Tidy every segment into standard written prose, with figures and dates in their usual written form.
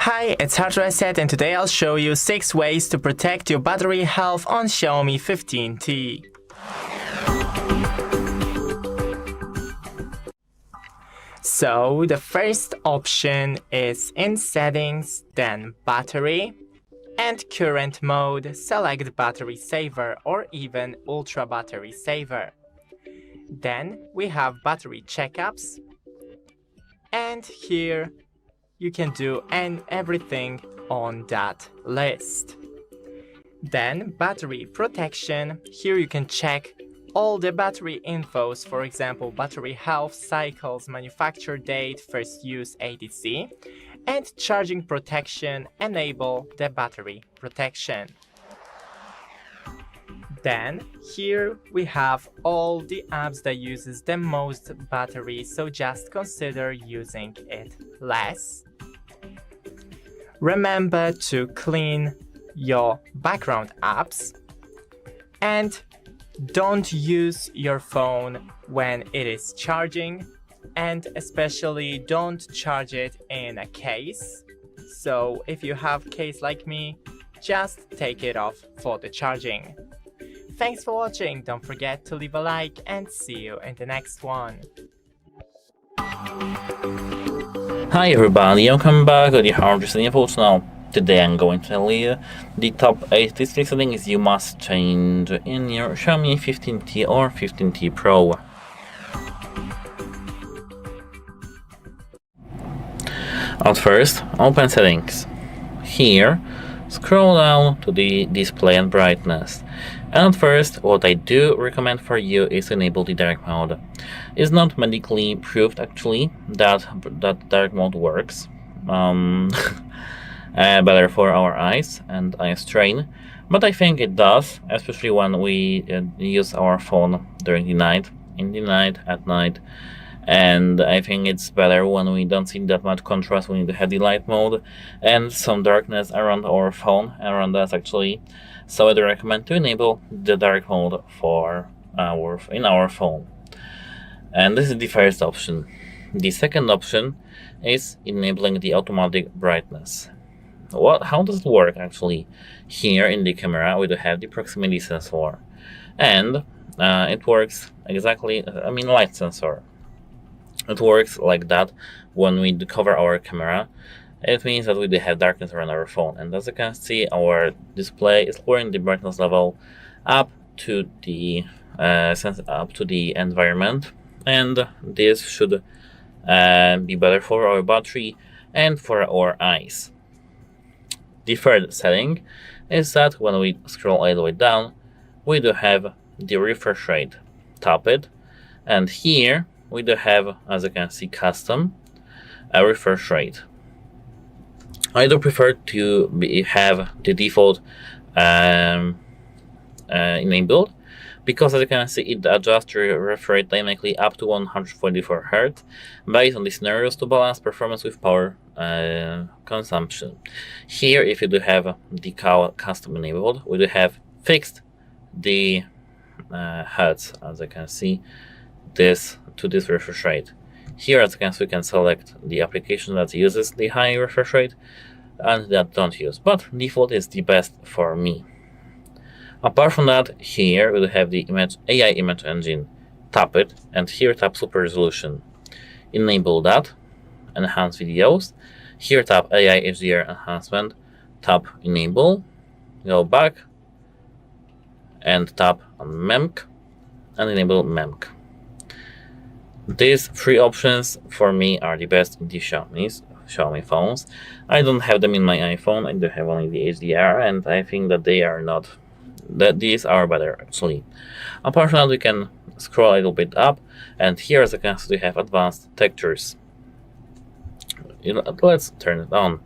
Hi, it's HardReset and today I'll show you 6 ways to protect your battery health on Xiaomi 15T. So the first option is in Settings, then Battery, and Current Mode, select Battery Saver or even Ultra Battery Saver. Then we have Battery Checkups, and here you can do everything on that list. Then battery protection, here you can check all the battery infos, for example battery health, cycles, manufacture date, first use etc. And charging protection, enable the battery protection. Then here we have all the apps that uses the most battery, so just consider using it less. Remember to clean your background apps and don't use your phone when it is charging, and especially don't charge it in a case. So if you have a case like me, just take it off for the charging. Thanks for watching, don't forget to leave a like and see you in the next one. Hi everybody, welcome back to the HardReset.Info channel. Today I'm going to tell you the top 8 display settings you must change in your Xiaomi 15T or 15T Pro. At first, open settings. Here, scroll down to the display and brightness. And at first, what I do recommend for you is to enable the dark mode. It's not medically proved actually that dark mode works better for our eyes and eye strain, but I think it does, especially when we use our phone during the night, at night. And I think it's better when we don't see that much contrast. We need to have the light mode and some darkness around our phone, around us actually. So I do recommend to enable the dark mode for in our phone. And this is the first option. The second option is enabling the automatic brightness. How does it work actually? Here in the camera we do have the proximity sensor, and it works exactly, light sensor. It works like that when we cover our camera. It means that we do have darkness around our phone, and as you can see, our display is lowering the brightness level up to the environment, and this should be better for our battery and for our eyes. The third setting is that when we scroll all the way down, we do have the refresh rate. Tap it, and here we do have, as you can see, custom refresh rate. I do prefer to have the default enabled, because as you can see, it adjusts the refresh rate dynamically up to 144 Hz based on the scenarios to balance performance with power consumption. Here, if you do have the custom enabled, we do have fixed the Hertz, as you can see, this refresh rate. Here, as you can see, we can select the application that uses the high refresh rate and that don't use, but default is the best for me. Apart from that, here we have the AI image engine. Tap it, and here tap super resolution. Enable that, enhance videos. Here tap AI HDR enhancement, tap enable, go back, and tap on MEMC, and enable MEMC. These 3 options for me are the best in the Xiaomi phones. I don't have them in my iPhone, I do have only the HDR, and I think that these are better actually. Apart from that, we can scroll a little bit up, and here as you can see we have advanced textures. Let's turn it on.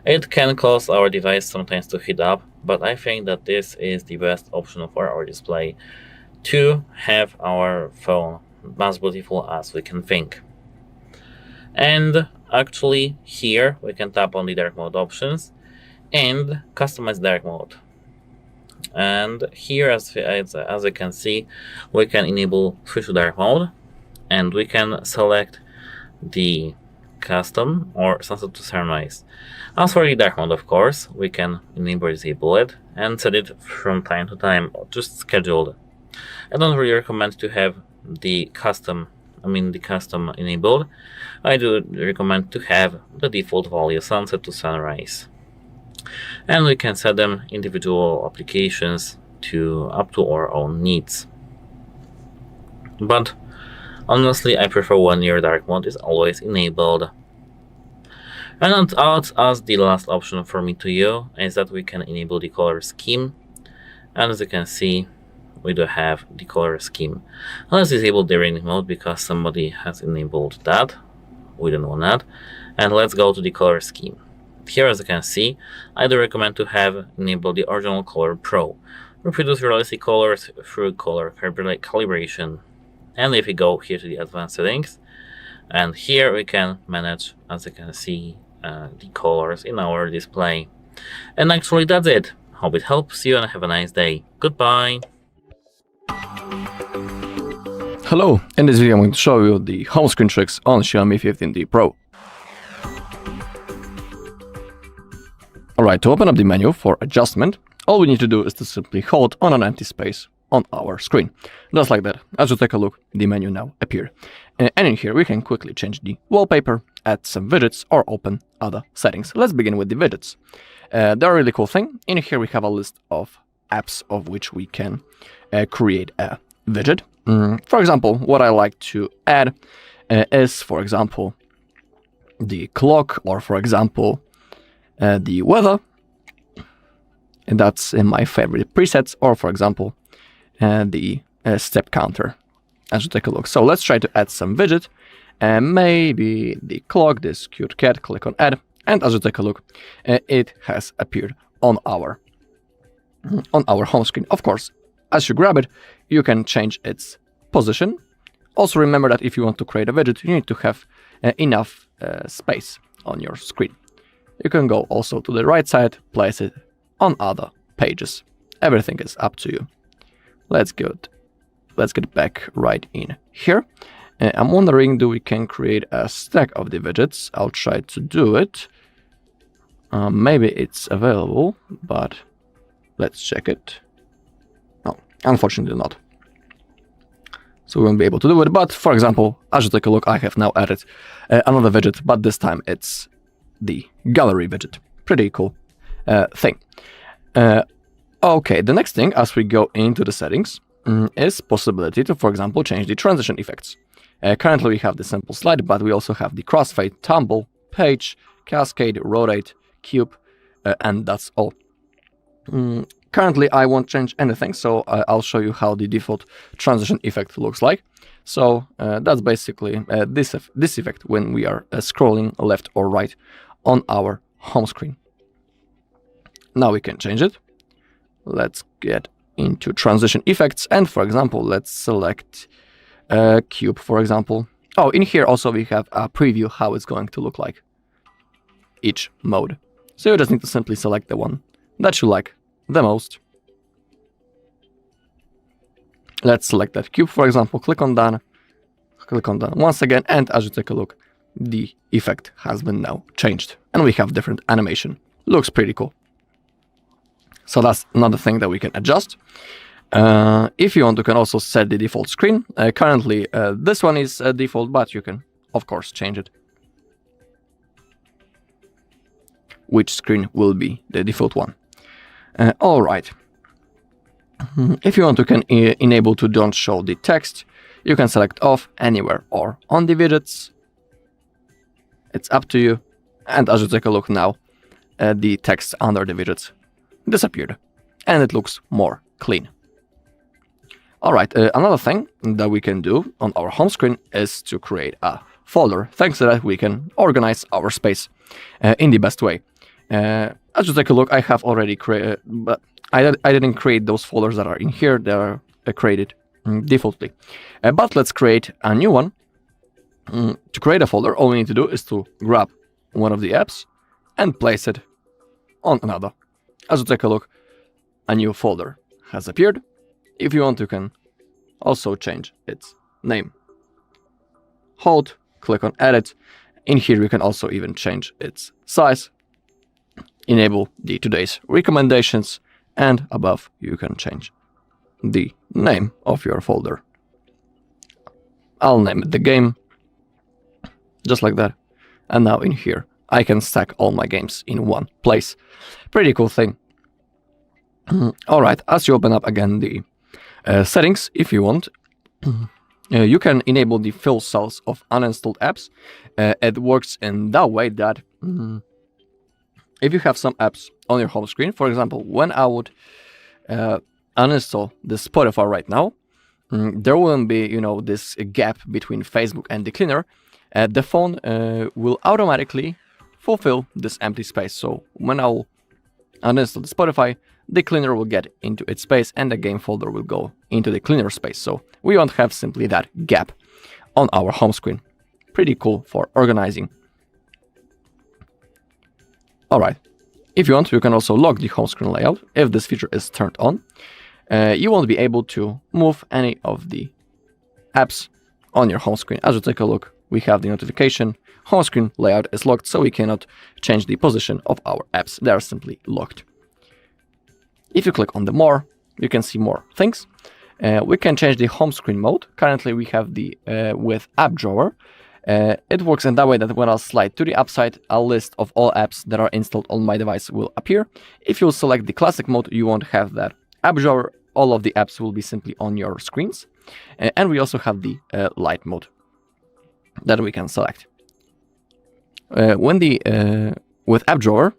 It can cause our device sometimes to heat up, but I think that this is the best option for our display to have our phone as beautiful as we can think. And actually here we can tap on the dark mode options and customize dark mode. And here, as you can see, we can enable switch to dark mode, and we can select the custom or sunset to sunrise. As for the dark mode, of course, we can enable or disable it and set it from time to time, or just scheduled. I don't really recommend to have the custom enabled. I do recommend to have the default value sunset to sunrise. And we can set them individual applications up to our own needs. But honestly, I prefer when your dark mode is always enabled. And out as the last option for me to you is that we can enable the color scheme. And as you can see, we do have the color scheme. Let's disable the raining mode because somebody has enabled that. We don't want that. And let's go to the color scheme. Here, as you can see, I do recommend to have enabled the original color Pro. We produce realistic colors through color calibration. And if we go here to the advanced settings, and here we can manage, as you can see, the colors in our display. And actually that's it. Hope it helps you and have a nice day. Goodbye. Hello, in this video I'm going to show you the home screen tricks on Xiaomi 15T Pro. Alright, to open up the menu for adjustment, all we need to do is to simply hold on an empty space on our screen. Just like that. As you take a look, the menu now appears. And in here we can quickly change the wallpaper, add some widgets, or open other settings. Let's begin with the widgets. They're a really cool thing. In here we have a list of apps of which we can create a widget. For example, what I like to add is, for example, the clock, or for example, the weather. And that's in my favorite presets, or for example, the step counter, as you take a look. So let's try to add some widget, and maybe the clock, this cute cat. Click on add, and as you take a look, it has appeared on our home screen. Of course, as you grab it, you can change its position. Also remember that if you want to create a widget, you need to have enough space on your screen. You can go also to the right side, place it on other pages. Everything is up to you. Let's get back right in here. I'm wondering, do we can create a stack of the widgets? I'll try to do it. Maybe it's available, but let's check it. No, unfortunately not. So we won't be able to do it. But for example, as you take a look, I have now added another widget, but this time it's the gallery widget. Pretty cool thing. Okay, the next thing, as we go into the settings, is possibility to, for example, change the transition effects. Currently we have the simple slide, but we also have the crossfade, tumble, page, cascade, rotate, cube, and that's all. Currently I won't change anything, so I'll show you how the default transition effect looks like. So that's basically this effect when we are scrolling left or right on our home screen. Now we can change it. Let's get into transition effects, and for example, let's select cube, for example. Oh, in here also we have a preview how it's going to look like each mode. So you just need to simply select the one that you like the most. Let's select that cube, for example, click on done once again, and as you take a look, the effect has been now changed, and we have different animation. Looks pretty cool. So that's another thing that we can adjust. If you want, you can also set the default screen. Currently, this one is default, but you can, of course, change it. Which screen will be the default one? All right. If you want, you can enable to don't show the text. You can select off, anywhere, or on the widgets. It's up to you. And as you take a look now, the text under the widgets disappeared, and it looks more clean. Alright, another thing that we can do on our home screen is to create a folder. Thanks to that we can organize our space in the best way. As you take a look, I have already created, but I didn't create those folders that are in here. They are created defaultly. But let's create a new one. To create a folder, all we need to do is to grab one of the apps and place it on another. As you take a look, a new folder has appeared. If you want, you can also change its name. Hold, click on edit, In here, you can also even change its size, enable the today's recommendations, and above you can change the name of your folder. I'll name it the game, just like that. And now in here, I can stack all my games in one place. Pretty cool thing. Alright, as you open up again the settings, if you want, you can enable the fill cells of uninstalled apps. It works in that way that if you have some apps on your home screen, for example, when I would uninstall the Spotify right now, there wouldn't be, this gap between Facebook and the cleaner. The phone will automatically fulfill this empty space. So when I'll uninstall the Spotify, the cleaner will get into its space and the game folder will go into the cleaner space. So we won't have simply that gap on our home screen. Pretty cool for organizing. Alright, if you want, you can also lock the home screen layout. If this feature is turned on, you won't be able to move any of the apps on your home screen. As you take a look, we have the notification. Home screen layout is locked, so we cannot change the position of our apps. They are simply locked. If you click on the more, you can see more things. We can change the home screen mode. Currently, we have the with app drawer. It works in that way that when I'll slide to the app side, a list of all apps that are installed on my device will appear. If you select the classic mode, you won't have that app drawer. All of the apps will be simply on your screens. And we also have the light mode that we can select. With app drawer,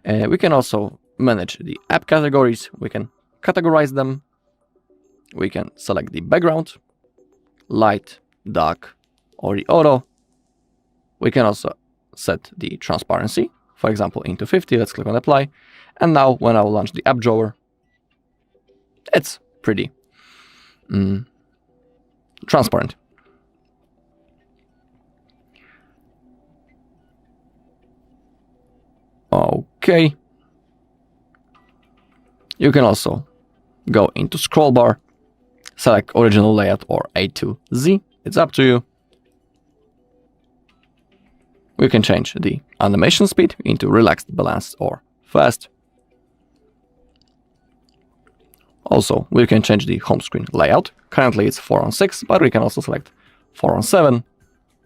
we can also manage the app categories. We can categorize them. We can select the background, light, dark, or the auto. We can also set the transparency, for example, into 50. Let's click on apply. And now when I will launch the app drawer, it's pretty transparent. Okay. You can also go into scroll bar, select original layout or A to Z. It's up to you. We can change the animation speed into relaxed, balanced, or fast. Also, we can change the home screen layout. Currently it's 4:6, but we can also select 4:7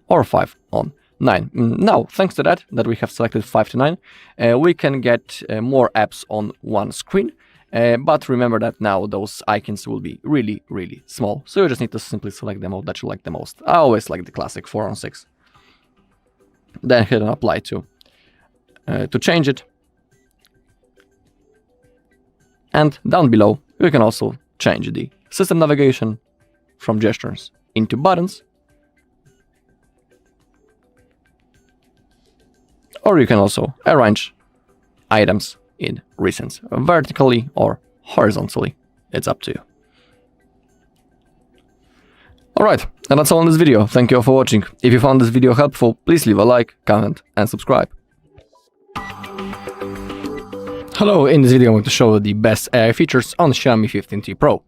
or 5:9. Now, thanks to that we have selected 5:9, we can get more apps on one screen. But remember that now those icons will be really, really small. So you just need to simply select the mode that you like the most. I always like the classic 4:6. Then hit on apply to change it. And down below, you can also change the system navigation from gestures into buttons. Or you can also arrange items in recents vertically or horizontally. It's up to you. Alright, and that's all in this video. Thank you all for watching. If you found this video helpful, please leave a like, comment, and subscribe. Hello, in this video I'm going to show you the best AI features on Xiaomi 15T Pro.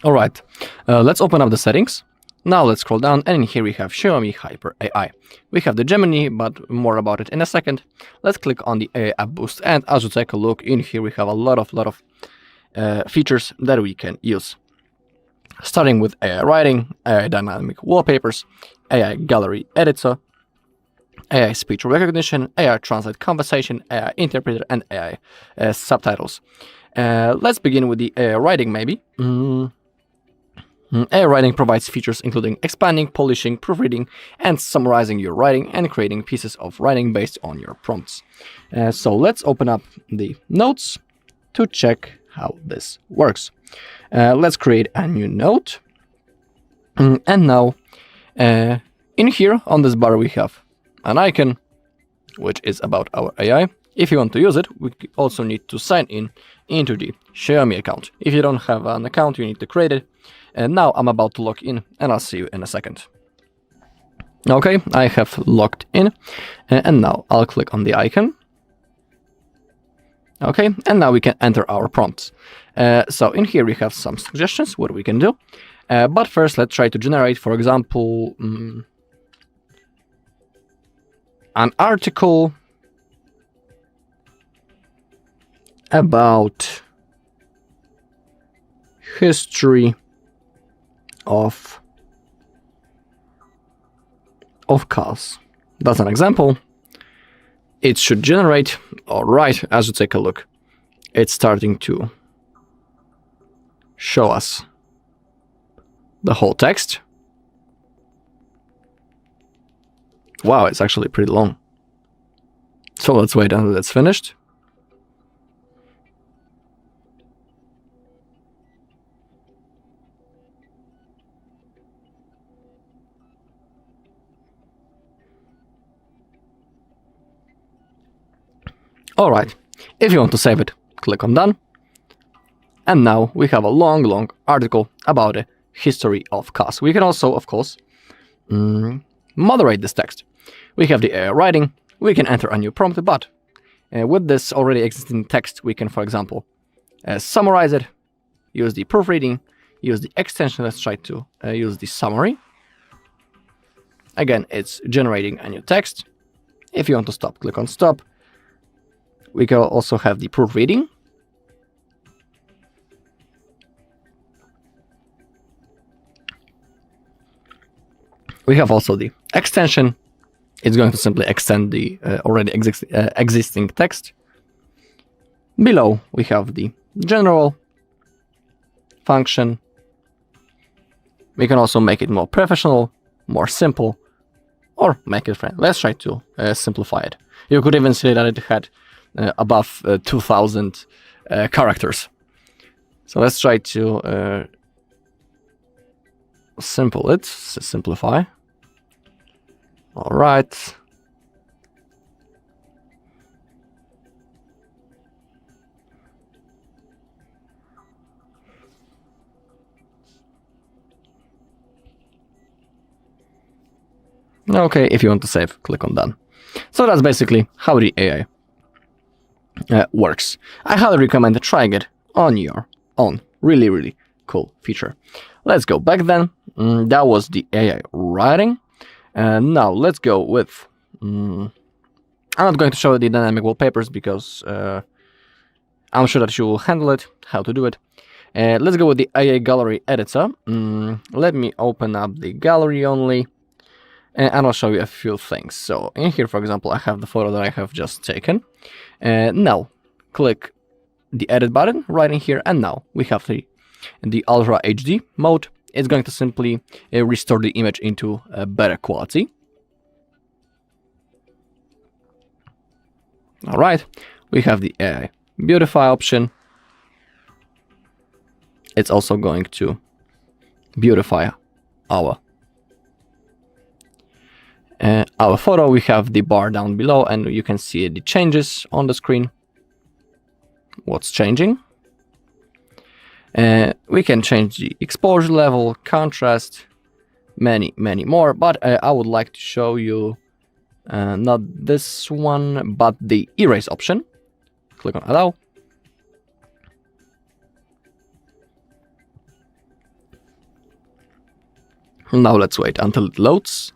Alright, let's open up the settings. Now let's scroll down, and in here we have Xiaomi Hyper AI. We have the Gemini, but more about it in a second. Let's click on the AI App Boost, and as you take a look, in here we have a lot of features that we can use. Starting with AI Writing, AI Dynamic Wallpapers, AI Gallery Editor, AI Speech Recognition, AI Translate Conversation, AI Interpreter, and AI Subtitles. Let's begin with the AI Writing maybe. AI Writing provides features including expanding, polishing, proofreading, and summarizing your writing and creating pieces of writing based on your prompts. So let's open up the notes to check how this works. Let's create a new note. And now in here on this bar we have an icon which is about our AI. If you want to use it, we also need to sign in into the Xiaomi account. If you don't have an account, you need to create it. And now I'm about to log in, and I'll see you in a second. Okay, I have logged in, and now I'll click on the icon. Okay, and now we can enter our prompts. So in here we have some suggestions what we can do. But first, let's try to generate, for example, an article about history of cars. That's an example. It should generate. All right, as you take a look, it's starting to show us the whole text. Wow, it's actually pretty long. So let's wait until it's finished. Alright, if you want to save it, click on Done. And now we have a long article about the history of cars. We can also, of course, moderate this text. We have the AI writing, we can enter a new prompt, but with this already existing text, we can, for example, summarize it, use the proofreading, use the extension. Let's try to use the summary. Again, it's generating a new text. If you want to stop, click on Stop. We can also have the proofreading. We have also the extension. It's going to simply extend the already existing text. Below, we have the general function. We can also make it more professional, more simple, or make it friendly. Let's try to simplify it. You could even see that it had above 2,000 characters. So let's try to simplify. All right. Okay, if you want to save, click on Done. So that's basically how the AI works. I highly recommend trying it on your own. Really cool feature. Let's go back then. That was the AI writing. And now let's go with... I'm not going to show the dynamic wallpapers because I'm sure that you will handle it, how to do it. Let's go with the AI gallery editor. Let me open up the gallery only. And I'll show you a few things. So in here, for example, I have the photo that I have just taken. Now click the edit button right in here, and now we have the Ultra HD mode. It's going to simply restore the image into a better quality. Alright, we have the AI beautify option. It's also going to beautify our photo. We have the bar down below, and you can see the changes on the screen. What's changing? We can change the exposure level, contrast, many more, but I would like to show you not this one, but the erase option. Click on Allow. Now let's wait until it loads.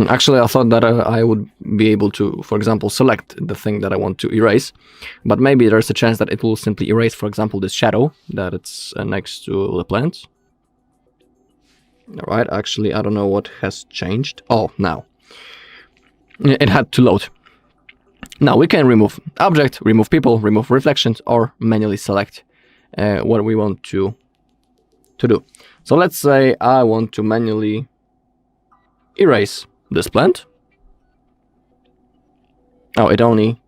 Actually, I thought that I would be able to, for example, select the thing that I want to erase, but maybe there's a chance that it will simply erase, for example, this shadow that it's next to the plant. Alright, actually, I don't know what has changed. Oh, now. It had to load. Now we can remove object, remove people, remove reflections, or manually select what we want to do. So let's say I want to manually erase this plant. Oh, it only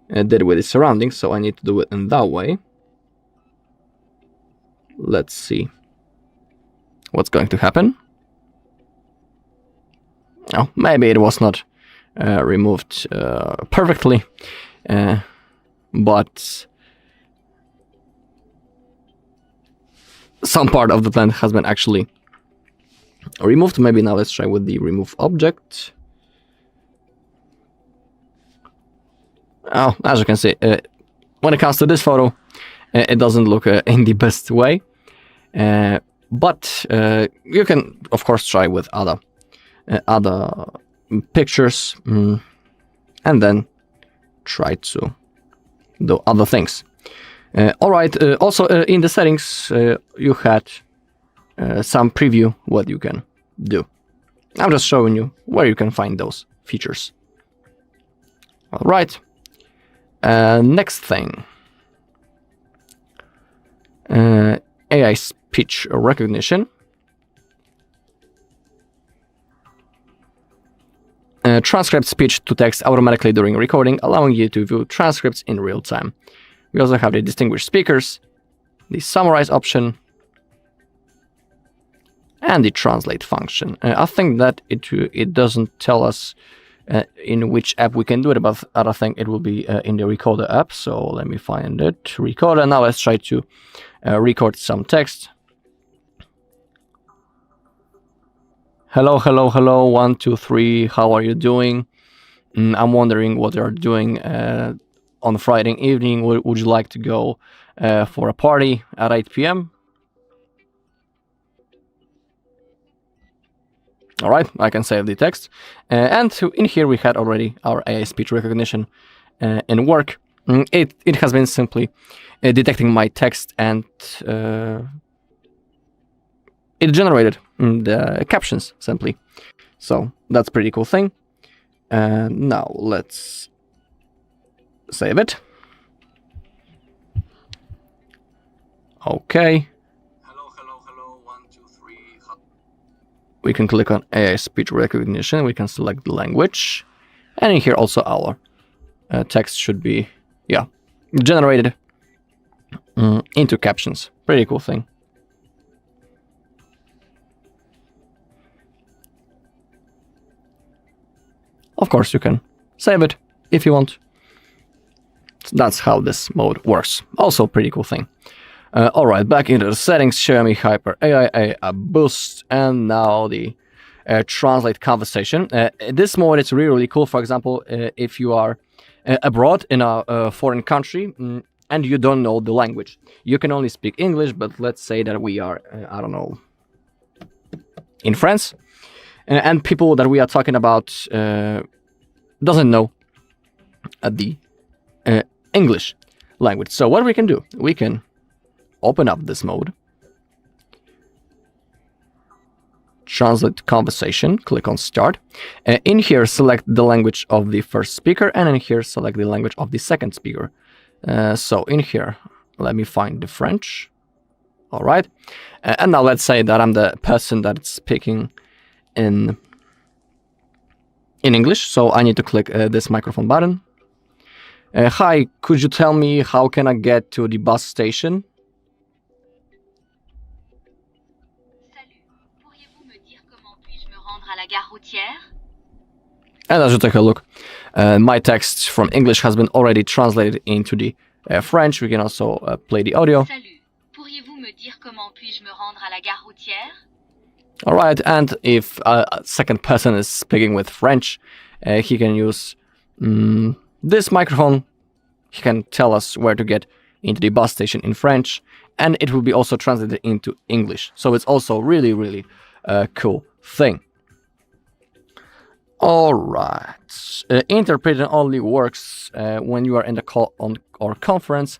did with its surroundings, so I need to do it in that way. Let's see what's going to happen. Oh, maybe it was not removed perfectly, but some part of the plant has been actually removed. Maybe now let's try with the remove object. Oh, as you can see, when it comes to this photo, it doesn't look in the best way. But you can, of course, try with other pictures, and then try to do other things. All right. Also, in the settings, you had some preview what you can do. I'm just showing you where you can find those features. All right. Next thing. AI speech recognition. Transcribe speech to text automatically during recording, allowing you to view transcripts in real time. We also have the distinguished speakers, the summarize option, and the translate function. I think that it doesn't tell us in which app we can do it, but I think it will be in the Recorder app. So let me find it. Recorder. Now let's try to record some text. Hello, hello, hello. 1, 2, 3. How are you doing? I'm wondering what you're doing on Friday evening. Would you like to go for a party at 8 p.m.? All right, I can save the text. And in here we had already our AI speech recognition in work. It has been simply detecting my text, and it generated the captions simply. So that's a pretty cool thing. Now let's save it. Okay. Hello, 1, 2, 3. We can click on AI speech recognition. We can select the language. And in here also our text should be, generated into captions. Pretty cool thing. Of course, you can save it if you want. That's how this mode works. Also pretty cool thing. All right, back into the settings, Xiaomi Hyper AI boost, and now the translate conversation. This mode is really cool. For example, if you are abroad in a foreign country and you don't know the language, you can only speak English. But let's say that we are, I don't know, in France, and people that we are talking about doesn't know the English language. So what we can do, we can open up this mode, translate conversation, click on start. In here, select the language of the first speaker, and in here, select the language of the second speaker. So in here, let me find the French. All right. And now let's say that I'm the person that's speaking in English. So I need to click this microphone button. Hi, could you tell me how can I get to the bus station? And as you take a look, my text from English has been already translated into the French. We can also play the audio. All right, and if a second person is speaking with French, he can use this microphone. He can tell us where to get into the bus station in French, and it will be also translated into English. So it's also really, really a cool thing. All right. Interpreting only works when you are in the call on or conference.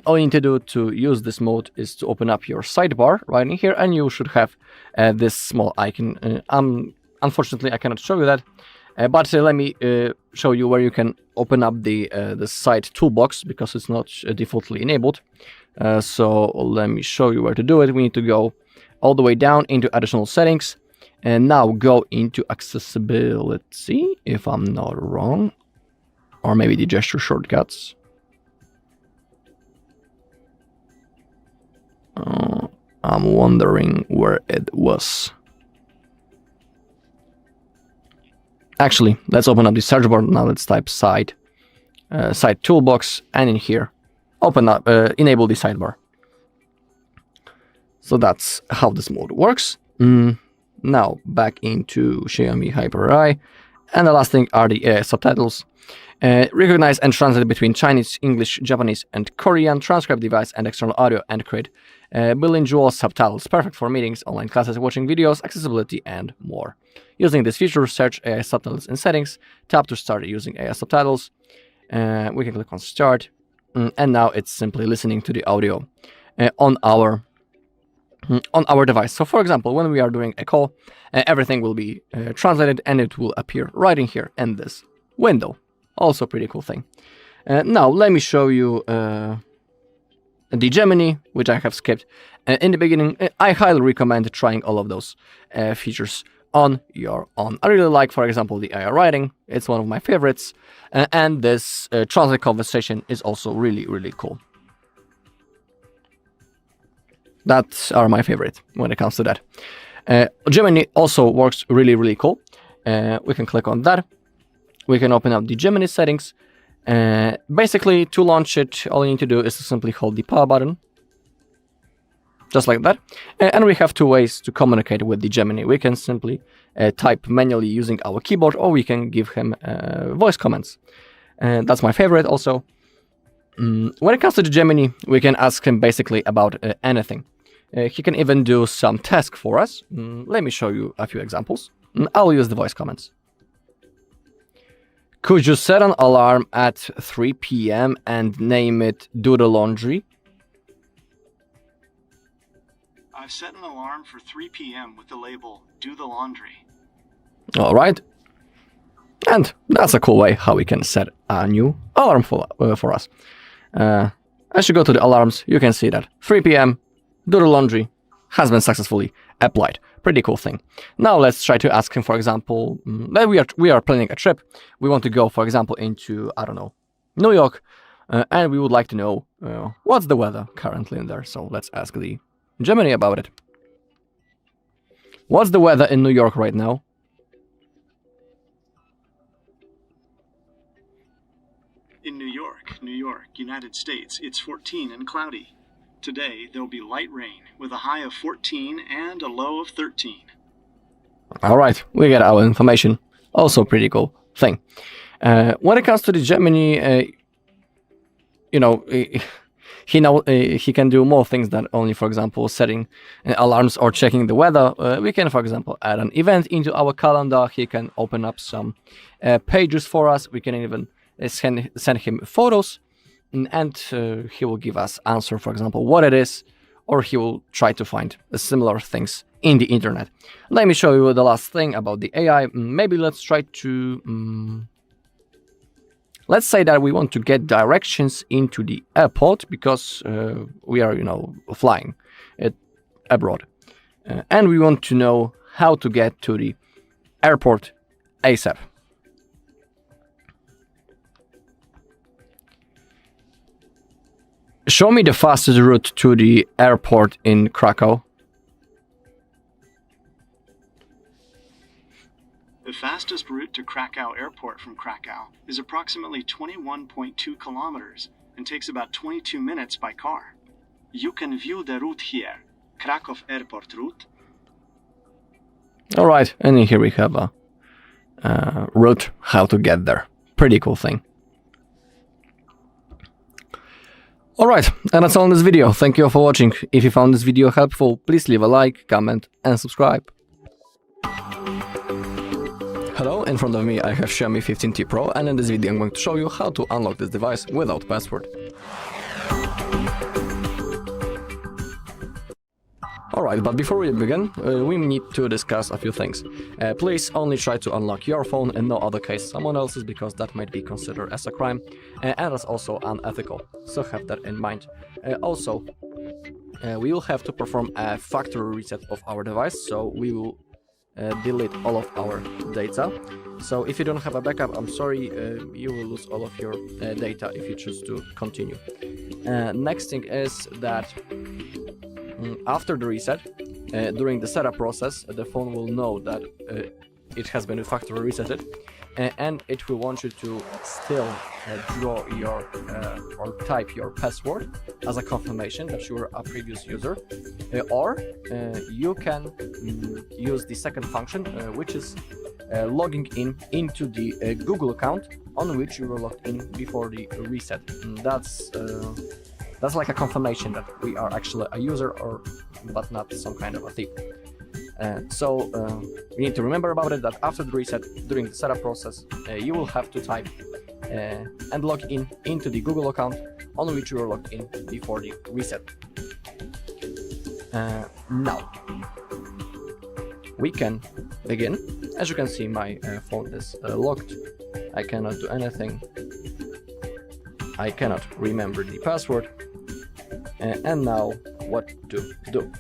All you need to do to use this mode is to open up your sidebar right in here, and you should have this small icon. Unfortunately, I cannot show you that, but let me show you where you can open up the side toolbox, because it's not defaultly enabled. So let me show you where to do it. We need to go all the way down into additional settings. And now go into accessibility, if I'm not wrong. Or maybe the gesture shortcuts. I'm wondering where it was. Actually, let's open up the search bar. Now let's type side toolbox, and in here, open up, enable the sidebar. So that's how this mode works. Now back into Xiaomi Hyper AI, And the last thing are the subtitles. Recognize and translate between Chinese, English, Japanese, and Korean, transcribe device and external audio, and create bilingual subtitles, perfect for meetings, online classes, watching videos, accessibility, and more. Using this feature, search AI subtitles in settings, tap to start using AI subtitles. We can click on start, and now it's simply listening to the audio on our device. So for example, when we are doing a call, everything will be translated and it will appear right in here in this window. Also pretty cool thing. Now let me show you the Gemini, which I have skipped in the beginning. I highly recommend trying all of those features on your own. I really like, for example, the AI writing. It's one of my favorites. And this translate conversation is also really, really cool. That are my favorite when it comes to that. Gemini also works really, really cool. We can click on that. We can open up the Gemini settings. Basically, to launch it, all you need to do is to simply hold the power button. Just like that. And we have two ways to communicate with the Gemini. We can simply type manually using our keyboard, or we can give him voice commands. That's my favorite also. When it comes to the Gemini, we can ask him basically about anything. He can even do some tasks for us. Let me show you a few examples. I'll use the voice commands. Could you set an alarm at 3 p.m. and name it Do the Laundry? I've set an alarm for 3 p.m. with the label Do the Laundry. All right. And that's a cool way how we can set a new alarm for us. As you go to the alarms, you can see that 3 p.m. Do the Laundry has been successfully applied. Pretty cool thing. Now let's try to ask him, for example, that we are planning a trip. We want to go, for example, into, I don't know, New York, and we would like to know what's the weather currently in there. So let's ask the Gemini about it. What's the weather in New York right now? In New York, United States, it's 14 and cloudy. Today, there'll be light rain with a high of 14 and a low of 13. All right, we get our information. Also pretty cool thing. When it comes to the Gemini, he can do more things than only, for example, setting alarms or checking the weather. We can, for example, add an event into our calendar. He can open up some pages for us. We can even send him photos. And he will give us answer, for example, what it is, or he will try to find similar things in the internet. Let me show you the last thing about the AI. Maybe let's try to... let's say that we want to get directions into the airport because we are, flying abroad. And we want to know how to get to the airport ASAP. Show me the fastest route to the airport in Krakow. The fastest route to Krakow Airport from Krakow is approximately 21.2 kilometers and takes about 22 minutes by car. You can view the route here, Krakow Airport route. All right, and here we have a route how to get there. Pretty cool thing. Alright, and that's all in this video. Thank you all for watching. If you found this video helpful, please leave a like, comment, and subscribe. Hello, in front of me I have Xiaomi 15T Pro, and in this video I'm going to show you how to unlock this device without password. Alright, but before we begin, we need to discuss a few things. Please only try to unlock your phone and no other case someone else's, because that might be considered as a crime, and that's also unethical, so have that in mind. Also, we will have to perform a factory reset of our device, so we will delete all of our data. So if you don't have a backup, I'm sorry, you will lose all of your data if you choose to continue. Next thing is that after the reset, during the setup process, the phone will know that it has been factory resetted, and it will want you to still draw your or type your password as a confirmation that you are a previous user, or you can use the second function, which is logging into the Google account on which you were logged in before the reset. That's like a confirmation that we are actually a user, but not some kind of a thief. So we need to remember about it, that after the reset, during the setup process, you will have to type and log into the Google account on which you were logged in before the reset. Now we can begin. As you can see, my phone is locked. I cannot do anything. I cannot remember the password. And now what to do?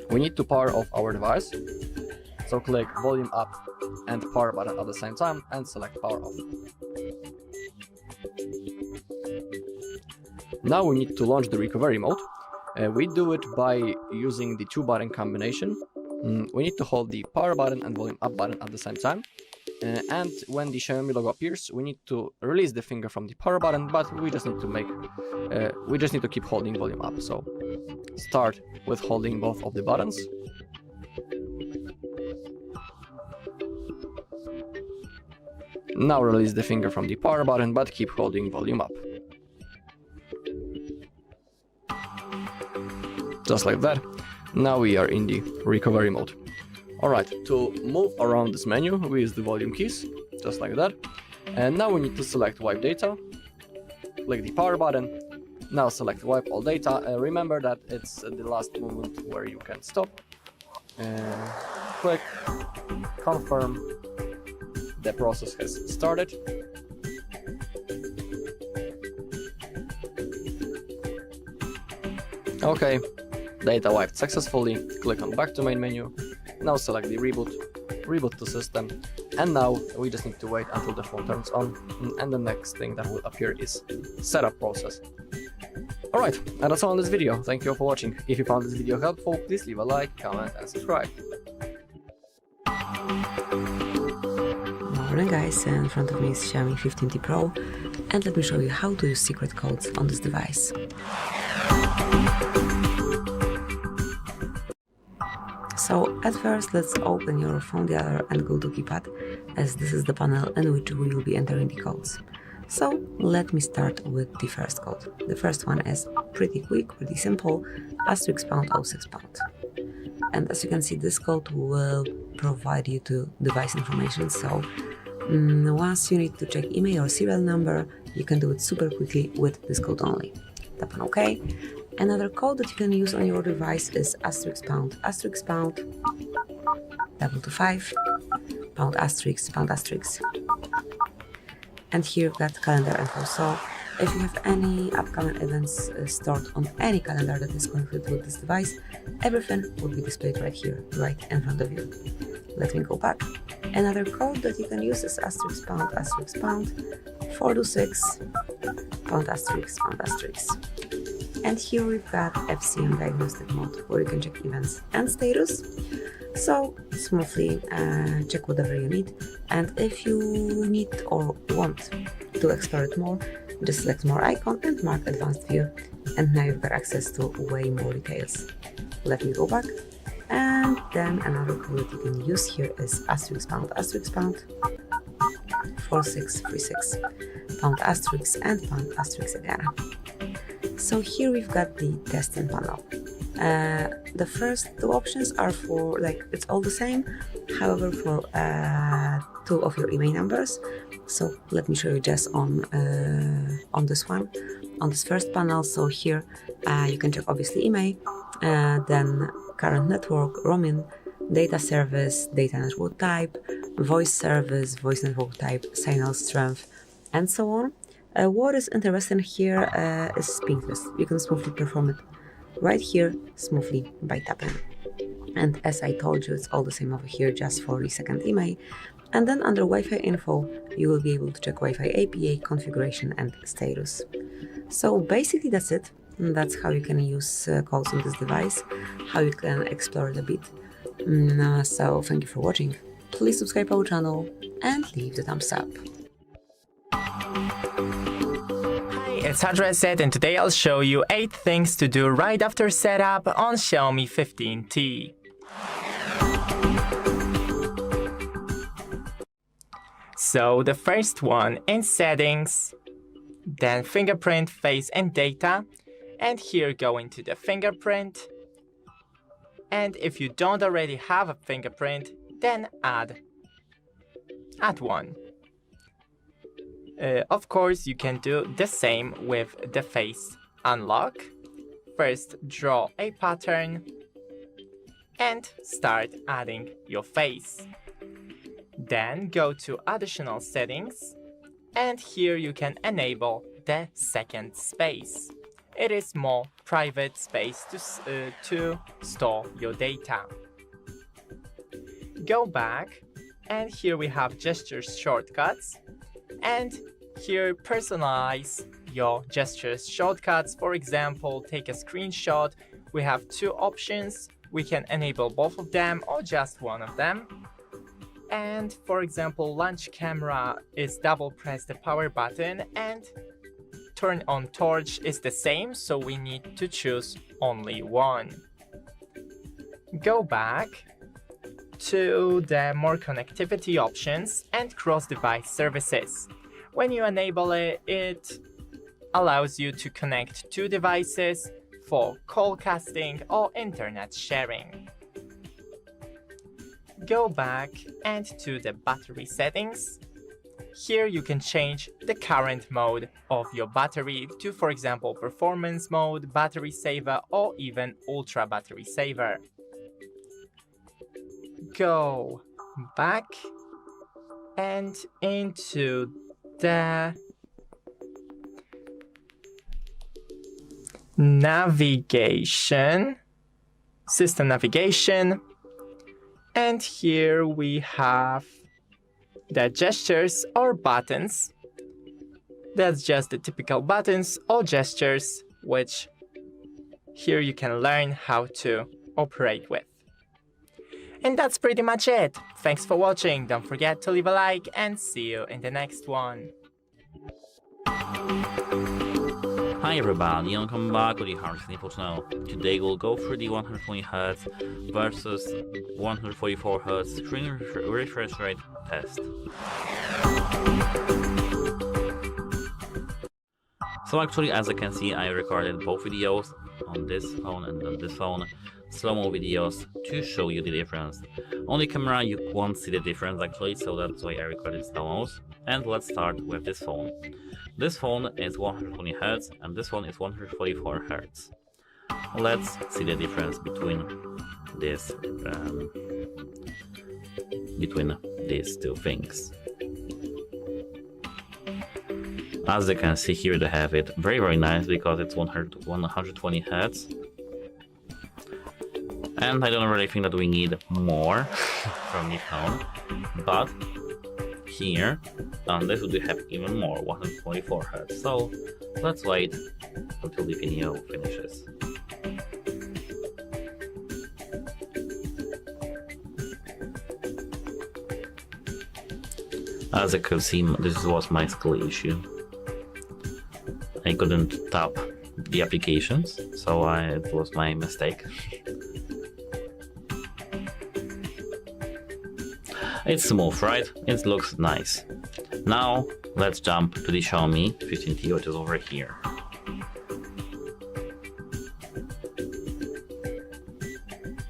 We need to power off our device. So click volume up and power button at the same time and select power off. Now we need to launch the recovery mode. We do it by using the 2-button combination. We need to hold the power button and volume up button at the same time. And when the Xiaomi logo appears, we need to release the finger from the power button, but we just need to keep holding volume up. So start with holding both of the buttons. Now release the finger from the power button, but keep holding volume up. Just like that. Now we are in the recovery mode. Alright, to move around this menu, we use the volume keys, just like that. And now we need to select wipe data. Click the power button. Now select wipe all data. Remember that it's the last moment where you can stop. Click confirm. The process has started. Okay, data wiped successfully. Click on back to main menu. Now select the reboot the system, and now we just need to wait until the phone turns on, and the next thing that will appear is setup process. Alright, and that's all in this video. Thank you all for watching. If you found this video helpful, please leave a like, comment and subscribe. Morning guys, in front of me is Xiaomi 15T Pro, and let me show you how to use secret codes on this device. So at first, let's open your phone dialer and go to keypad, as this is the panel in which we will be entering the codes. So let me start with the first code. The first one is pretty quick, pretty simple, *#06#. And as you can see, this code will provide you to device information. So once you need to check email or serial number, you can do it super quickly with this code only. Tap on OK. Another code that you can use on your device is *## *225 #*#. And here you've got calendar info. So if you have any upcoming events stored on any calendar that is connected with this device, everything will be displayed right here, right in front of you. Let me go back. Another code that you can use is *## 426 #*#. And here we've got FCM diagnostic mode, where you can check events and status. So smoothly check whatever you need, and if you need or want to explore it more, just select more icon and mark advanced view, and now you've got access to way more details. Let me go back, and then another code that you can use here is *## 4636 #* and ** again. So here we've got the testing panel. The first two options are for, it's all the same, however, for two of your email numbers. So let me show you just on this one, on this first panel. So here you can check obviously email, then current network, roaming, data service, data network type, voice service, voice network type, signal strength, and so on. What is interesting here is ping test. You can smoothly perform it right here, smoothly by tapping. And as I told you, it's all the same over here, just for the second email. And then under Wi-Fi info, you will be able to check Wi-Fi APA, configuration and status. So basically that's it. That's how you can use codes on this device, how you can explore it a bit. So thank you for watching. Please subscribe our channel and leave the thumbs up. It's HardReset, and today I'll show you 8 things to do right after setup on Xiaomi 15T. So the first one in settings, then fingerprint, face and data, and here go into the fingerprint. And if you don't already have a fingerprint, then add one. Of course, you can do the same with the face unlock. First, draw a pattern and start adding your face. Then go to additional settings, and here you can enable the second space. It is more private space to store your data. Go back, and here we have gestures shortcuts, and here personalize your gestures shortcuts. For example, take a screenshot. We have two options. We can enable both of them or just one of them. And for example, launch camera is double press the power button, and turn on torch is the same, so we need to choose only one. Go back to the more connectivity options and cross-device services. When you enable it, it allows you to connect two devices for call casting or internet sharing. Go back and to the battery settings. Here you can change the current mode of your battery to, for example, performance mode, battery saver, or even ultra battery saver. Go back and into the navigation, system navigation, and here we have the gestures or buttons. That's just the typical buttons or gestures, which here you can learn how to operate with. And that's pretty much it. Thanks for watching. Don't forget to leave a like and see you in the next one. Hi everybody, and welcome back to the HardReset.Info channel. Today we'll go through the 120Hz versus 144Hz screen refresh rate test. So actually, as you can see, I recorded both videos on this phone and on this phone, slow-mo videos to show you the difference. On the camera you won't see the difference actually, so that's why I recorded slow-mos. And let's start with this phone. This phone is 120Hz and this one is 144Hz. Let's see the difference between these two things. As you can see here, they have it very nice because it's 120Hz. And I don't really think that we need more from the phone, but here on this we have even more, 144Hz. So let's wait until the video finishes. As you can see, this was my skill issue. I couldn't tap the applications, so it was my mistake. It's smooth, right? It looks nice. Now let's jump to the Xiaomi 15T, which is over here.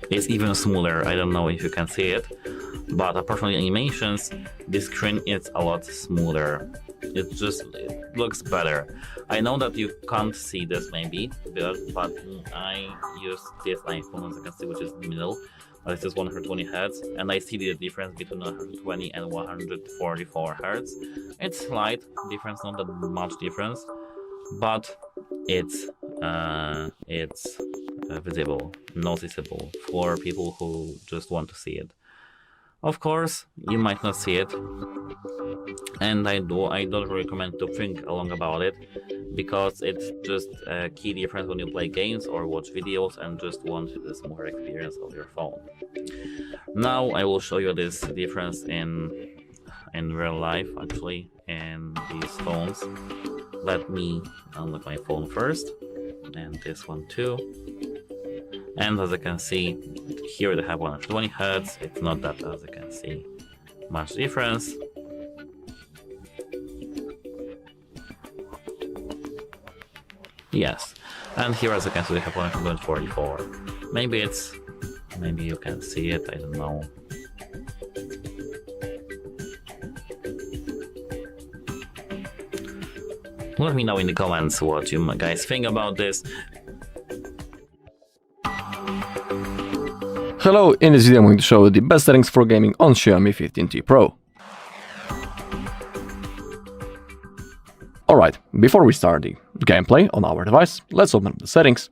It's even smoother. I don't know if you can see it, but apart from the animations, the screen is a lot smoother. It looks better. I know that you can't see this maybe, but I use this iPhone, as you can see, which is in the middle. This is 120Hz, and I see the difference between 120 and 144Hz. It's slight difference, not that much difference, but it's visible, noticeable for people who just want to see it. Of course, you might not see it, and I don't recommend to think long about it, because it's just a key difference when you play games or watch videos and just want the smoother experience of your phone. Now I will show you this difference in real life, actually, in these phones. Let me unlock my phone first, and this one too. And as you can see, here they have 120Hz. It's not that, as you can see, much difference. Yes, and here as you can see we have 144. Maybe you can see it, I don't know. Let me know in the comments what you guys think about this. Hello, in this video I'm going to show you the best settings for gaming on Xiaomi 15T Pro. Alright, before we start the gameplay on our device, let's open up the settings.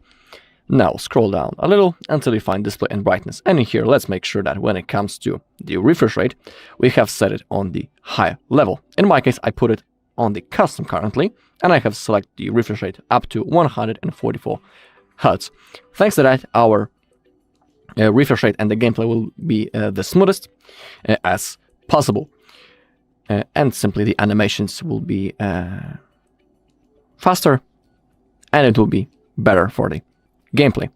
Now scroll down a little until you find display and brightness, and in here let's make sure that when it comes to the refresh rate, we have set it on the high level. In my case I put it on the custom currently, and I have selected the refresh rate up to 144 Hz. Thanks to that, our refresh rate and the gameplay will be the smoothest as possible. And simply the animations will be faster, and it will be better for the gameplay.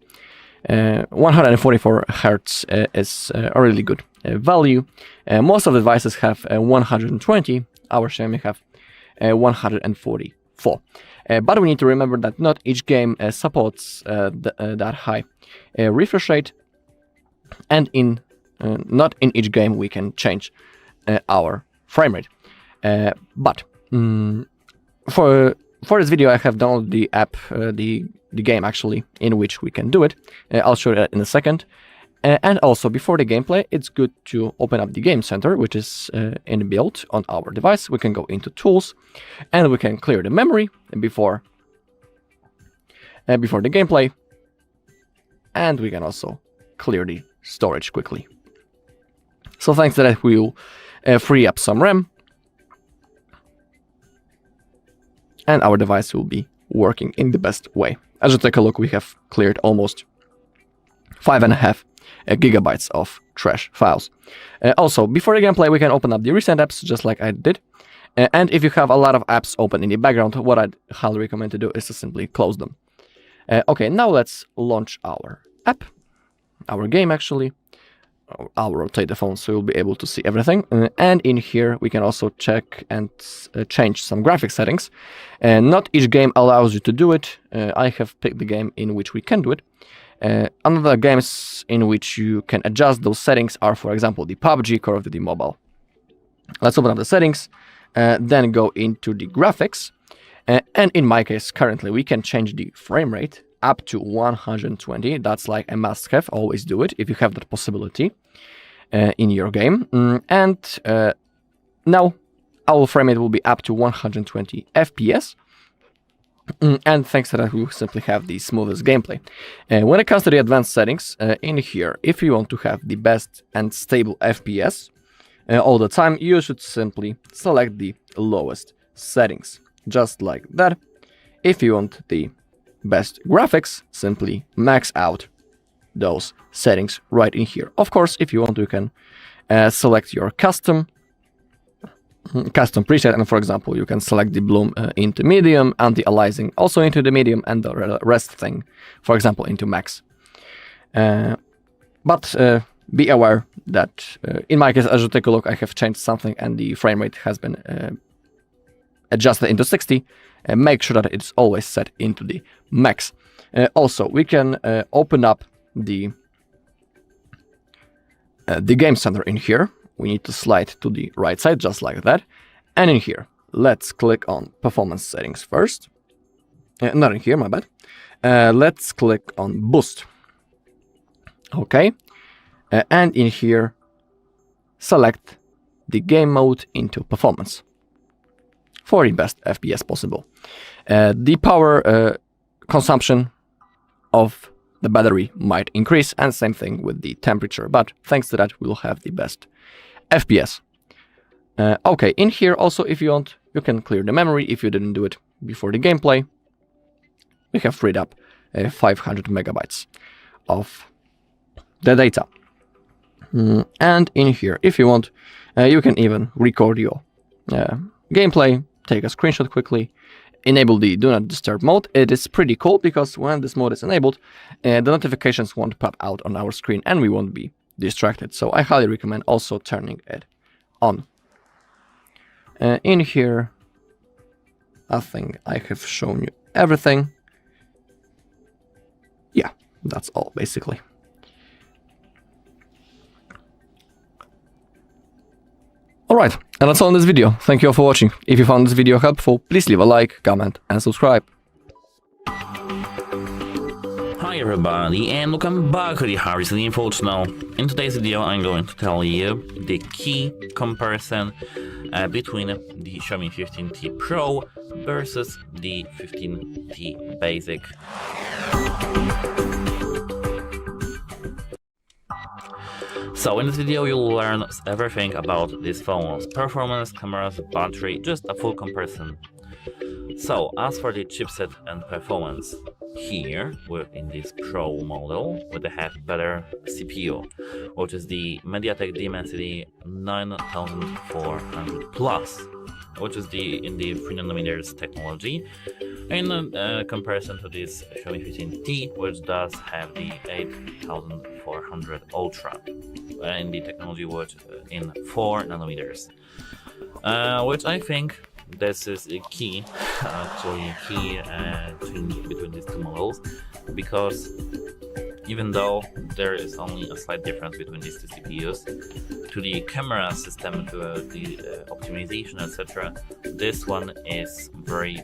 144 Hz is a really good value. Most of the devices have 120, our Xiaomi have 144. But we need to remember that not each game supports that high refresh rate, and not in each game we can change our frame rate. But for this video I have downloaded the app, the game actually, in which we can do it. I'll show you that in a second. And also, before the gameplay, it's good to open up the game center, which is inbuilt on our device. We can go into tools, and we can clear the memory before the gameplay, and we can also clear the storage quickly. So thanks to that, we'll free up some RAM, and our device will be working in the best way. As you take a look, we have cleared almost 5.5 gigabytes of trash files. Also, before the gameplay, we can open up the recent apps, just like I did. And if you have a lot of apps open in the background, what I'd highly recommend to do is to simply close them. Okay, now let's launch our app, our game actually. I'll rotate the phone so you'll be able to see everything. And in here, we can also check and change some graphic settings. Not each game allows you to do it. I have picked the game in which we can do it. Another games in which you can adjust those settings are, for example, the PUBG, Call of Duty Mobile. Let's open up the settings, then go into the graphics. And in my case, currently, we can change the frame rate up to 120. That's like a must-have. Always do it if you have that possibility in your game. And now our frame rate will be up to 120 FPS. And thanks to that, we simply have the smoothest gameplay. When it comes to the advanced settings, in here, if you want to have the best and stable FPS all the time, you should simply select the lowest settings, just like that. If you want the best graphics, simply max out those settings right in here. Of course, if you want, you can select your custom preset, and for example, you can select the bloom into medium, anti-aliasing also into the medium, and the rest thing, for example, into max. But be aware that in my case, as you take a look, I have changed something and the frame rate has been adjusted into 60. Make sure that it's always set into the max. Also, we can open up the game center in here. We need to slide to the right side, just like that. And in here, let's click on performance settings first. Not in here, my bad. Let's click on boost. Okay. And in here, select the game mode into performance for the best FPS possible. The power consumption of the battery might increase, and same thing with the temperature, but thanks to that, we'll have the best FPS. Okay, in here also, if you want, you can clear the memory if you didn't do it before the gameplay. We have freed up 500 megabytes of the data. And in here, if you want, you can even record your gameplay, take a screenshot quickly, enable the Do Not Disturb mode. It is pretty cool because when this mode is enabled, the notifications won't pop out on our screen and we won't be distracted. So I highly recommend also turning it on. In here, I think I have shown you everything. yeah, that's all basically. Alright, and that's all in this video. Thank you all for watching. If you found this video helpful, please leave a like, comment, and subscribe. Hi everybody, and welcome back to the HardReset.Info channel. In today's video, I'm going to tell you the key comparison between the Xiaomi 15T Pro versus the 15T Basic. So in this video, you'll learn everything about this phone's performance, cameras, battery, just a full comparison. So as for the chipset and performance, here within this Pro model, we have better CPU, which is the MediaTek Dimensity 9400 Plus, which is in the 3nm technology, in comparison to this Xiaomi 15T, which does have the 8400 Ultra, in the technology which in 4nm, which I think this is a key, between these two models, because even though there is only a slight difference between these two CPUs, to the camera system, to the optimization, etc., this one is very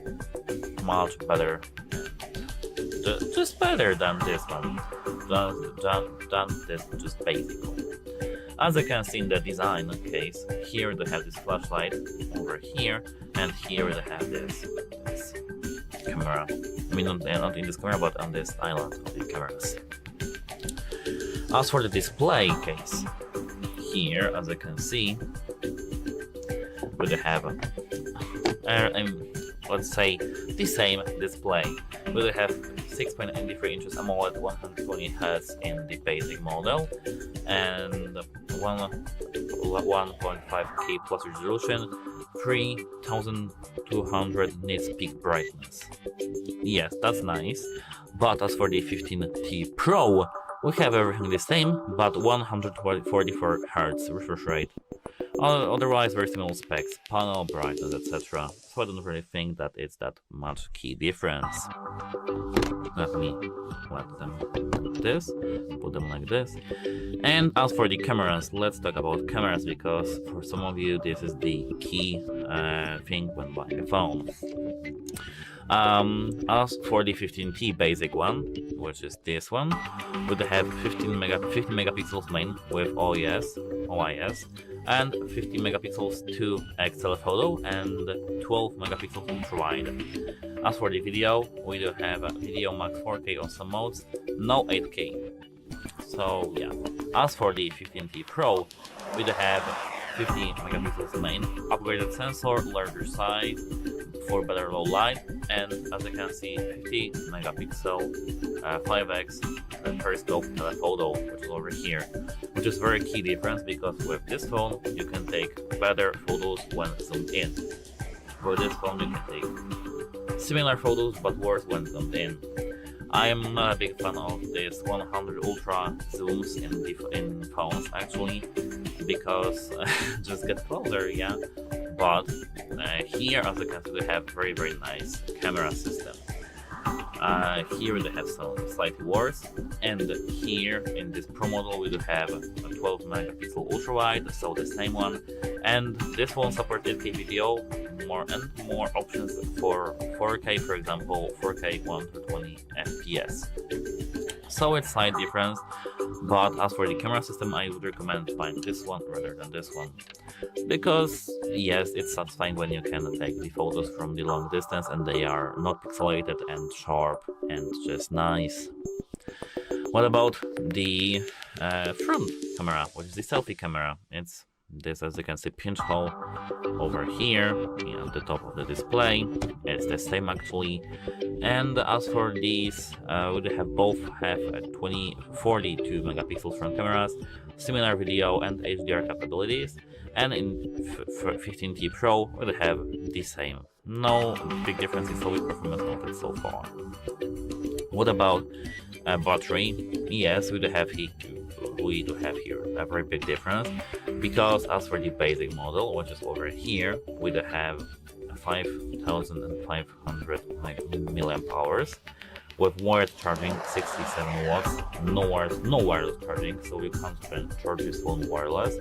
much better, just better than this one, than this just basic one. As you can see in the design case, here they have this flashlight over here, and here they have this camera. I mean, not in this camera, but on this island of the cameras. As for the display case, here, as you can see, we have let's say the same display. We have 6.83 inches AMOLED 120Hz in the basic model, and 1.5K plus resolution, 3200 nits peak brightness. Yes, that's nice. But as for the 15T Pro, we have everything the same, but 144 Hz refresh rate. Otherwise, very similar specs, panel brightness, etc. So I don't really think that it's that much key difference. Let me let them like this, put them like this. And as for the cameras, let's talk about cameras, because for some of you this is the key thing when buying a phone. As for the 15T basic one, which is this one, we have 15 megapixels main with OIS, and 15 megapixels to XL photo, and 12 megapixels ultra wide. As for the video, we do have a video max 4K on some modes, no 8K. So yeah. As for the 15T Pro, we do have 50 megapixels main, upgraded sensor, larger size for better low light, and as you can see, 50 megapixel 5x periscope telephoto, which is over here, which is very key difference, because with this phone you can take better photos when zoomed in. With this phone you can take similar photos but worse when zoomed in. I am not a big fan of this 100 ultra zooms in phones actually, because just get closer, yeah. But here, as you can see, we have very nice camera system. Here they have some slightly worse, and here in this Pro model we do have a 12 megapixel ultra wide, so the same one, and this one supports 8K video, more options for 4K, for example, 4K 120 FPS. So it's slight difference, but as for the camera system, I would recommend buying this one rather than this one, because yes, it's satisfying when you can take the photos from the long distance and they are not pixelated and sharp and just nice. What about the front camera, which is the selfie camera? It's this, as you can see, pinch hole over here at the top of the display. It's the same actually. And as for these, we have both have 42 megapixel front cameras, similar video and HDR capabilities, and in 15T Pro we have the same. No big difference in solid performance noted so far. What about battery? Yes, we do have here a very big difference, because as for the basic model, which is over here, we do have 5500 milliamp hours, with wired charging 67 watts, no wireless charging, so you can't charge this phone wireless,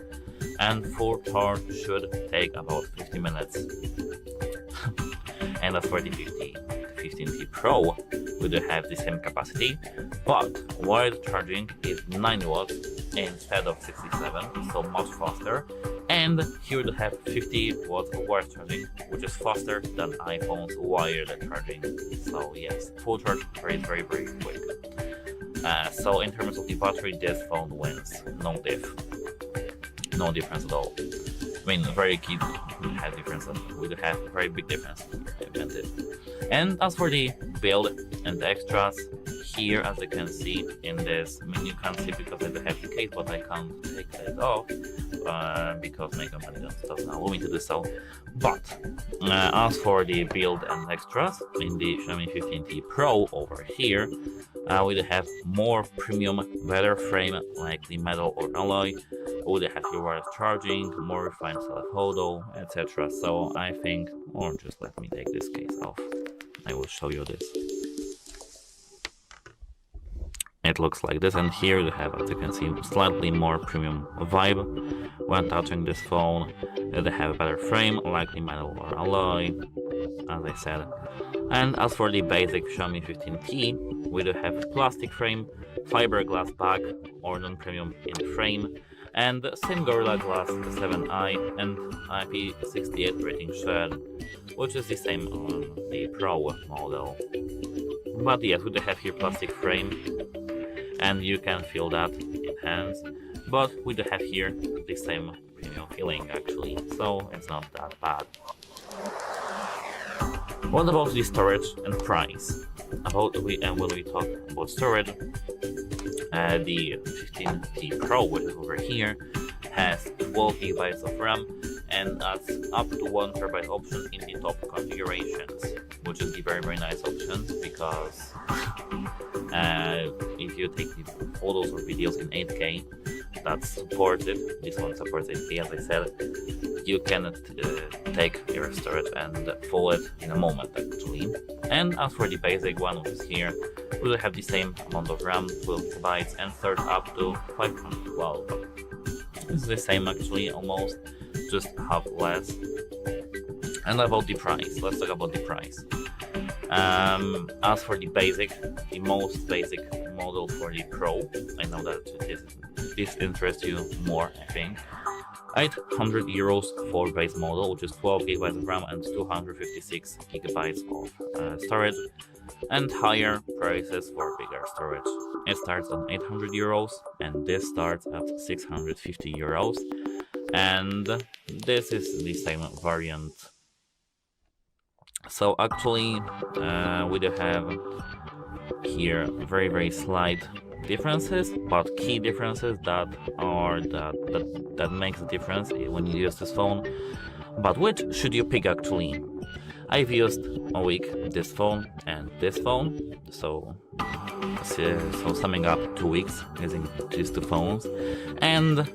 and full charge should take about 50 minutes. And as for the 15T Pro, we do have the same capacity, but wired charging is 9 watts instead of 67, so much faster. And here we have 50 watts of wired charging, which is faster than iPhone's wired charging. So yes, full charge is very quick. So in terms of the battery, this phone wins. No difference at all. I mean, very key have difference. We do have a very big difference. And as for the build and the extras, here as you can see in this menu, you can't see because I do have the case, but I can't take it off because my company doesn't allow me to do so. But as for the build and extras in the Xiaomi 15T Pro over here, we do have more premium, better frame like the metal or alloy. We do have your wireless charging, more refined telephoto, etc. So I think, or just let me take this case off. I will show you this. It looks like this, and here you have, as you can see, slightly more premium vibe when touching this phone. They have a better frame, likely metal or alloy, as I said. And as for the basic Xiaomi 15T, we do have plastic frame, fiberglass back, or non-premium in frame, and same Gorilla Glass 7i and IP68 rating shed, which is the same on the Pro model. But yes, we do have here plastic frame, and you can feel that in hands, but we do have here the same premium feeling actually, so it's not that bad. What about the storage and price? When we talk about storage, the 15T Pro, which is over here, has 12 GB of RAM and adds up to 1 TB option in the top configurations, which is the very nice option because if you take the photos or videos in 8K, that's supported. This one supports 8K, as I said. You can take your storage and fill it in a moment actually. And as for the basic one, which is here, we will have the same amount of RAM, 12 GB, and third up to 512. It's the same actually, almost, just half less. And about the price, let's talk about the price. As for the basic, the most basic model for the Pro, I know that this interests you more, I think. 800 euros for base model, which is 12 GB of RAM and 256 GB of storage, and higher prices for bigger storage. It starts on 800 euros, and this starts at 650 euros, and this is the same variant. So actually, we do have here very slight differences, but key differences that makes a difference when you use this phone. But which should you pick actually? I've used a week this phone and this phone, so summing up 2 weeks using these two phones. And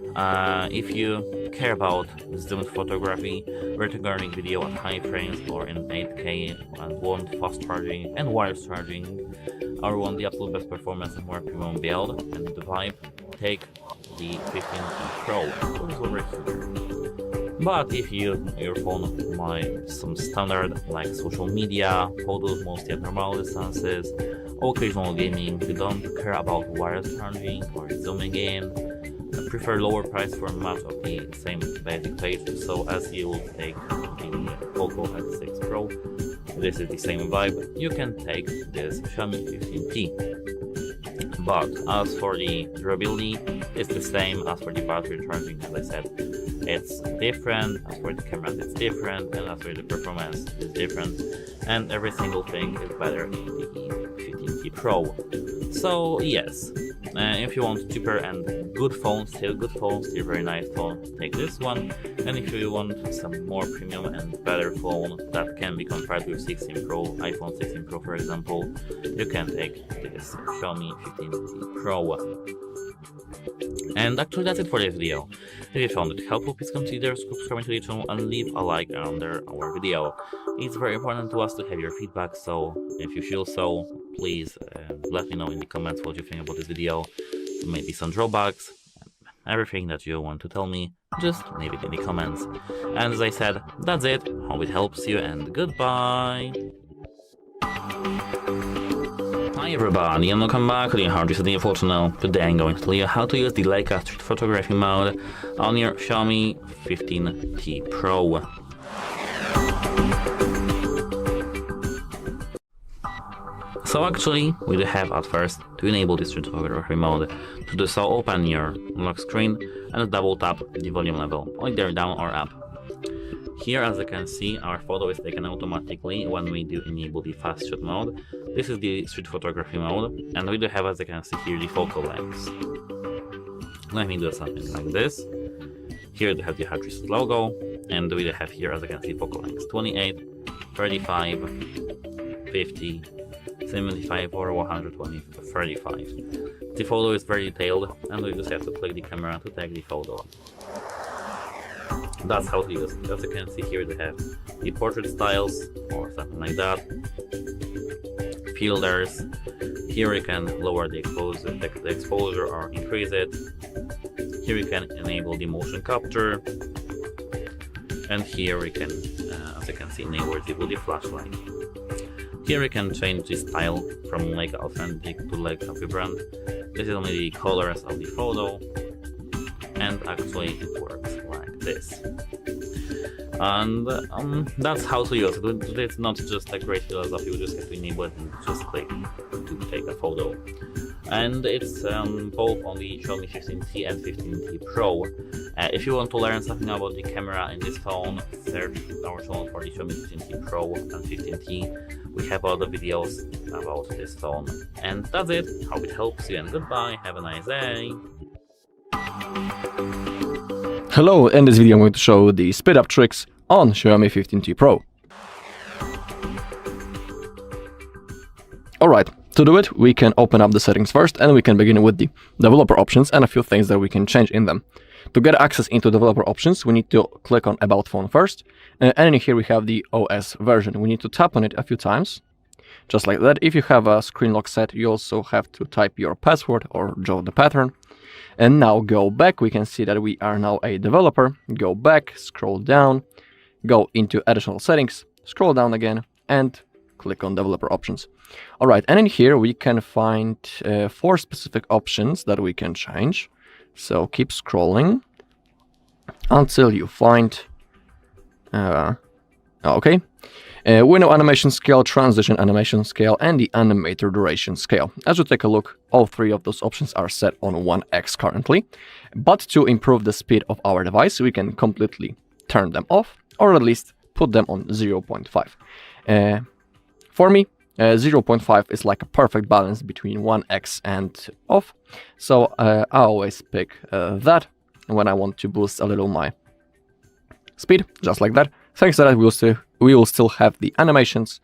if you care about zoomed photography, vertical video at high frames or in 8K and want fast charging and wireless charging, or want the absolute best performance and more premium build and the vibe, take the 15T Pro, which is over here. But if your phone might some standard like social media, photos mostly at normal distances, occasional gaming, you don't care about wireless charging or zooming in, prefer lower price for much of the same basic page, so as you will take the Poco X6 Pro, this is the same vibe, you can take this Xiaomi 15T. But as for the durability, it's the same. As for the battery charging, as I said, it's different. As for the camera, it's different, and as for the performance, it's different, and every single thing is better in the 15T Pro. So yes, if you want cheaper and good phone, still very nice phone, take this one. And if you want some more premium and better phone that can be compared with 16 Pro, iPhone 16 Pro for example, you can take this Xiaomi 15T Pro. And actually that's it for this video. If you found it helpful, please consider subscribing to the channel and leave a like under our video. It's very important to us to have your feedback, so if you feel so, please let me know in the comments what you think about this video, maybe some drawbacks, everything that you want to tell me, just leave it in the comments. And as I said, that's it, hope it helps you, and goodbye! Hi everybody, and welcome back to the HardReset.Info channel. Today I'm going to tell you how to use the Leica street photography mode on your Xiaomi 15T Pro. So actually, we do have at first to enable the street photography mode. To do so, open your lock screen and double tap the volume level, either down or up. Here, as you can see, our photo is taken automatically when we do enable the fast shot mode. This is the street photography mode, and we do have, as you can see here, the focal lengths. Let me do something like this. Here we have the HardReset logo, and we do have here, as you can see, focal lengths 28, 35, 50, 75 or 120, 35. The photo is very detailed, and we just have to click the camera to take the photo. That's how to use it. As you can see here, they have the portrait styles or something like that, filters. Here you can lower the exposure or increase it. Here you can enable the motion capture, and here we can, as you can see, enable the flashlight. Here you can change the style from Leica Authentic to Leica Vibrant. This is only the colors of the photo, and actually it works like this. And that's how to use it. It's not just a great philosophy, you just have to enable it and just click to take a photo. And it's both on the Xiaomi 15T and 15T Pro. If you want to learn something about the camera in this phone, search our channel for the Xiaomi 15T Pro and 15T. We have other videos about this phone. And that's it. Hope it helps you, and goodbye. Have a nice day. Hello, in this video I'm going to show the speed up tricks on Xiaomi 15T Pro. Alright, to do it we can open up the settings first, and we can begin with the developer options and a few things that we can change in them. To get access into developer options, we need to click on About Phone first, and in here we have the OS version. We need to tap on it a few times, just like that. If you have a screen lock set, you also have to type your password or draw the pattern. And now go back, we can see that we are now a developer. Go back, scroll down, go into additional settings, scroll down again, and click on developer options. Alright, and in here we can find 4 specific options that we can change. So keep scrolling until you find window animation scale, transition animation scale, and the animator duration scale. As you take a look, all 3 of those options are set on 1x currently, but to improve the speed of our device, we can completely turn them off, or at least put them on 0.5. For me, 0.5 is like a perfect balance between 1x and off, so I always pick that when I want to boost a little my speed, just like that. Thanks to that, we will still have the animations,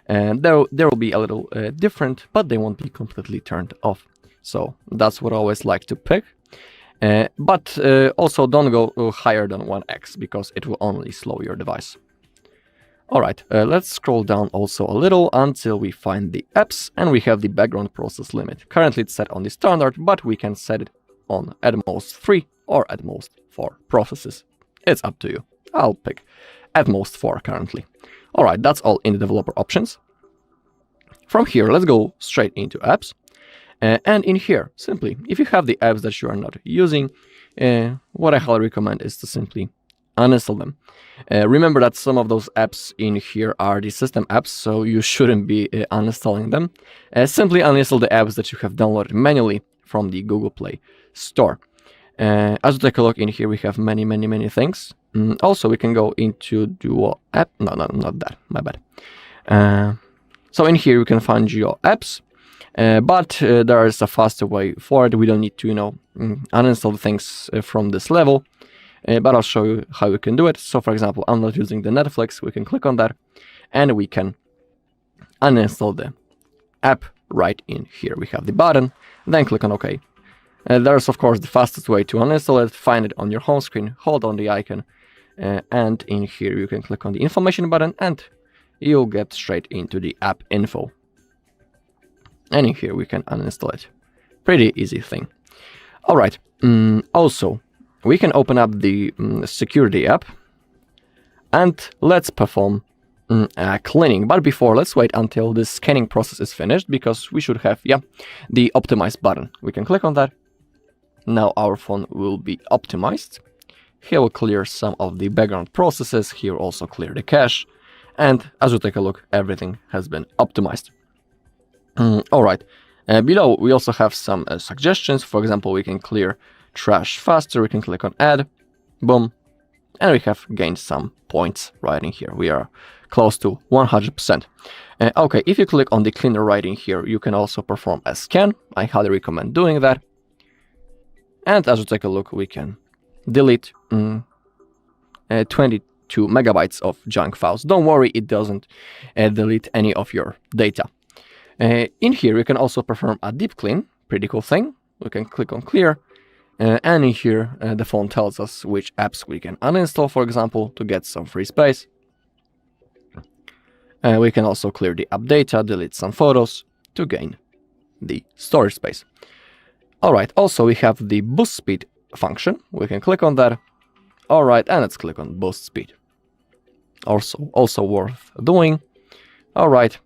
and there will be a little different, but they won't be completely turned off. So that's what I always like to pick. But also don't go higher than 1x, because it will only slow your device. Alright, let's scroll down also a little until we find the apps, and we have the background process limit. Currently it's set on the standard, but we can set it on at most 3 or at most 4 processes. It's up to you. I'll pick at most 4 currently. Alright, that's all in the developer options. From here, let's go straight into apps. And in here, simply, if you have the apps that you are not using, what I highly recommend is to simply uninstall them. Remember that some of those apps in here are the system apps, so you shouldn't be uninstalling them. Simply uninstall the apps that you have downloaded manually from the Google Play Store. As you take a look in here, we have many things. Also, we can go into Duo app. No, not that. My bad. So in here, you can find your apps, but there is a faster way for it. We don't need to, uninstall the things from this level. But I'll show you how we can do it. So, for example, I'm not using the Netflix. We can click on that, and we can uninstall the app right in here. We have the button. Then click on OK. There's of course the fastest way to uninstall it. Find it on your home screen, hold on the icon, and in here you can click on the information button and you'll get straight into the app info. And in here we can uninstall it. Pretty easy thing. Alright, also we can open up the security app and let's perform cleaning. But before, let's wait until this scanning process is finished, because we should have, the optimize button. We can click on that. Now our phone will be optimized. Here we'll clear some of the background processes. Here also clear the cache. And as we take a look, everything has been optimized. Alright, below we also have some suggestions. For example, we can clear trash faster. We can click on add, boom, and we have gained some points right in here. We are close to 100%. Okay, if you click on the cleaner right in here, you can also perform a scan. I highly recommend doing that. And as we take a look, we can delete 22 megabytes of junk files. Don't worry, it doesn't delete any of your data. In here, you can also perform a deep clean. Pretty cool thing. We can click on clear. And in here, the phone tells us which apps we can uninstall, for example, to get some free space. We can also clear the app data, delete some photos to gain the storage space. Alright, also we have the boost speed function. We can click on that. Alright, and let's click on boost speed. Also worth doing. Alright,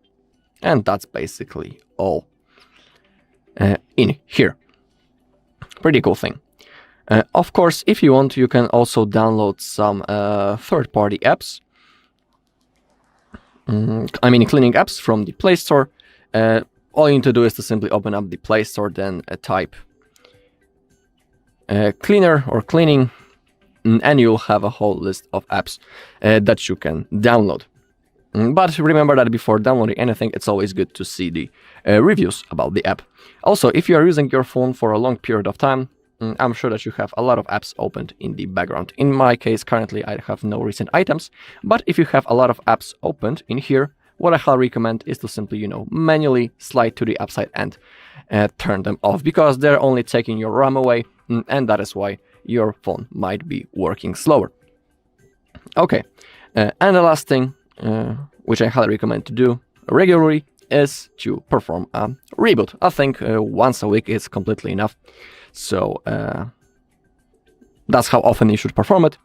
and that's basically all in here. Pretty cool thing. Of course, if you want, you can also download some third-party apps. I mean cleaning apps from the Play Store. All you need to do is to simply open up the Play Store, then type cleaner or cleaning, and you'll have a whole list of apps that you can download. But remember that before downloading anything, it's always good to see the reviews about the app. Also, if you are using your phone for a long period of time, I'm sure that you have a lot of apps opened in the background. In my case, currently I have no recent items, but if you have a lot of apps opened in here, what I highly recommend is to simply, manually slide to the app side and turn them off, because they're only taking your RAM away, and that is why your phone might be working slower. Okay, and the last thing, which I highly recommend to do regularly, is to perform a reboot. I think once a week is completely enough. So that's how often you should perform it,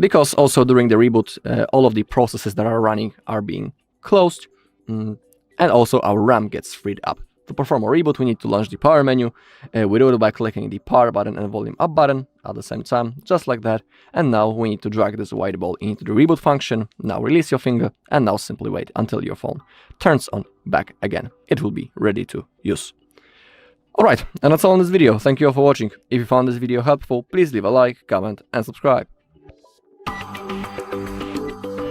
because also during the reboot, all of the processes that are running are being closed, and also our RAM gets freed up. To perform a reboot, we need to launch the power menu. We do it by clicking the power button and volume up button at the same time, just like that. And now we need to drag this white ball into the reboot function. Now release your finger, and now simply wait until your phone turns on back again. It will be ready to use. Alright, and that's all in this video. Thank you all for watching. If you found this video helpful, please leave a like, comment, and subscribe.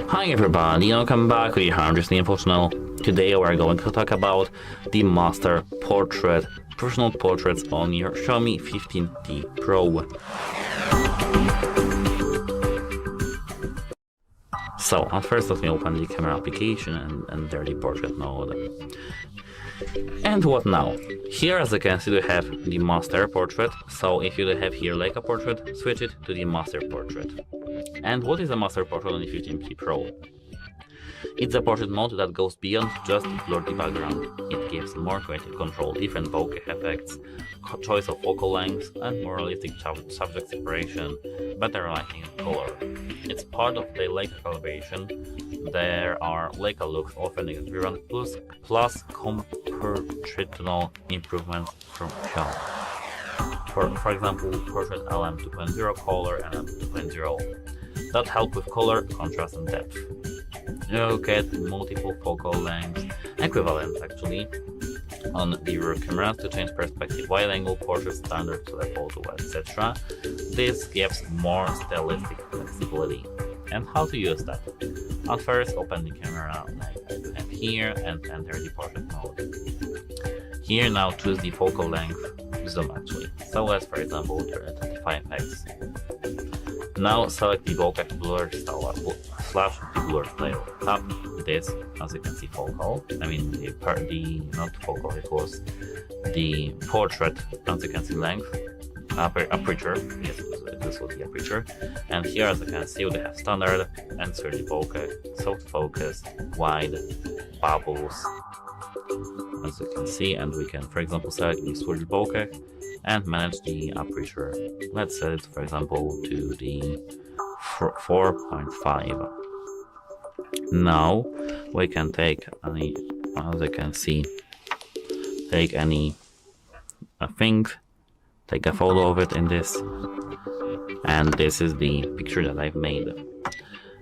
Hi everybody, welcome back to the HardReset.Info channel. Today we're going to talk about the master portrait, professional portraits on your Xiaomi 15T Pro. So at first let me open the camera application and enter the portrait mode. And what now? Here, as you can see, we have the master portrait. So if you have here Leica portrait, switch it to the master portrait. And what is a master portrait on the 15T Pro? It's a portrait mode that goes beyond just blur the background. It gives more creative control, different bokeh effects, choice of focal lengths, and more realistic subject separation, better lighting and color. It's part of the Leica collaboration. There are Leica looks often driven plus computational improvements from Xiaomi. For example, Portrait LM 2.0 Color and LM 2.0 that help with color, contrast, and depth. You get multiple focal lengths, equivalent actually, on the rear cameras to change perspective, wide angle, portrait, standard, telephoto, etc. This gives more stylistic flexibility. And how to use that? At first, open the camera like I do have here and enter the portrait mode. Here now choose the focal length, zoom actually. So let's for example turn it 25x. Now select the bokeh blur style / the blur style. Tap this, as you can see, focal. I mean, not focal, it was the portrait, as you can see, length, aperture. Yes, this was the aperture. And here, as you can see, we have standard and surge bokeh, soft focus, wide, bubbles, as you can see. And we can, for example, select the switch bokeh and manage the aperture. Let's set it, for example, to the 4.5. Now we can take any, as you can see, take any thing, take a photo of it in this, and this is the picture that I've made.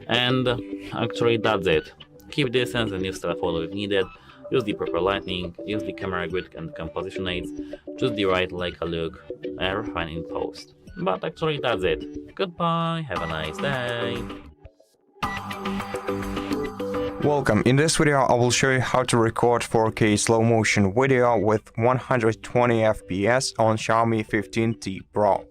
And actually that's it. Keep distance and use telephoto if needed. Use the proper lighting, use the camera grid and composition aids, choose the right Leica look, and refine in post. But actually that's it. Goodbye, have a nice day. Welcome. In this video I will show you how to record 4K slow motion video with 120 FPS on Xiaomi 15T Pro.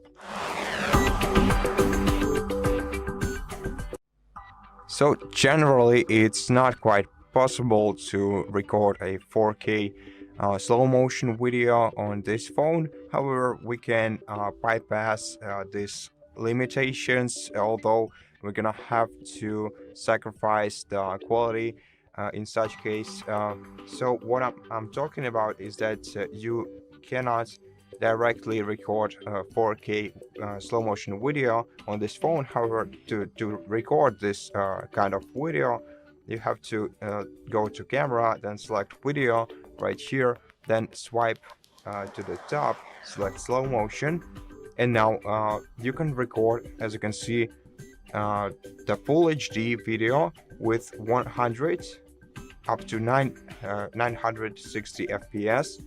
So generally it's not quite possible to record a 4K slow motion video on this phone. However, we can bypass these limitations, although we're gonna have to sacrifice the quality in such case. So what I'm talking about is that you cannot directly record 4K slow motion video on this phone. However, to record this kind of video, you have to go to camera, then select video right here, then swipe to the top, select slow motion, and now you can record, as you can see, the full HD video with 100 up to 960 FPS.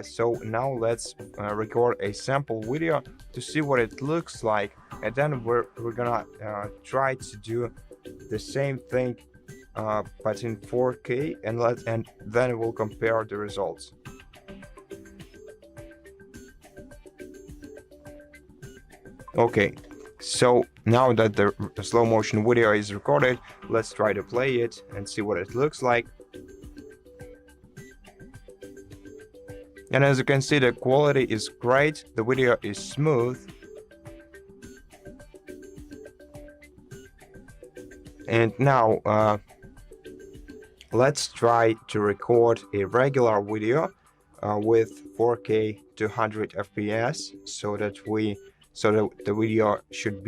So now let's record a sample video to see what it looks like, and then we're gonna try to do the same thing but in 4K, and then we'll compare the results. Okay, so now that the slow motion video is recorded, let's try to play it and see what it looks like. And as you can see, the quality is great, the video is smooth. And now let's try to record a regular video with 4K 200 FPS so that the video should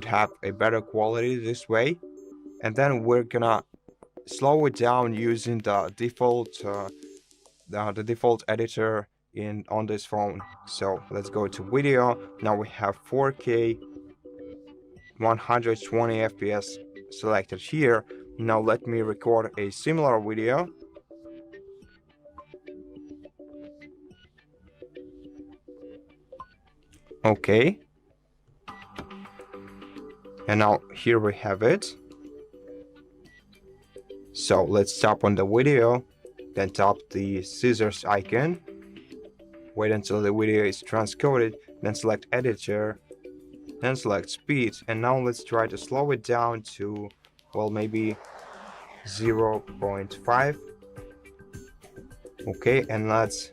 have a better quality this way. And then we're gonna slow it down using the default editor on this phone. So let's go to video. Now we have 4K 120 FPS selected here. Now let me record a similar video. Okay. And now here we have it. So let's tap on the video, then tap the scissors icon. Wait until the video is transcoded, then select editor, then select speed, and now let's try to slow it down to, well, maybe 0.5. Okay, and let's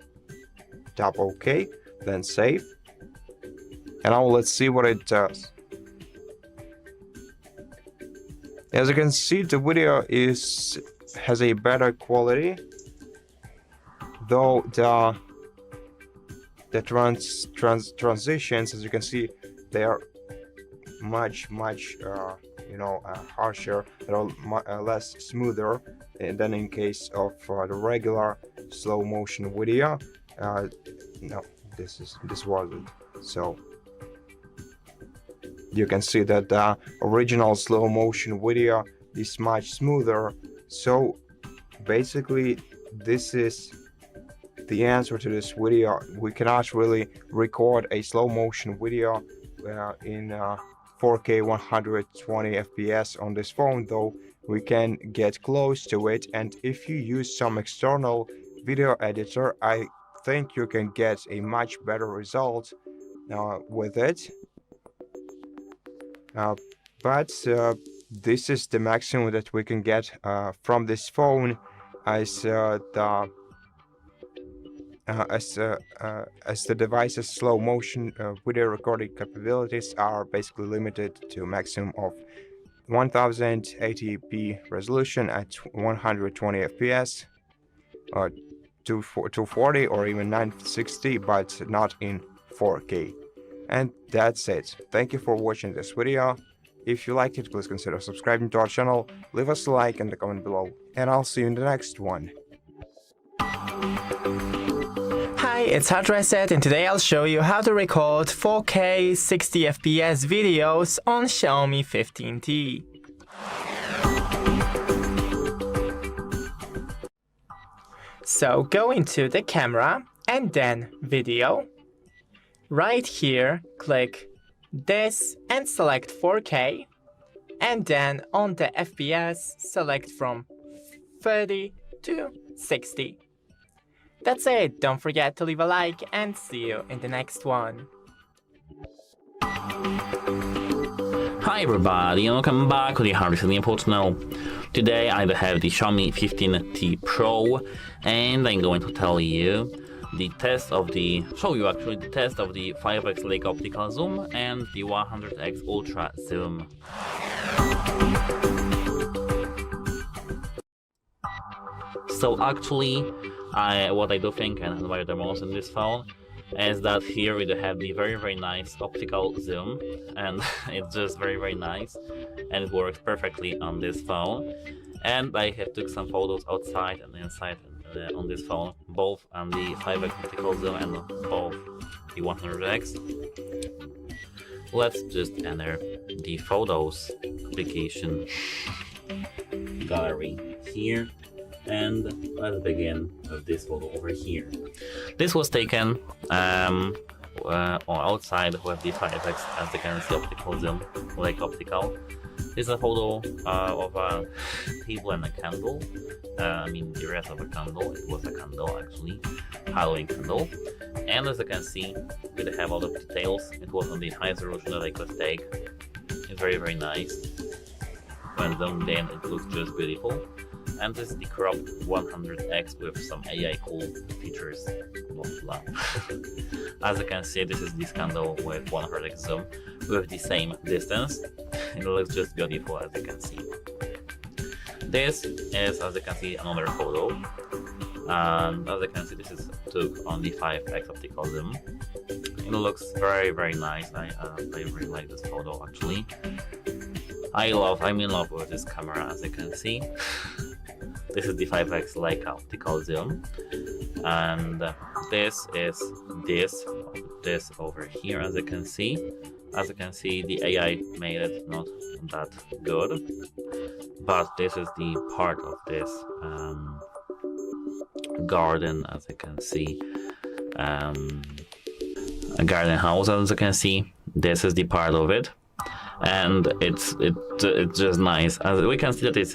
tap OK, then save. And now let's see what it does. As you can see, the video has a better quality, though the transitions, as you can see, they are much harsher, they're less smoother than in case of the regular slow motion video. No, this wasn't. So you can see that the original slow motion video is much smoother. So basically this is the answer to this video. We cannot really record a slow motion video in 4K 120 FPS on this phone, though we can get close to it. And if you use some external video editor, I think you can get a much better result with it. But this is the maximum that we can get from this phone, as the device's slow motion video recording capabilities are basically limited to a maximum of 1080p resolution at 120 fps, 240 or even 960, but not in 4K. And that's it. Thank you for watching this video. If you liked it, please consider subscribing to our channel, leave us a like and a comment below, and I'll see you in the next one. Hi, it's HardReset, and today I'll show you how to record 4K 60 FPS videos on Xiaomi 15T. So go into the camera and then video. Right here, click this and select 4K, and then on the FPS, select from 30 to 60. That's it, don't forget to leave a like and see you in the next one. Hi everybody, and welcome back to the HardReset.Info channel. Today I have the Xiaomi 15T Pro, and I'm going to show you the test of the 5x Leica optical zoom and the 100x ultra zoom. So actually, what I do think and admire the most in this phone is that here we do have the very nice optical zoom, and it's just very nice, and it works perfectly on this phone. And I have took some photos outside and inside on this phone, both on the 5x optical zoom and both the 100x. Let's just enter the photos application gallery here, and let's begin with this photo over here. This was taken outside with the 5x, as you can see, optical zoom, like optical. This is a photo of a table and a candle. I mean, the rest of a candle. It was a candle actually, Halloween candle. And as you can see, we have all the details. It was on the highest resolution that I could take. It's very nice. When zoomed in, it looks just beautiful. And this is the cropped 100x with some AI cool features. Blah. As you can see, this is this candle with 100x zoom with the same distance. It looks just beautiful, as you can see. This is, as you can see, another photo. And as you can see, this is took on the 5x optical zoom. It looks very nice. I really like this photo actually. I'm in love with this camera, as you can see. This is the 5x Leica optical zoom, and this is this over here, as you can see. As you can see, the AI made it not that good, but this is the part of this garden, as you can see, a garden house, as you can see. This is the part of it, and it's just nice. As we can see that this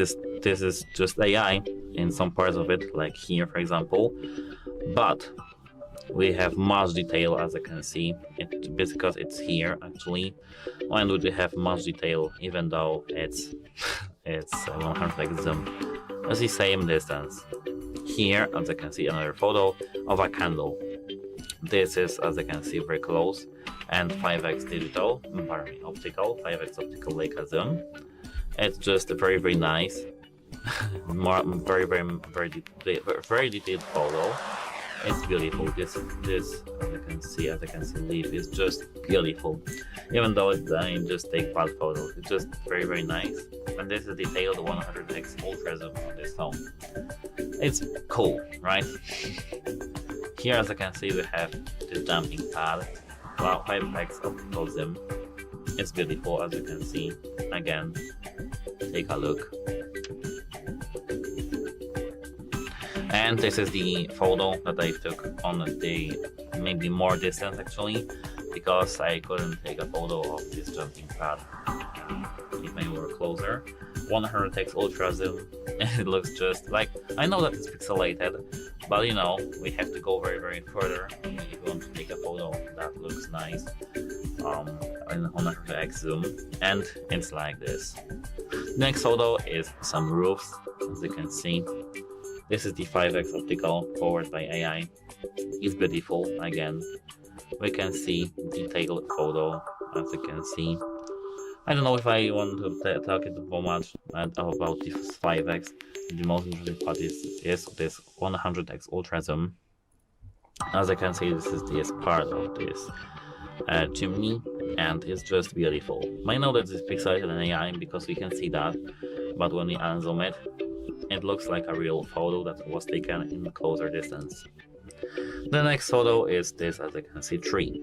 is just AI in some parts of it, like here for example, but we have much detail, as you can see. Because it's here actually, and we have much detail even though it's 100x zoom. It's the same distance. Here, as you can see, another photo of a candle. This is, as you can see, very close, and 5x digital, optical, 5x optical Leica zoom. It's just a very nice, very detailed photo. It's beautiful. This as you can see, leaf is just beautiful. Even though I just take bad photos, it's just very nice. And this is detailed 100x ultra zoom on this phone. It's cool, right? Here, as you can see, we have this jumping pad. Wow, 5x optical zoom. It's beautiful, as you can see. Again, take a look. And this is the photo that I took on the maybe more distance actually, because I couldn't take a photo of this jumping pad. If I were closer, 100x ultra zoom, it looks just like, I know that it's pixelated, but you know, we have to go very further if you want to take a photo that looks nice on 100x zoom, and it's like this. Next photo is some roofs, as you can see. This is the 5x optical powered by AI. It's beautiful. Again, we can see detailed photo, as you can see. I don't know if I want to talk too much about this 5x. The most interesting part is this 100x ultra zoom. As I can see, this is this part of this chimney, and it's just beautiful. I know that it's pixelated in AI because we can see that, but when we unzoom it, it looks like a real photo that was taken in closer distance. The next photo is this, as you can see, tree.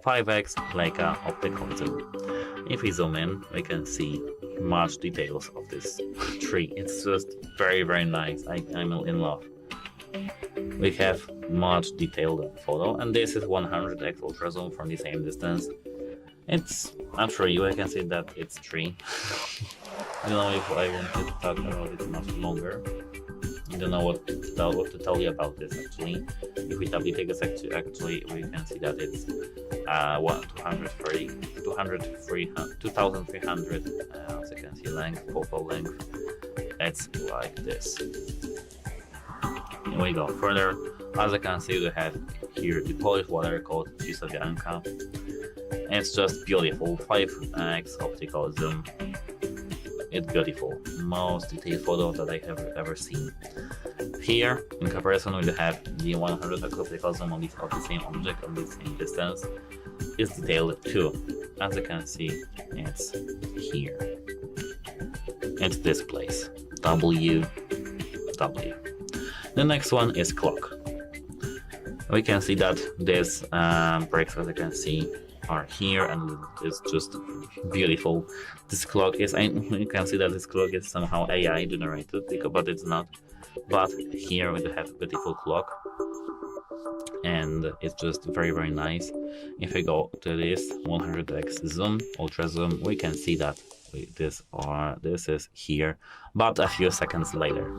5x Leica optical zoom. If we zoom in, we can see much details of this tree. It's just very, very nice. I'm in love. We have much detailed photo, and this is 100x ultra zoom from the same distance. It's not for you. I can see that it's tree. I don't know if I want to talk about it much longer. I don't know what to tell you about this actually. If we double click this actually, we can see that it's 2300 as you can see length, focal length. It's like this. Here we go further. As you can see, we have here the polished water called Xiaomi. It's just beautiful. 5x optical zoom. It's beautiful. Most detailed photo that I have ever seen. Here, in comparison, we have the 100x optical zoom of the same object on the same distance. It's detailed too. As you can see, it's here. It's this place. W. The next one is clock. We can see that this breaks, as you can see, are here, and it's just beautiful. This clock is, you can see that this clock is somehow AI generated, but it's not. But here we have a beautiful clock, and it's just very, very nice. If we go to this 100x zoom, ultra zoom, we can see that this is here, but a few seconds later.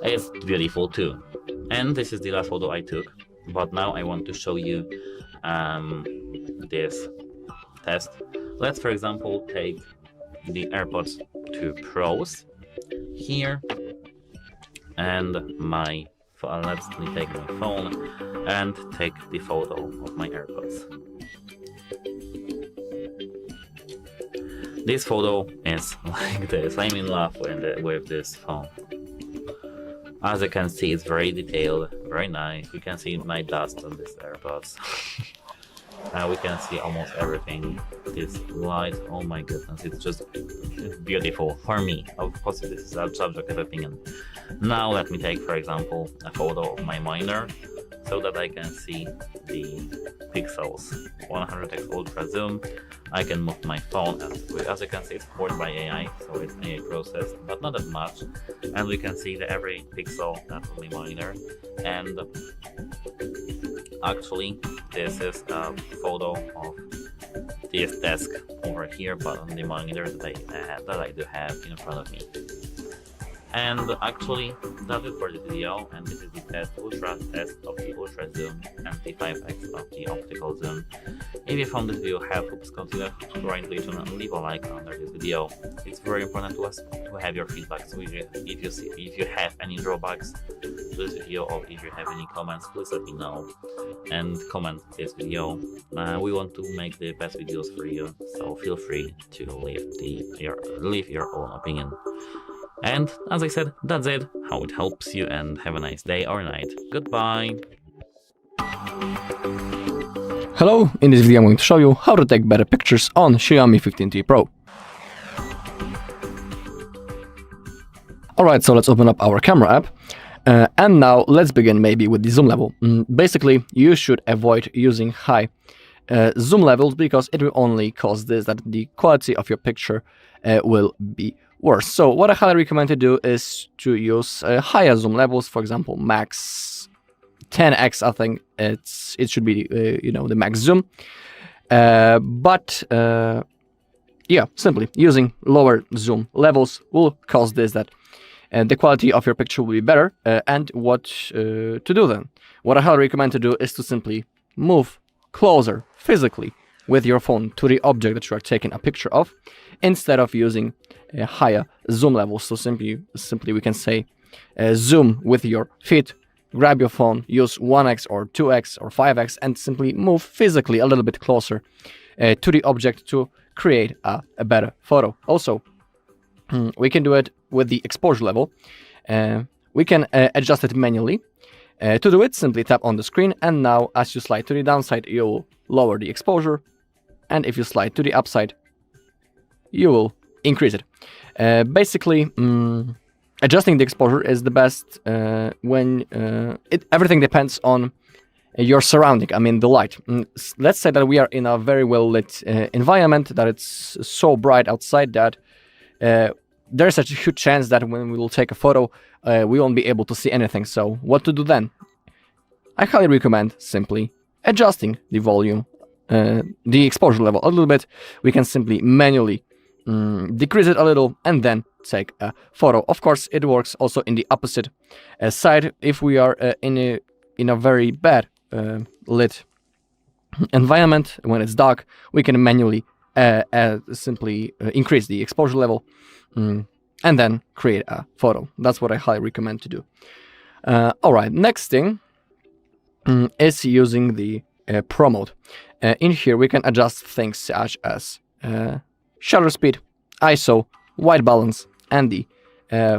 It's beautiful too. And this is the last photo I took, but now I want to show you this test. Let's, for example, take the AirPods 2 Pros here, and let me take my phone and take the photo of my AirPods. This photo is like this. I'm in love with this phone. As you can see, it's very detailed, very nice. We can see my dust on these AirPods. We can see almost everything. This light, oh my goodness, it's beautiful for me. Of course, this is a subjective opinion. Now let me take, for example, a photo of my monitor so that I can see the pixels. 100x ultra zoom. I can move my phone, and as you can see, it's powered by AI, so it's AI processed, but not that much. And we can see every pixel that's on my monitor. And actually, this is a photo of this desk over here, but on the monitor that I do have in front of me. And actually, that's it for the video, and this is the test of the ultra zoom and the 5x of the optical zoom. If you found this video helpful, please consider subscribing to the channel and leave a like under this video. It's very important to us to have your feedback, so if you have any drawbacks to this video, or if you have any comments, please let me know and comment this video. We want to make the best videos for you, so feel free to leave your own opinion. And as I said, that's it. How it helps you, and have a nice day or night. Goodbye. Hello, in this video I'm going to show you how to take better pictures on Xiaomi 15T Pro. Alright, so let's open up our camera app. And now let's begin maybe with the zoom level. Basically, you should avoid using high zoom levels, because it will only cause that the quality of your picture will be worse. So what I highly recommend to do is to use higher zoom levels. For example, max 10x. I think it should be the max zoom. But simply using lower zoom levels will cause that the quality of your picture will be better. And what to do then? What I highly recommend to do is to simply move closer physically with your phone to the object that you are taking a picture of, instead of using a higher zoom level. So simply we can say zoom with your feet, grab your phone, use 1x or 2x or 5x, and simply move physically a little bit closer to the object to create a better photo. Also, we can do it with the exposure level. We can adjust it manually. To do it, simply tap on the screen, and now as you slide to the downside, you will lower the exposure, and if you slide to the upside, you will increase it. Basically, adjusting the exposure is the best when everything depends on your surrounding, I mean the light. Let's say that we are in a very well lit environment, that it's so bright outside that there's such a huge chance that when we will take a photo, we won't be able to see anything. So what to do then? I highly recommend simply adjusting the volume, the exposure level a little bit. We can simply manually decrease it a little and then take a photo. Of course, it works also in the opposite side. If we are in a very bad lit environment, when it's dark, we can manually simply increase the exposure level and then create a photo. That's what I highly recommend to do. Alright, next thing is using the Pro mode. In here we can adjust things such as shutter speed, ISO, white balance, and the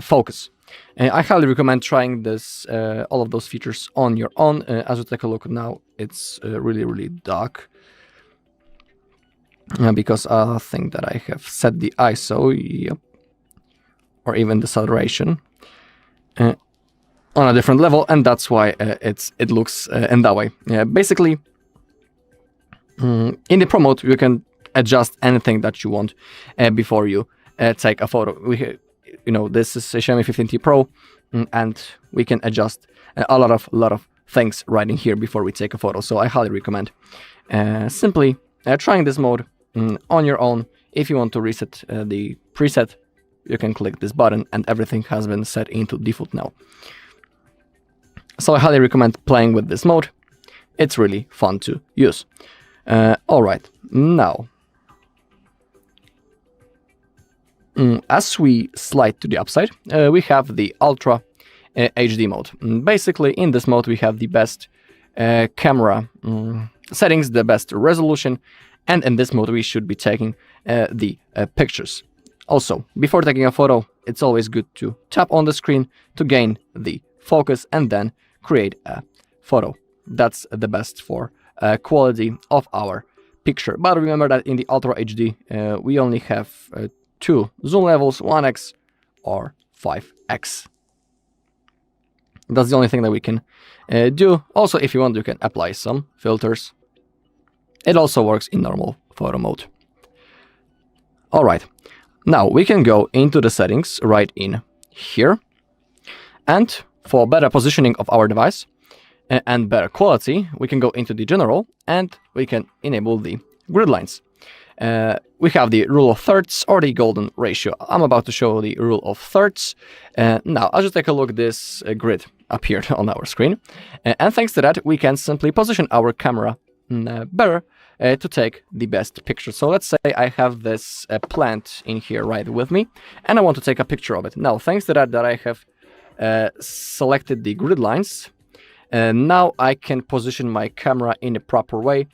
focus. I highly recommend trying this, all of those features on your own. As you take a look now, it's really dark. Because I think that I have set the ISO, yep, or even the saturation on a different level, and that's why it looks in that way. Basically, in the Pro mode, you can adjust anything that you want before you take a photo. This is a Xiaomi 15T Pro, and we can adjust a lot of things right in here before we take a photo. So I highly recommend simply trying this mode on your own. If you want to reset the preset, you can click this button and everything has been set into default now. So I highly recommend playing with this mode. It's really fun to use. Alright, now as we slide to the upside, we have the Ultra HD mode. Basically, in this mode we have the best camera settings, the best resolution, and in this mode we should be taking the pictures. Also, before taking a photo, it's always good to tap on the screen to gain the focus and then create a photo. That's the best for quality of our picture. But remember that in the Ultra HD, we only have 2 zoom levels, 1x or 5x. That's the only thing that we can do. Also, if you want, you can apply some filters. It also works in normal photo mode. Alright, now we can go into the settings right in here. And for better positioning of our device and better quality, we can go into the general and we can enable the grid lines. We have the rule of thirds or the golden ratio. I'm about to show the rule of thirds. Now, I'll just take a look. This grid appeared on our screen. And thanks to that, we can simply position our camera better to take the best picture. So let's say I have this plant in here right with me, and I want to take a picture of it. Now, thanks to that I have selected the grid lines, now I can position my camera in the proper way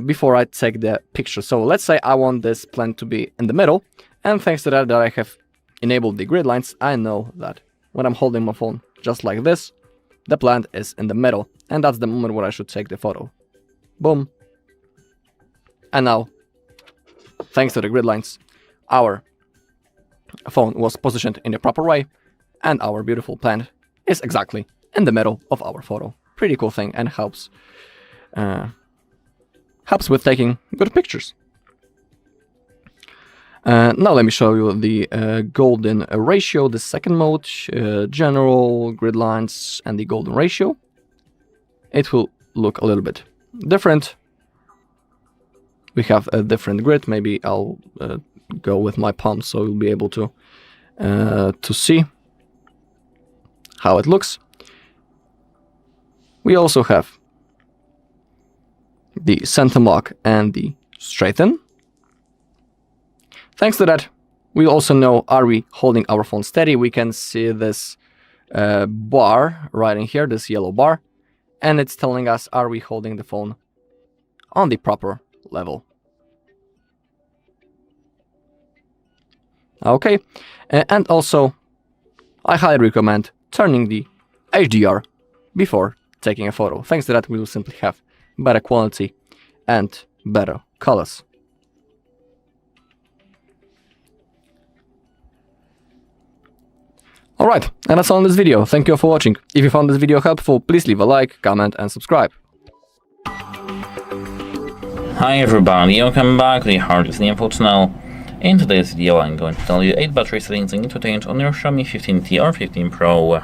before I take the picture. So let's say I want this plant to be in the middle, and thanks to that I have enabled the grid lines, I know that when I'm holding my phone just like this, the plant is in the middle, and that's the moment where I should take the photo. Boom. And now, thanks to the grid lines, our phone was positioned in the proper way, and our beautiful plant is exactly in the middle of our photo. Pretty cool thing, and helps with taking good pictures. Now let me show you the golden ratio, the second mode, general, grid lines, and the golden ratio. It will look a little bit different. We have a different grid. Maybe I'll go with my palm so you'll be able to see how it looks. We also have the center mark and the straighten. Thanks to that, we also know, are we holding our phone steady? We can see this bar right in here, this yellow bar, and it's telling us, are we holding the phone on the proper level? Okay, and also I highly recommend turning the HDR before taking a photo. Thanks to that, we will simply have better quality and better colors. Alright, and that's all in this video. Thank you all for watching. If you found this video helpful, please leave a like, comment and subscribe. Hi everybody, welcome back to the HardReset.Info channel. In today's video I'm going to tell you 8 battery settings you need to change on your Xiaomi 15T or 15 Pro.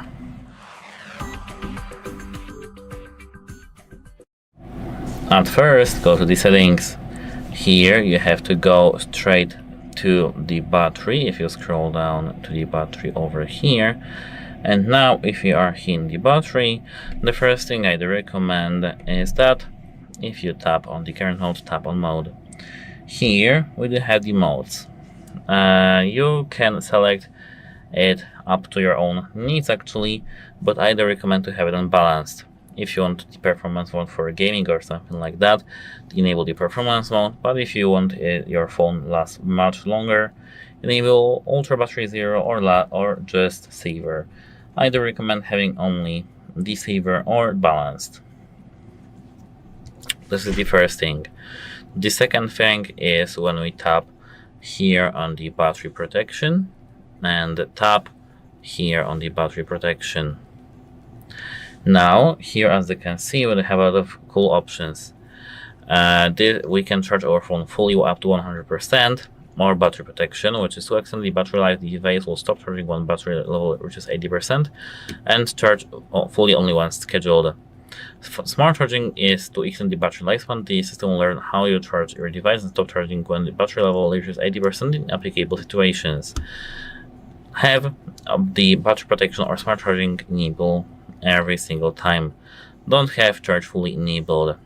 At first, go to the settings. Here you have to go straight to the battery if you scroll down to the battery over here. And now if you are in the battery, the first thing I'd recommend is that if you tap on the current mode, tap on mode. Here we do have the modes. You can select it up to your own needs actually, but I'd recommend to have it unbalanced. If you want the performance mode for gaming or something like that, enable the performance mode, but if you want your phone lasts much longer, enable Ultra Battery Zero or just Saver. I'd recommend having only the Saver or balanced. This is the first thing. The second thing is when we tap here on the battery protection and tap here on the battery protection. Now, here as you can see, we have a lot of cool options. We can charge our phone fully up to 100%, more battery protection, which is to extend the battery life. The device will stop charging when battery level reaches 80%, and charge fully only once scheduled. Smart charging is to extend the battery lifespan. The system will learn how you charge your device and stop charging when the battery level reaches 80% in applicable situations. Have the battery protection or smart charging enabled every single time. Don't have charge fully enabled.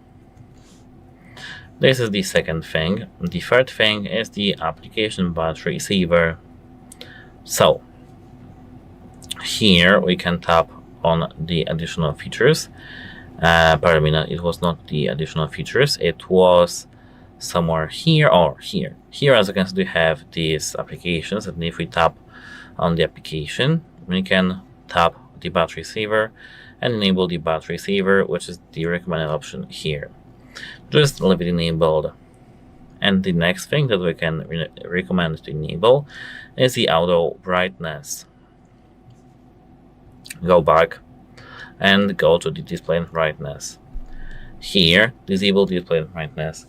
This is the second thing. The third thing is the application battery saver. So here we can tap on the additional features. Pardon me, it was not the additional features, it was somewhere here or here. Here, as you can see, we have these applications, and if we tap on the application, we can tap the battery saver and enable the battery saver, which is the recommended option here. Just leave it enabled. And the next thing that we can recommend to enable is the auto brightness. Go back and go to the display brightness. Here, disable display brightness.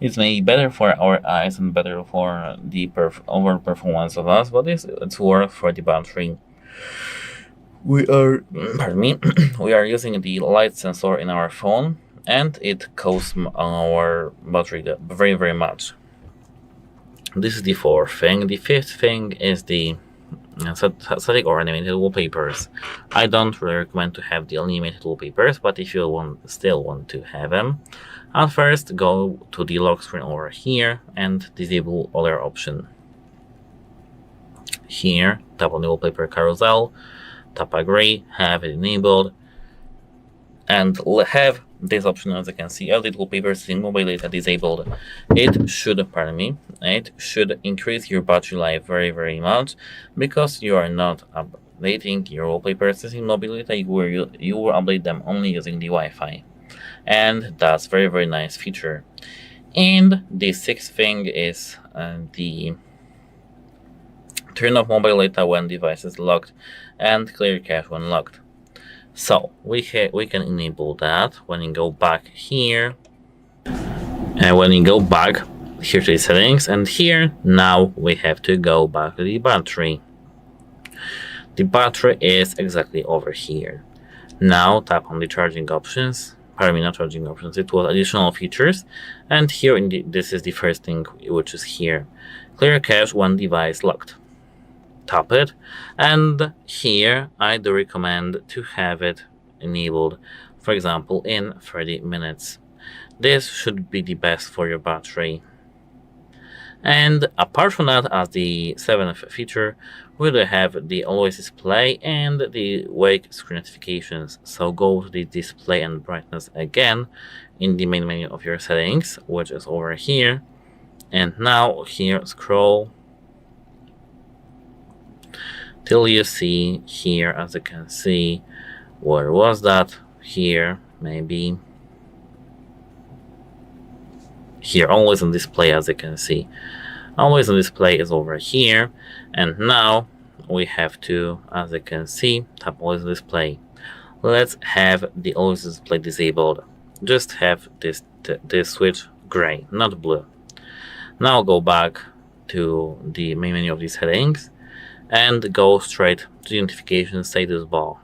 It's maybe better for our eyes and better for the overall performance of us, but it's worth for the battery. We are, pardon me, we are using the light sensor in our phone, and it costs our battery very, very much. This is the fourth thing. The fifth thing is the static or animated wallpapers. I don't really recommend to have the animated wallpapers, but if you still want to have them, at first go to the lock screen over here and disable other option. Here, tap on the wallpaper carousel, tap agree, have it enabled, and have this option. As you can see, edit wallpapers in mobile data disabled. It should increase your battery life very, very much, because you are not updating your wallpapers in mobile data. You will update them only using the Wi-Fi, and that's very, very nice feature. And the sixth thing is the turn off mobile data when device is locked and clear cache when locked. So we can enable that when you go back here, and when you go back here to the settings, and here now we have to go back to the battery. The battery is exactly over here. Now tap on the charging options. Pardon me, not charging options, it was additional features, and here this is the first thing, which is here, clear cache when device locked. Tap it, and here I do recommend to have it enabled, for example, in 30 minutes. This should be the best for your battery. And apart from that, as the 7th feature, we will have the always display and the wake screen notifications. So go to the display and brightness again in the main menu of your settings, which is over here. And now here scroll till you see here, as you can see, where was that? Here, maybe. Here, always on display, as you can see. Always on display is over here. And now we have to, as you can see, tap always on display. Let's have the always display disabled. Just have this switch gray, not blue. Now go back to the main menu of these settings and go straight to the notification status bar.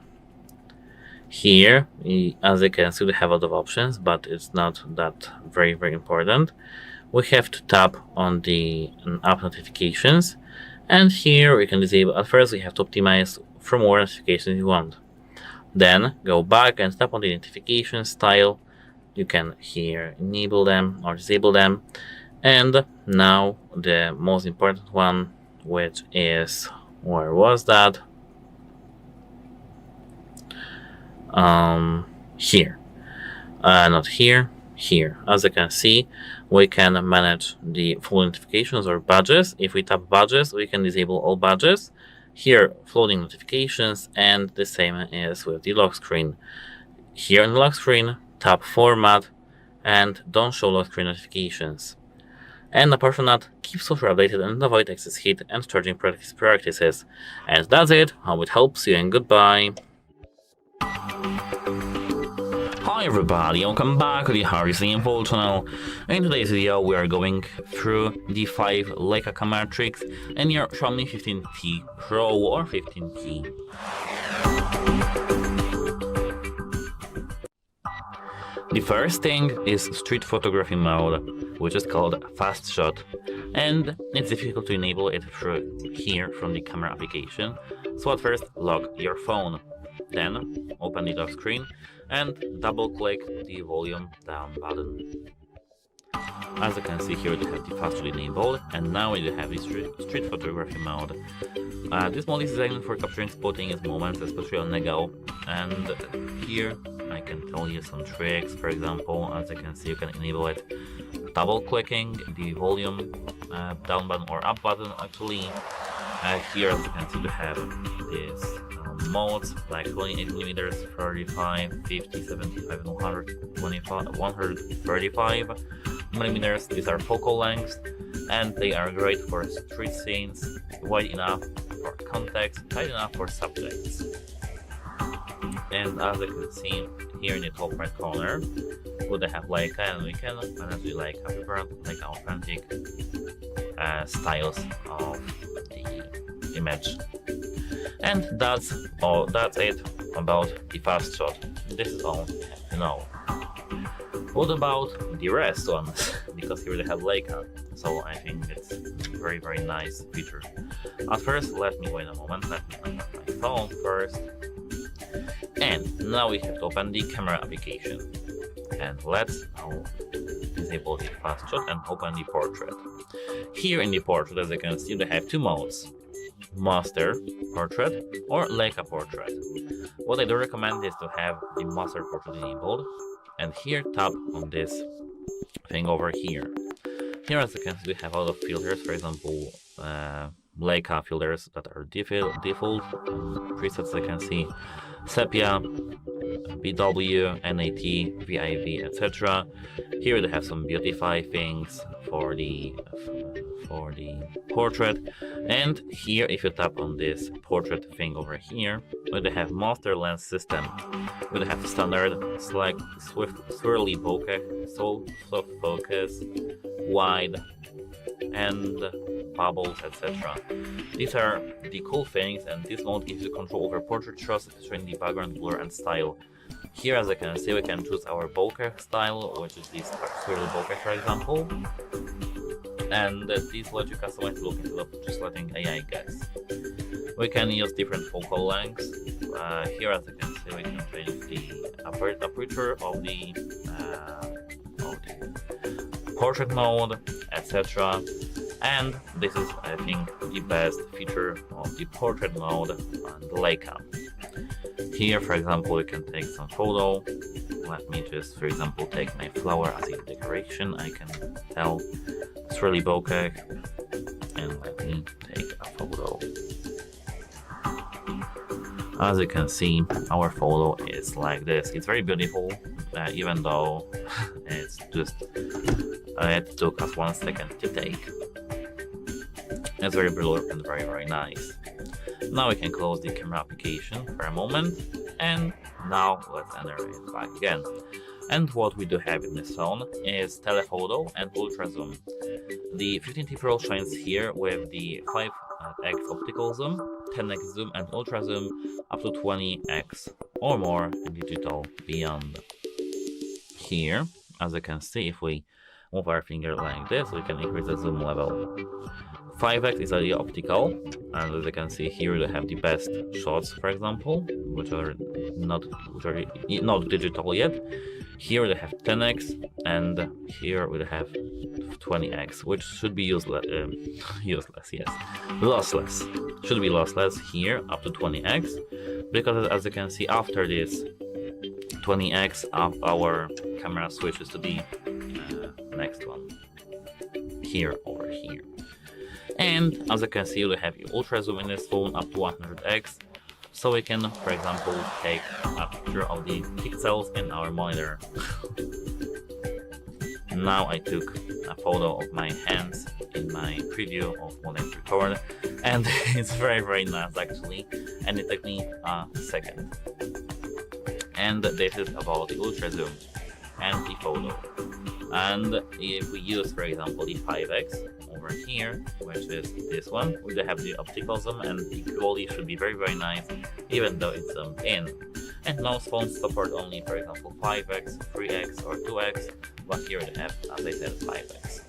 Here, as you can see, we have a lot of options, but it's not that very important. We have to tap on the app notifications, and here we can disable. At first, we have to optimize for more notifications you want. Then go back and tap on the notification style. You can here enable them or disable them. And now the most important one, which is, where was that? Here. Not here, here. As you can see, we can manage the full notifications or badges. If we tap badges, we can disable all badges. Here, floating notifications, and the same is with the lock screen. Here in the lock screen, tap format and don't show lock screen notifications. And apart from that, keep software updated and avoid excess heat and charging practices. And that's it. Hope it helps you, and goodbye. Hi everybody, welcome back to the HardReset.Info channel. In today's video we are going through the 5 Leica camera tricks in your Xiaomi 15T Pro or 15T. The first thing is street photography mode, which is called fast shot, and it's difficult to enable it through here from the camera application. So at first lock your phone, then open the lock screen and double click the volume down button. As you can see here, we have the fast shot enabled, and now we have the street photography mode. This mode is designed for capturing spontaneous moments, especially on Negao, and here I can tell you some tricks. For example, as you can see, you can enable it double clicking the volume down button or up button. Actually, here as you can see, we have this modes like 28mm, 35, 50, 75, and 135 millimeters. These are focal lengths, and they are great for street scenes, wide enough for context, tight enough for subjects. And as you can see here in the top right corner, we have Leica, and we can manage the Leica different, like authentic styles of the image. And that's it about the fast shot. This is all you have to know. What about the rest ones? Because here they have Leica, so I think it's very nice feature. At first, let me wait a moment. Let me unlock my phone first. And now we have to open the camera application. And let's now disable the fast shot and open the portrait. Here in the portrait, as you can see, they have 2 modes: Master Portrait or Leica Portrait. What I do recommend is to have the Master Portrait enabled, and here tap on this thing over here. Here as you can see, we have a lot of filters, for example Leica filters that are default presets. You can see sepia, BW, NAT, VIV, etc. Here they have some beautify things for the portrait, and here if you tap on this portrait thing over here, where they have master lens system, where they have standard, select, swift, swirly bokeh, soft focus, wide, and bubbles, etc. These are the cool things, and this mode gives you control over portrait shots, especially the background blur and style. Here as you can see, we can choose our bokeh style, which is this swirly bokeh, for example. And this let you customize the look instead of just letting AI guess. We can use different focal lengths. Here as you can see, we can change the aperture of the portrait mode, etc. And this is, I think, the best feature of the portrait mode on the Leica. Here, for example, we can take some photo. Let me just, for example, take my flower as a decoration. I can tell it's really bokeh. And let me take a photo. As you can see, our photo is like this. It's very beautiful, even though it's just it took us 1 second to take. It's very blurred and very nice. Now we can close the camera application for a moment, and now let's enter it back again. And what we do have in this phone is telephoto and ultra zoom. The 15T Pro shines here with the 5x optical zoom, 10x zoom and ultra zoom, up to 20x or more in digital beyond. Here, as you can see, if we move our finger like this, we can increase the zoom level. 5x is the optical, and as you can see here, we have the best shots, for example, which are not digital yet. Here they have 10x, and here we have 20x, which should be useless, yes, lossless. Should be lossless here, up to 20x, because as you can see, after this 20x, our camera switches to the next one, here over here. And as you can see, we have ultra zoom in this phone up to 100x, so we can, for example, take a picture of the pixels in our monitor. Now I took a photo of my hands in my preview of what I record, and it's very nice actually, and it took me a second. And this is about the ultra zoom and the photo. And if we use, for example, the 5x over here, which is this one, we have the optical zoom, and the quality should be very nice, even though it's zoomed in. And most phones support only, for example, 5x, 3x, or 2x, but here we have, as I said, 5x.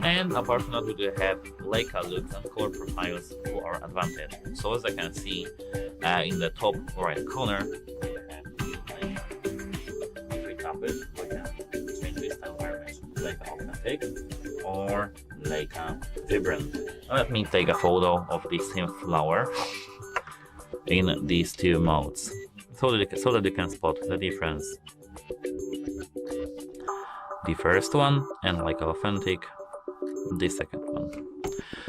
And apart from that, we do have Leica looks and color profiles to our advantage. So as I can see in the top right corner, we have Leica. If we tap it, we can change this environment to Leica Authentic or Leica Vibrant. Let me take a photo of the same flower in these two modes, so that you can spot the difference. The first one, and Leica Authentic, the second one.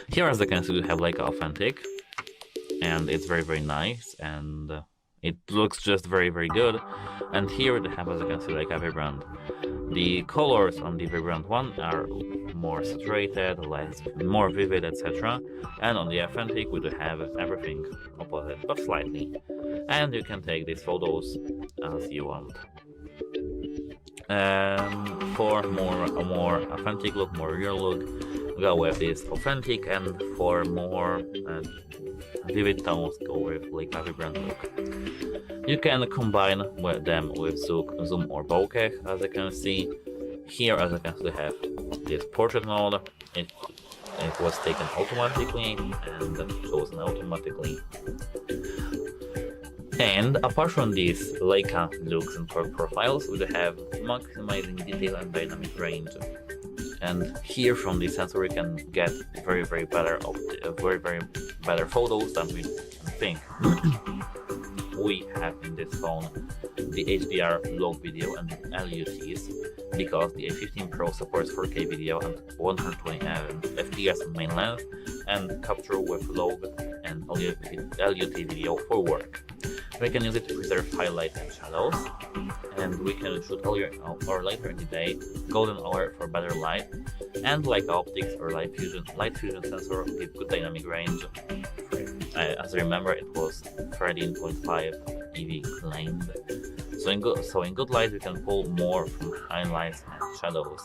Here, as you can see, we have Leica Authentic, and it's very nice, and it looks just very good. And here we have, as you can see, Leica Vibrant. The colors on the Vibrant one are more saturated, more vivid, etc. And on the Authentic, we do have everything opposite, but slightly. And you can take these photos as you want. For a more authentic look, more real look, go with this Authentic, and for more vivid tones, go with Leica Vibrant look. You can combine them with zoom or bokeh, as you can see. Here, as you can see, we have this portrait mode. It was taken automatically and chosen automatically. And apart from these Leica looks and profiles, we have maximizing detail and dynamic range. And here from the sensor we can get very better photos than we think. We have in this phone the HDR log video and LUTs, because the A15 Pro supports 4K video and 120 FPS on main length, and capture with log and LUT video for work. We can use it to preserve highlights and shadows, and we can shoot earlier or later in the day, golden hour for better light, and like optics or light fusion sensor give good dynamic range. As I remember, it was 13.5 EV claimed. So in good light we can pull more from highlights and shadows.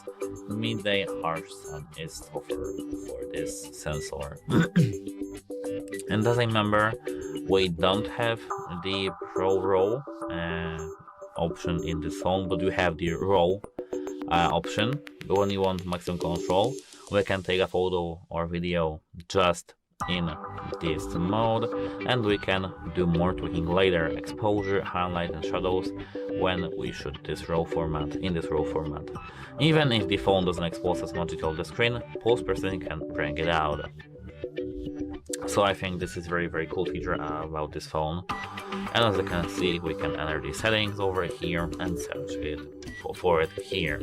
Midday harsh sun is tougher for this sensor. And as I remember, we don't have the Pro RAW option in this phone, but we have the RAW option. When you want maximum control, we can take a photo or video just in this mode, and we can do more tweaking later, exposure, highlight and shadows, when we shoot this RAW format, in this RAW format. Even if the phone doesn't expose as much detail of the screen, post-processing can bring it out. So I think this is very cool feature about this phone. And as you can see, we can enter the settings over here and search it for it here.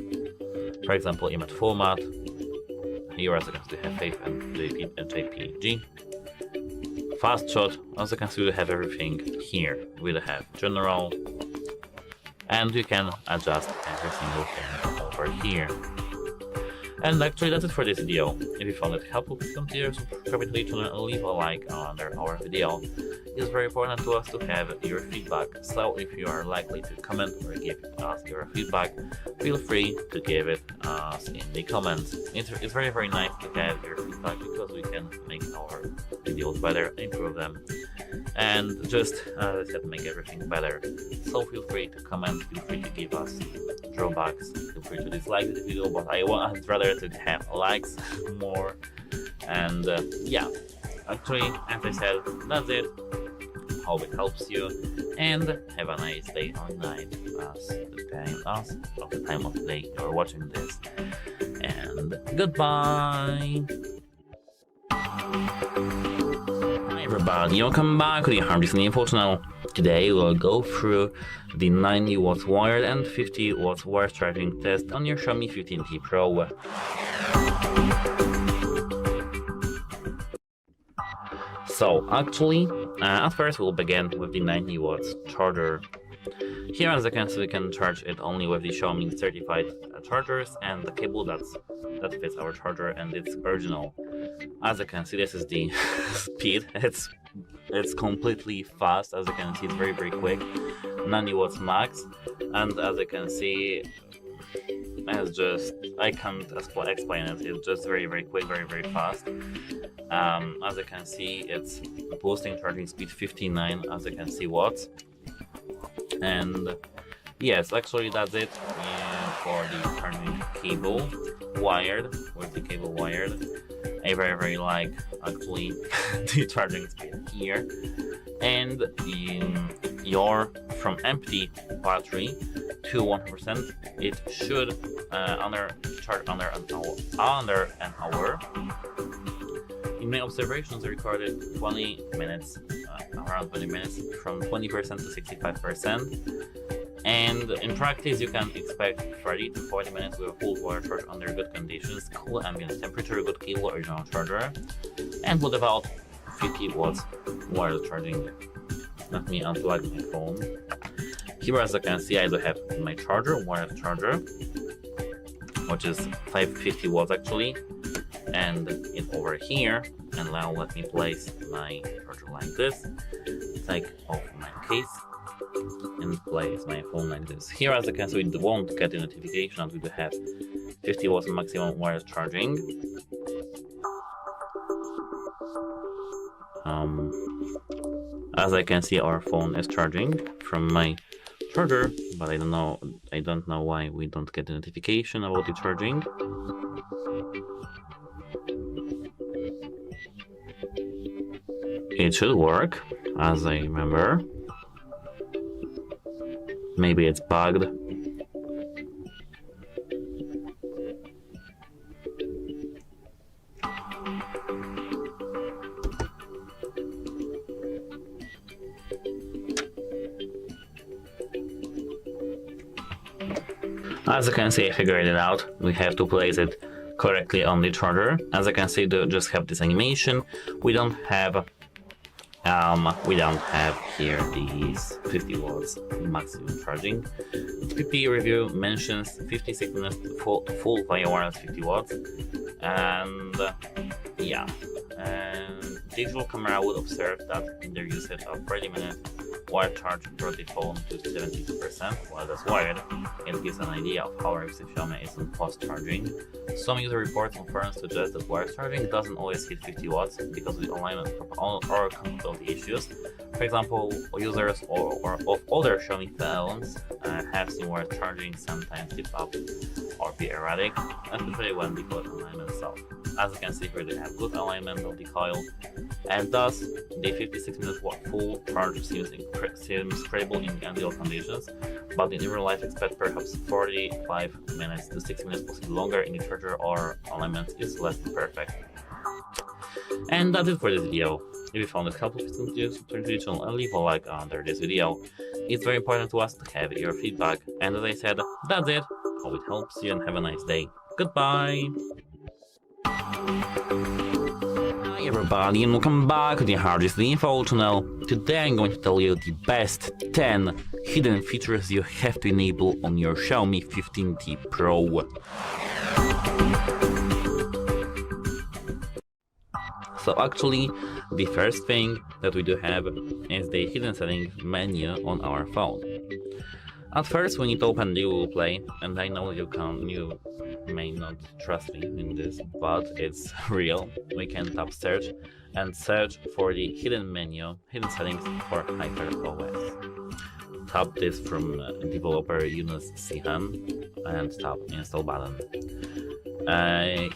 For example, image format. Here, as you can see, we have FAV and JPG. Fast shot, as you can see, we have everything here. We have general, and you can adjust every single thing over here. And actually, that's it for this video. If you found it helpful, please consider subscribing to the channel and leave a like under our video. It's very important to us to have your feedback, so if you are likely to comment or give us your feedback, feel free to give it us in the comments. It's very nice to have your feedback because we can make our videos better, improve them, and just, as I said, make everything better. So feel free to comment, feel free to give us drawbacks, feel free to dislike the video, but I'd rather to have likes more. And yeah, actually, as I said, that's it. Hope it helps you, and have a nice day or night of the time of the day you're watching this, and goodbye. Hi everybody, welcome back to the HardReset.Info channel. Today we'll go through the 90 watts wired and 50 watts wire charging test on your Xiaomi 15T Pro. So actually, at first we'll begin with the 90 watts charger. Here, as you can see, we can charge it only with the Xiaomi certified chargers and the cable that fits our charger, and it's original. As you can see, this is the speed. It's completely fast. As you can see, it's very quick, 90 watts max, and as you can see, I can't explain it. It's just very quick, very fast. As you can see, it's boosting charging speed 59, as you can see, watts. And yes, actually that's it for the charging cable wired. With the cable wired, I very like actually the charging speed here. And your from empty battery to 100%, it should charge under an hour. In my observations, I recorded 20 minutes, around 20 minutes, from 20% to 65%. And in practice, you can expect 30 to 40 minutes with a full wire charge under good conditions, cool ambient temperature, good cable, original charger, and with about 50 watts wireless charging. Let me unplug my phone. Here, as you can see, I do have my charger, wireless charger, which is 550 watts actually, and it's over here. And now let me place my charger like this, take off my case, and place my phone like this. Here, as you can see, we won't get a notification until we have 50 watts maximum wireless charging. As I can see, our phone is charging from my charger, but I don't know why we don't get a notification about the charging. It should work, as I remember. Maybe it's bugged. As you can see, I figured it out. We have to place it correctly on the charger. As you can see, they just have this animation. We don't have here these 50 watts maximum charging. PP review mentions 56 minutes to full via wireless 50 watts, and yeah, and digital camera would observe that in their usage of 30 minutes wire charge brought the phone to 72%, while that's wired. It gives an idea of how aggressive Xiaomi is on fast charging. Some user reports and forums suggest that wire charging doesn't always hit 50 watts because of the alignment or compatibility issues. For example, users or of older Xiaomi phones have seen where charging sometimes dip up or be erratic, especially when the coil alignment is off. As you can see here, they have good alignment of the coil, and thus the 56-minute full charge seems credible in ideal conditions, but in real life expect perhaps 45 minutes to 60 minutes, possibly longer in the charger or alignment is less than perfect. And that's it for this video. If you found it helpful, please consider subscribing to the channel and leave a like under this video. It's very important to us to have your feedback. And as I said, that's it. Hope it helps you and have a nice day. Goodbye! Hi everybody and welcome back to the HardReset.Info channel. Today I'm going to tell you the best 10 hidden features you have to enable on your Xiaomi 15T Pro. So actually, the first thing that we do have is the hidden settings menu on our phone. At first, we need to open the Google Play, and I know you may not trust me in this, but it's real. We can tap search and search for the hidden settings for HyperOS. Tap this from developer Yunus Sihan and tap install button.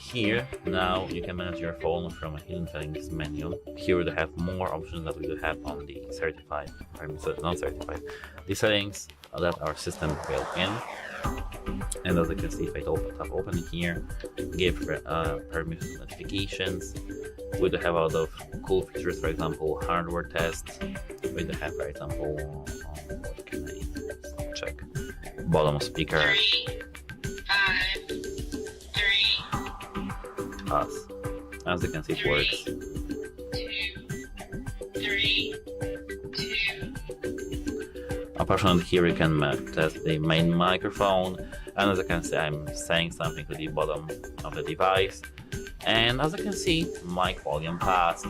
Here now you can manage your phone from a hidden settings menu. Here we have more options that we do have on the certified, or not certified, the settings that our system built in. And as you can see, if I tap open here, give permission notifications. We do have a lot of cool features, for example, hardware test. We do have, for example, what can I check? Bottom speaker. 3, 5, 3. Us. As you can see, it works. 2, 3, 2. Apart from here, you can test the main microphone, and as you can see, I'm saying something to the bottom of the device, and as you can see, mic volume passed.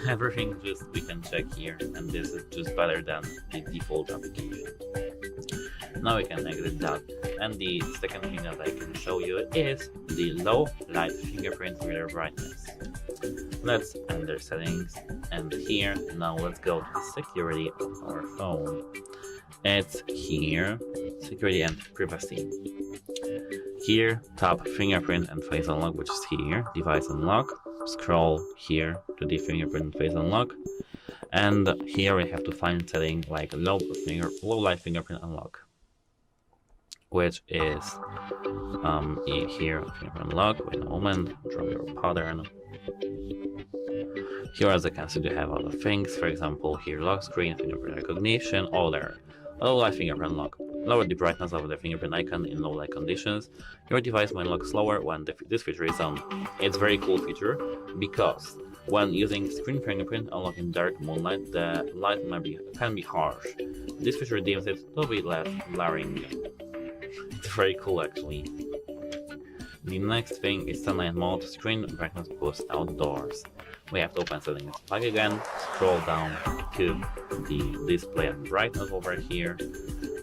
Everything we can check here, and this is just better than the default application. Now we can exit that, and the second thing that I can show you is the low light fingerprint reader brightness. Let's enter settings, and here now let's go to the security of our phone. It's here, security and privacy. Here tap fingerprint and face unlock, which is here, device unlock. Scroll here to the fingerprint and face unlock, and here we have to find setting like low light fingerprint unlock, which is here, fingerprint unlock. Wait a moment, draw your pattern. Here, as you can see, you have other things. For example, here lock screen, fingerprint recognition, all there. Low light fingerprint unlock. Lower the brightness of the fingerprint icon in low light conditions. Your device might look slower when this feature is on. It's a very cool feature because when using screen fingerprint unlock in dark moonlight, the light can be harsh. This feature deems it to be less glaring. It's very cool actually. The next thing is sunlight mode, screen brightness boost outdoors. We have to open settings back again, scroll down to the display and brightness over here,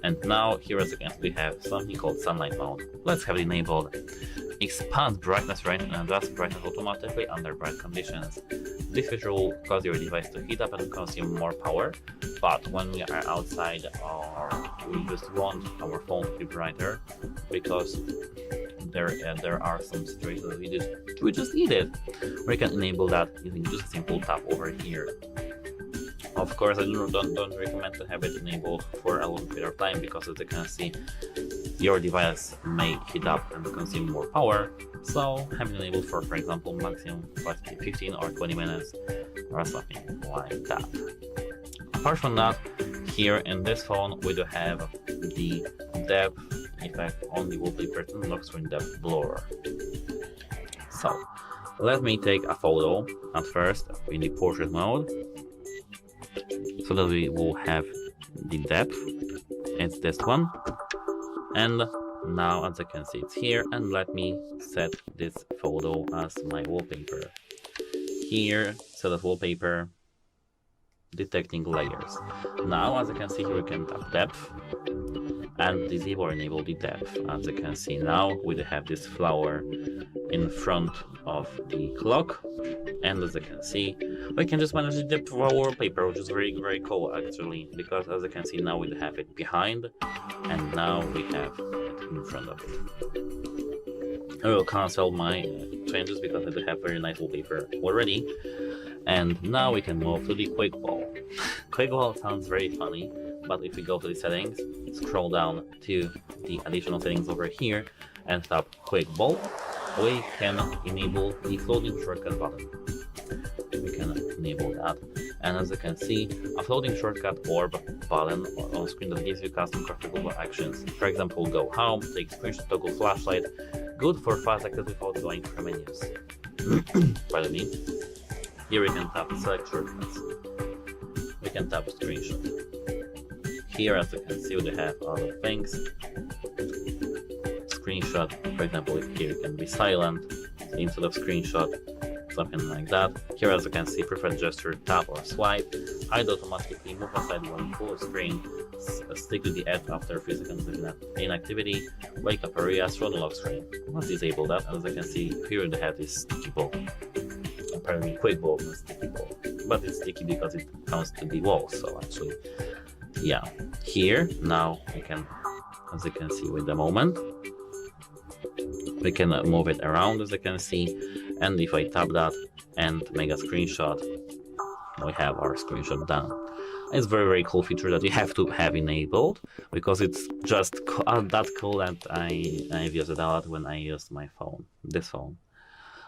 and now here as you can see we have something called sunlight mode. Let's have it enabled. Expand brightness range and adjust brightness automatically under bright conditions. This feature will cause your device to heat up and consume more power, but when we are outside or we just want our phone to be brighter, because there are some situations that we just need it. We can enable that using just a simple tap over here. Of course, I don't recommend to have it enabled for a long period of time because as you can see, your device may heat up and consume more power. So have it enabled for example, maximum 15 or 20 minutes or something like that. Apart from that, here in this phone we do have the depth effect on the wallpaper and lock screen depth blur. So let me take a photo at first in the portrait mode so that we will have the depth. It's this one, and now as you can see it's here, and let me set this photo as my wallpaper. Here set as wallpaper, detecting layers. Now as you can see here we can tap depth, and disable or enable the depth. As you can see now, we have this flower in front of the clock, and as you can see, we can just manage the depth of our wallpaper, which is very, very cool actually, because as you can see now, we have it behind, and now we have it in front of it. I will cancel my changes because I do have very nice wallpaper already. And now we can move to the quick ball. Quick ball sounds very funny, but if we go to the settings, scroll down to the additional settings over here and tap quick ball, we can enable the floating shortcut button. We can enable that, and as you can see, a floating shortcut orb button on screen that gives you custom configurable actions. For example, go home, take screenshot, toggle flashlight, good for fast access without going through menus. Pardon me. Here we can tap select shortcuts. We can tap screenshot. Here, as you can see, we have other things. Screenshot, for example, here it can be silent instead of screenshot, something like that. Here, as you can see, preferred gesture, tap or swipe, hide automatically, move aside when full screen, stick to the edge after a few seconds of inactivity, wake up areas, run lock screen. Let's disable that, and as you can see, here we have this sticky ball. Apparently quick ball is sticky ball, but it's sticky because it comes to the wall, so actually, yeah. Here, now we can, as you can see with the moment, we can move it around, as you can see, and if I tap that and make a screenshot, we have our screenshot done. It's very, very cool feature that you have to have enabled, because it's just that cool that I've used it a lot when I used my phone, this phone.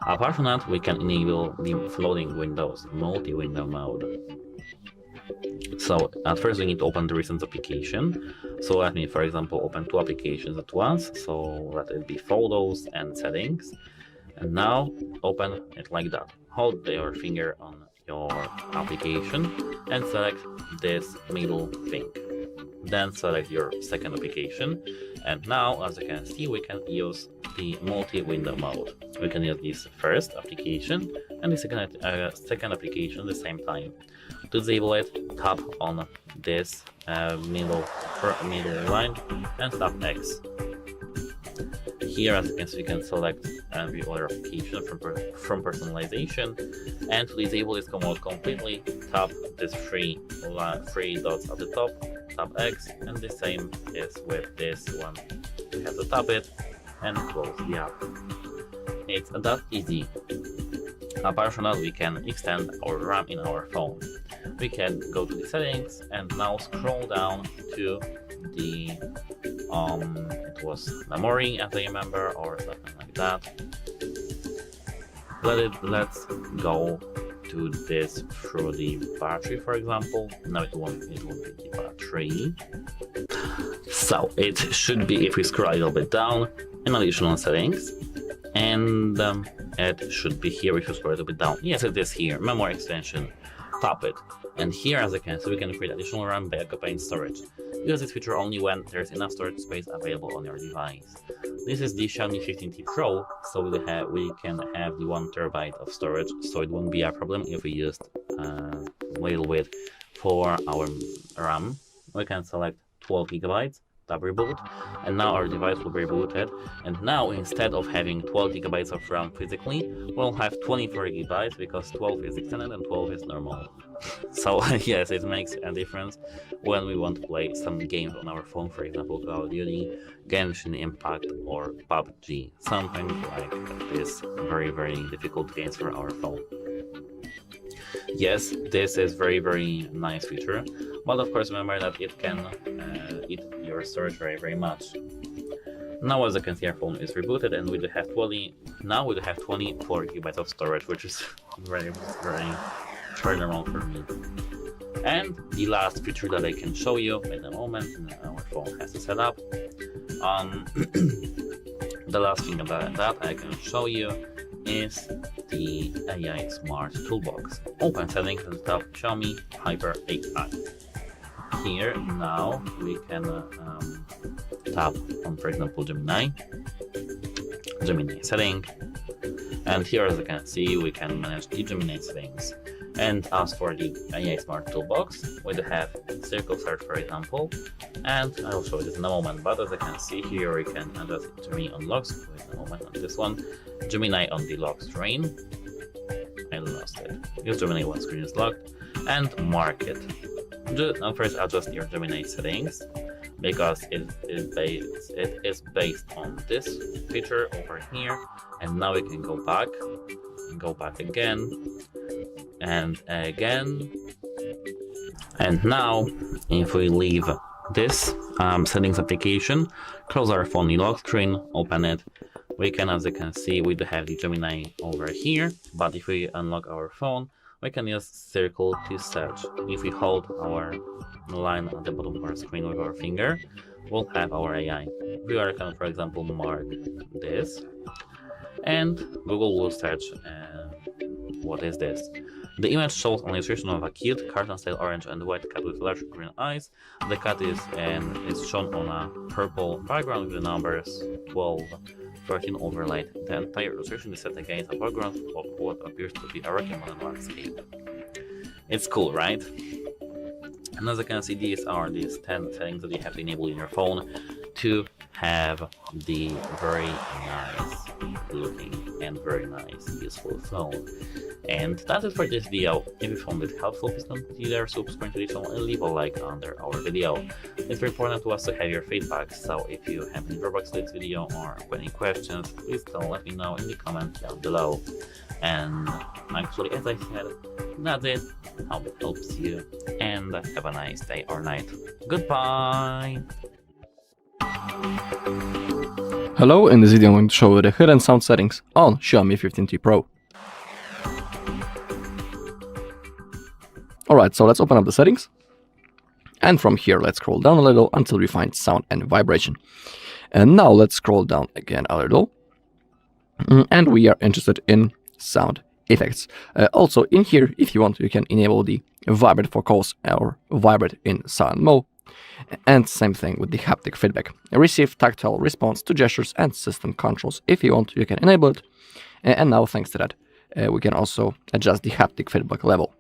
Apart from that, we can enable the floating windows, multi-window mode. So at first we need to open the recent application. So let me, for example, open two applications at once. So let it be photos and settings. And now open it like that. Hold your finger on your application and select this middle thing. Then select your second application. And now, as you can see, we can use the multi-window mode. We can use this first application and the second application at the same time. To disable it, tap on this middle line and tap X. Here, as you can see, we can select every other application from personalization, and to disable this mode completely, tap this three dots at the top, tap X, and the same is with this one. We have to tap it and close the app. It's that easy. Apart from that, we can extend our RAM in our phone. We can go to the settings and now scroll down to the it was memory, as I remember, or something like that. Let's go to this through the battery, for example. No, it won't be the battery. So it should be, if we scroll a little bit down, in additional settings, and it should be here if you scroll a little bit down. Yes, it is here, memory extension. Tap it, and here, as you can see, we can create additional RAM by occupying storage. Use this feature only when there's enough storage space available on your device. This is the Xiaomi 15T Pro, so we can have the 1 TB of storage, so it won't be a problem if we used a little bit for our RAM. We can select 12 GB, tap reboot, and now our device will be rebooted. And now, instead of having 12 GB of RAM physically, we'll have 24 GB because 12 is extended and 12 is normal. So yes, it makes a difference when we want to play some games on our phone, for example, Call of Duty, Genshin Impact, or PUBG. Something like this very, very difficult games for our phone. Yes, this is very, very nice feature, but of course remember that it can eat your storage very, very much. Now, as you can see, our phone is rebooted, and we do have 24 GB of storage, which is very, very normal for me. And the last feature that I can show you at the moment, our phone has to set up. The last thing that I can show you is the AI Smart Toolbox. Open settings and tap Xiaomi Hyper AI. Here now we can tap on, for example, Gemini setting, and here, as you can see, we can manage the Gemini settings. And as for the AI Smart Toolbox, we do have Circle Search, for example, and I will show you this in a moment. But as I can see here, we can adjust Gemini on lock screen. Wait a moment on this one. Gemini on the lock screen. I lost it. Use Gemini when screen is locked, and mark it. Now first adjust your Gemini settings, because it is based on this feature over here. And now we can go back again and again. And now if we leave this settings application, close our phone in lock screen, open it, we can, as you can see, we do have the Gemini over here. But if we unlock our phone, we can use Circle to search. If we hold our line at the bottom of our screen with our finger, we'll have our AI. We can, for example, mark this, and Google will search what is this. The image shows an illustration of a cute cartoon-style orange and white cat with large green eyes. The cat is shown on a purple background with the numbers 12, 13 overlaid. The entire illustration is set against a background of what appears to be a rocky mountain landscape. It's cool, right? And as you can see, these are these 10 settings that you have to enable in your phone to have the very nice looking and very nice useful phone. And that's it for this video. If you found it helpful, please consider subscribing to the channel and leave a like under our video. It's very important to us to have your feedback, so if you have any drawbacks to this video or any questions, please let me know in the comments down below. And actually, as I said, that's it. Hope it helps you, and have a nice day or night. Goodbye! Hello, in this video I'm going to show you the hidden sound settings on Xiaomi 15T Pro. Alright, so let's open up the settings. And from here, let's scroll down a little until we find sound and vibration. And now let's scroll down again a little. And we are interested in sound effects. Also in here, if you want, you can enable the vibrate for calls or vibrate in silent mode. And same thing with the haptic feedback. Receive tactile response to gestures and system controls. If you want, you can enable it. And now, thanks to that, we can also adjust the haptic feedback level.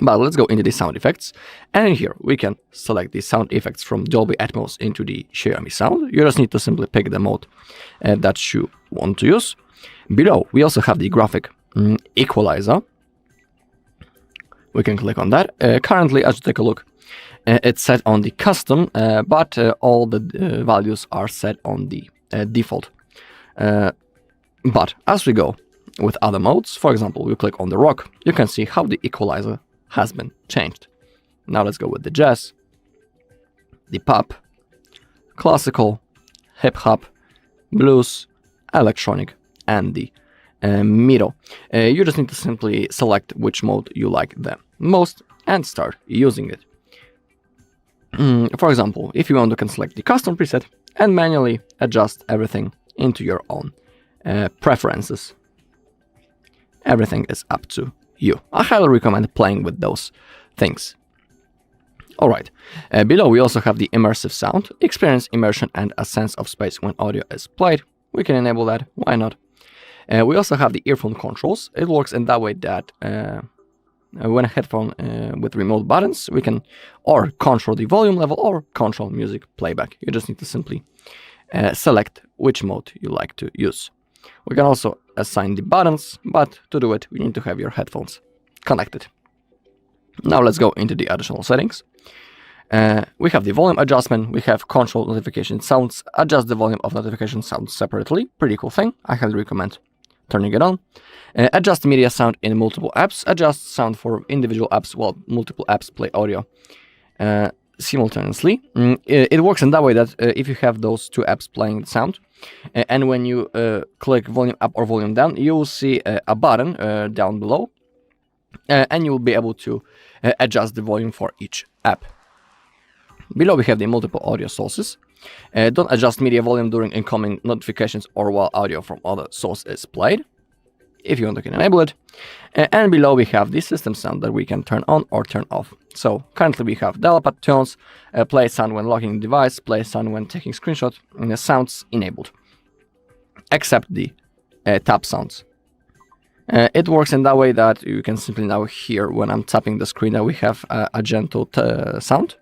But let's go into the sound effects. And in here, we can select the sound effects from Dolby Atmos into the Xiaomi sound. You just need to simply pick the mode that you want to use. Below, we also have the graphic equalizer. We can click on that. Currently, as you take a look, it's set on the custom, but all the values are set on the default. But as we go with other modes, for example, we click on the rock, you can see how the equalizer has been changed. Now let's go with the jazz, the pop, classical, hip-hop, blues, electronic, and the middle. You just need to simply select which mode you like the most and start using it. For example, if you want, you can select the custom preset and manually adjust everything into your own preferences. Everything is up to you. I highly recommend playing with those things. Alright, below we also have the immersive sound, experience immersion and a sense of space when audio is played. We can enable that, why not? We also have the earphone controls. It works in that way that when a headphone with remote buttons, we can or control the volume level or control music playback. You just need to simply select which mode you like to use. We can also assign the buttons, but to do it, we need to have your headphones connected. Now let's go into the additional settings. We have the volume adjustment, we have control notification sounds, adjust the volume of notification sounds separately. Pretty cool thing, I highly recommend turning it on. Adjust media sound in multiple apps, adjust sound for individual apps while multiple apps play audio simultaneously. It works in that way that if you have those two apps playing sound, and when you click volume up or volume down, you will see a button down below, and you will be able to adjust the volume for each app. Below we have the multiple audio sources. Don't adjust media volume during incoming notifications or while audio from other source is played. If you want, you can enable it. And below we have the system sound that we can turn on or turn off. So currently we have dial-up tones, play sound when locking the device, play sound when taking screenshot, and the sounds enabled, except the tap sounds. It works in that way that you can simply now hear when I'm tapping the screen that we have a gentle sound.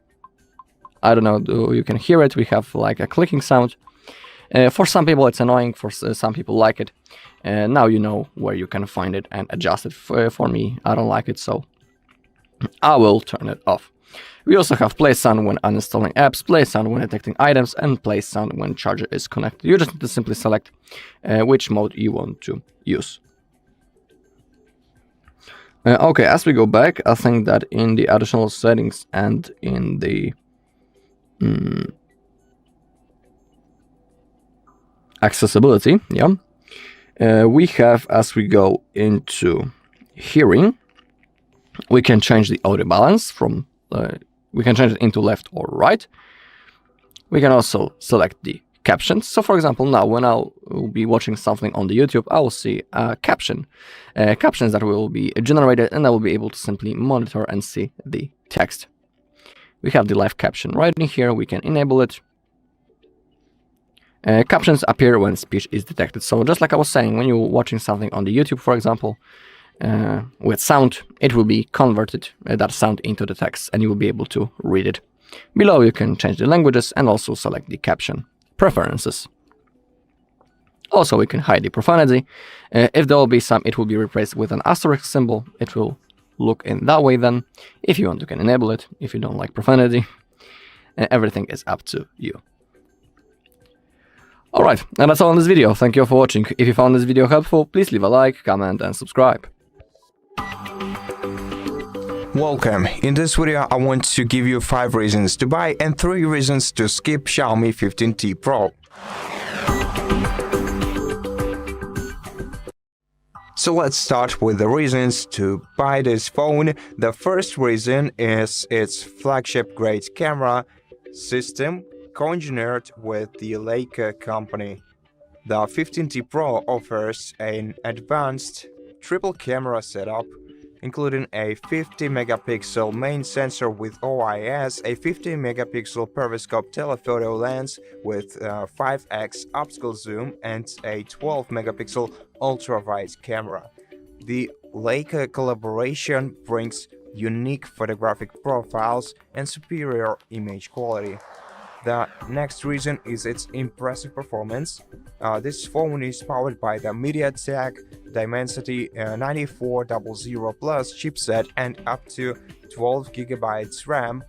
I don't know, you can hear it, we have like a clicking sound. For some people it's annoying, for some people like it. Now you know where you can find it and adjust it. For me, I don't like it, so I will turn it off. We also have play sound when uninstalling apps, play sound when detecting items, and play sound when charger is connected. You just need to simply select which mode you want to use. Okay, as we go back, I think that in the additional settings and in the accessibility, we have, as we go into hearing, we can change the audio balance from we can change it into left or right. We can also select the captions. So for example, now when I'll be watching something on the YouTube, I will see a caption, captions that will be generated, and I will be able to simply monitor and see the text. We have the live caption right in here. We can enable it. Captions appear when speech is detected. So just like I was saying, when you're watching something on the YouTube, for example, with sound, it will be converted, that sound, into the text, and you will be able to read it. Below you can change the languages and also select the caption preferences. Also we can hide the profanity. If there will be some, it will be replaced with an asterisk symbol. It will look in that way then. If you want, you can enable it. If you don't like profanity, everything is up to you. Alright, and that's all in this video. Thank you all for watching. If you found this video helpful, please leave a like, comment and subscribe. Welcome. In this video, I want to give you 5 reasons to buy and 3 reasons to skip Xiaomi 15T Pro. So let's start with the reasons to buy this phone. The first reason is its flagship-grade camera system co-engineered with the Leica company. The 15T Pro offers an advanced triple camera setup, including a 50-megapixel main sensor with OIS, a 50-megapixel periscope telephoto lens with 5x optical zoom, and a 12-megapixel ultra-wide camera. The Leica collaboration brings unique photographic profiles and superior image quality. The next reason is its impressive performance. This phone is powered by the MediaTek Dimensity 9400 Plus chipset and up to 12 GB RAM.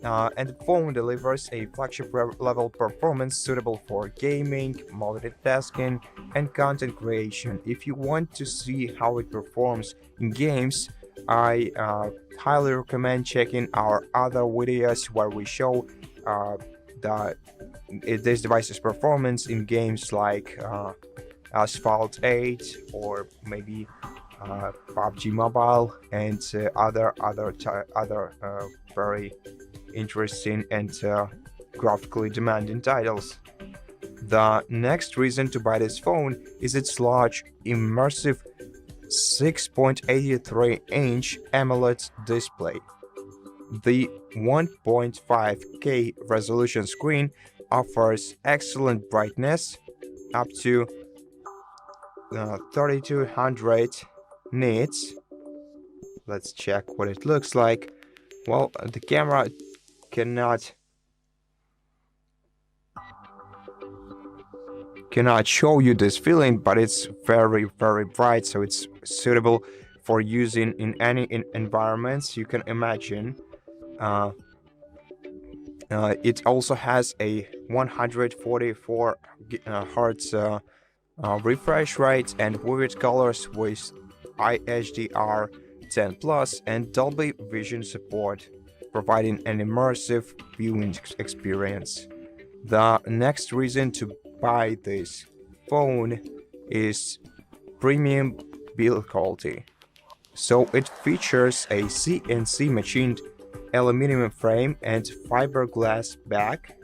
And the phone delivers a flagship-level performance suitable for gaming, multitasking, and content creation. If you want to see how it performs in games, I highly recommend checking our other videos where we show this device's performance in games like Asphalt 8 or maybe PUBG Mobile and other very interesting and graphically demanding titles. The next reason to buy this phone is its large, immersive 6.83-inch AMOLED display. The 1.5K resolution screen offers excellent brightness up to 3200 nits. Let's check what it looks like. Well, the camera cannot show you this feeling, but it's very bright, so it's suitable for using in any environments you can imagine. It also has a 144 Hz refresh rate and vivid colors with HDR 10+ and Dolby Vision support, providing an immersive viewing experience. The next reason to buy this phone is premium build quality. So it features a CNC machined aluminum frame and fiberglass back.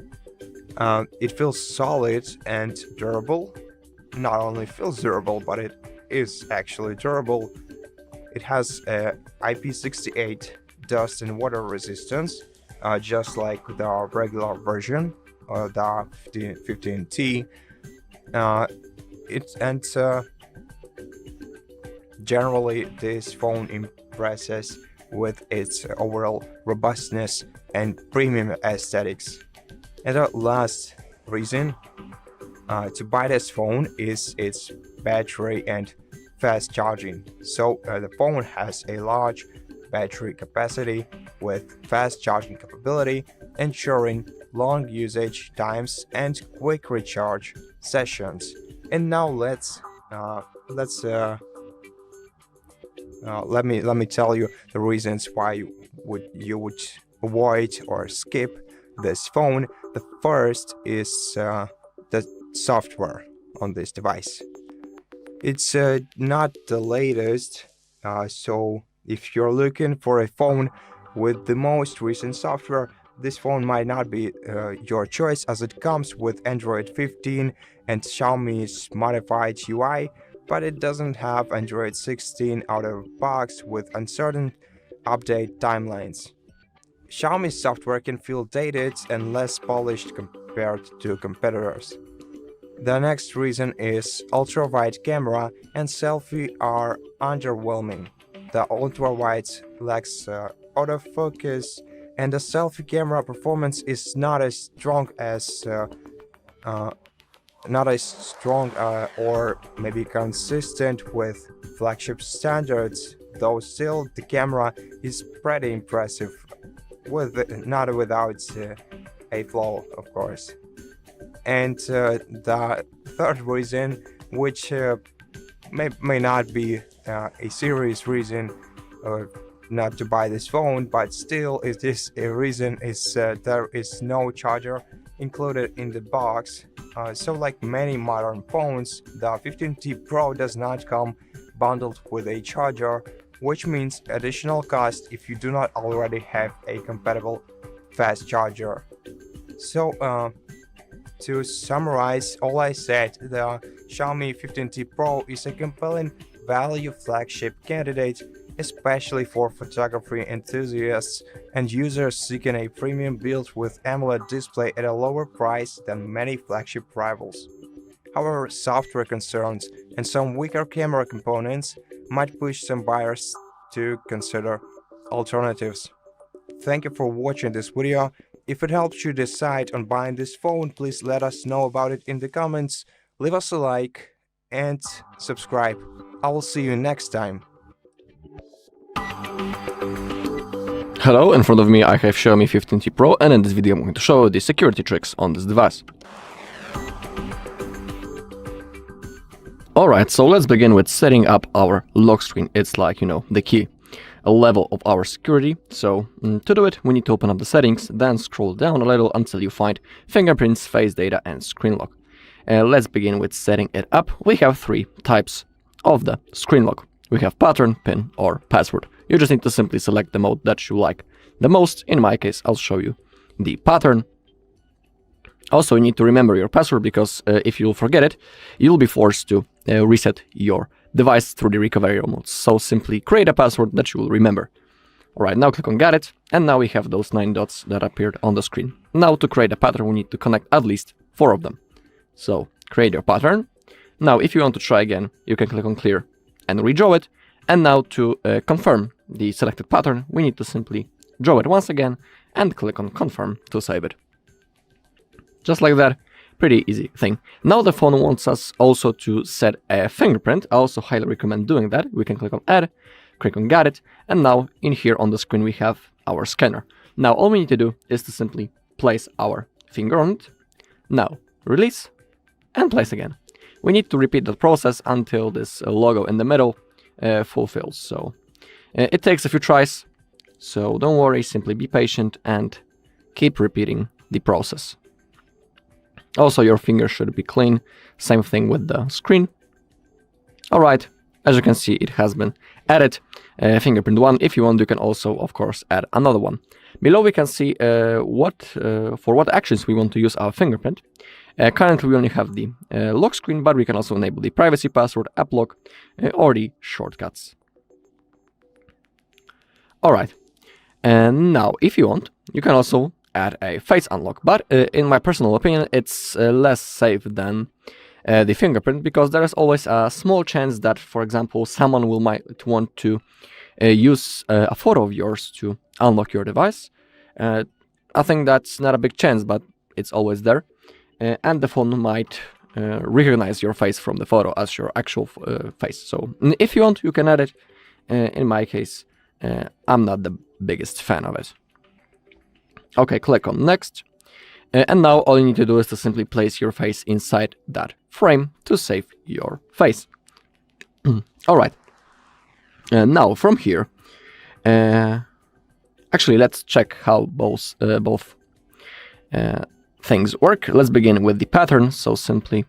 It feels solid and durable. Not only feels durable, but it is actually durable. It has IP68 dust and water resistance, just like the regular version, the 15T. generally, this phone impresses with its overall robustness and premium aesthetics. And the last reason to buy this phone is its battery and fast charging. So the phone has a large battery capacity with fast charging capability, ensuring long usage times and quick recharge sessions. And now let me tell you the reasons why you would avoid or skip this phone. The first is the software on this device. It's not the latest, so if you're looking for a phone with the most recent software, this phone might not be your choice, as it comes with Android 15 and Xiaomi's modified UI, but it doesn't have Android 16 out of the box with uncertain update timelines. Xiaomi's software can feel dated and less polished compared to competitors. The next reason is ultra-wide camera and selfie are underwhelming. The ultra-wide lacks autofocus, and the selfie camera performance is not as strong or maybe consistent with flagship standards, though still the camera is pretty impressive, not without a flaw, of course. And the third reason, which may not be a serious reason not to buy this phone, but still is this a reason, is there is no charger included in the box. So like many modern phones, the 15T Pro does not come bundled with a charger, which means additional cost if you do not already have a compatible fast charger. So to summarize all I said, the Xiaomi 15T Pro is a compelling value flagship candidate, especially for photography enthusiasts and users seeking a premium build with AMOLED display at a lower price than many flagship rivals. However, software concerns and some weaker camera components might push some buyers to consider alternatives. Thank you for watching this video. If it helps you decide on buying this phone, please let us know about it in the comments, leave us a like and subscribe. I will see you next time. Hello, in front of me I have Xiaomi 15T Pro, and in this video I'm going to show you the security tricks on this device. Alright, so let's begin with setting up our lock screen. It's like, the key level of our security. So to do it, we need to open up the settings, then scroll down a little until you find fingerprints, face data and screen lock. Let's begin with setting it up. We have three types of the screen lock. We have pattern, pin or password. You just need to simply select the mode that you like the most. In my case, I'll show you the pattern. Also, you need to remember your password, because if you'll forget it, you'll be forced to reset your device through the recovery mode. So simply create a password that you will remember. Alright, now click on Get It, and now we have those 9 dots that appeared on the screen. Now to create a pattern, we need to connect at least 4 of them. So create your pattern. Now if you want to try again, you can click on Clear and redraw it. And now to confirm the selected pattern, we need to simply draw it once again and click on Confirm to save it. Just like that. Pretty easy thing. Now the phone wants us also to set a fingerprint. I also highly recommend doing that. We can click on Add, click on Get It, and now in here on the screen we have our scanner. Now all we need to do is to simply place our finger on it. Now release and place again. We need to repeat the process until this logo in the middle fulfills. So it takes a few tries, so don't worry, simply be patient and keep repeating the process. Also, your finger should be clean. Same thing with the screen. Alright, as you can see, it has been added. Fingerprint 1. If you want, you can also, of course, add another one. Below we can see for what actions we want to use our fingerprint. Currently we only have the lock screen, but we can also enable the privacy password, app lock, or the shortcuts. Alright, and now if you want, you can also add a face unlock, but in my personal opinion, it's less safe than the fingerprint, because there is always a small chance that, for example, someone might want to use a photo of yours to unlock your device. I think that's not a big chance, but it's always there. And the phone might recognize your face from the photo as your actual face. So if you want, you can add it. In my case, I'm not the biggest fan of it. Okay, click on next. And now all you need to do is to simply place your face inside that frame to save your face. Alright. Now from here, actually let's check how both things work. Let's begin with the pattern. So simply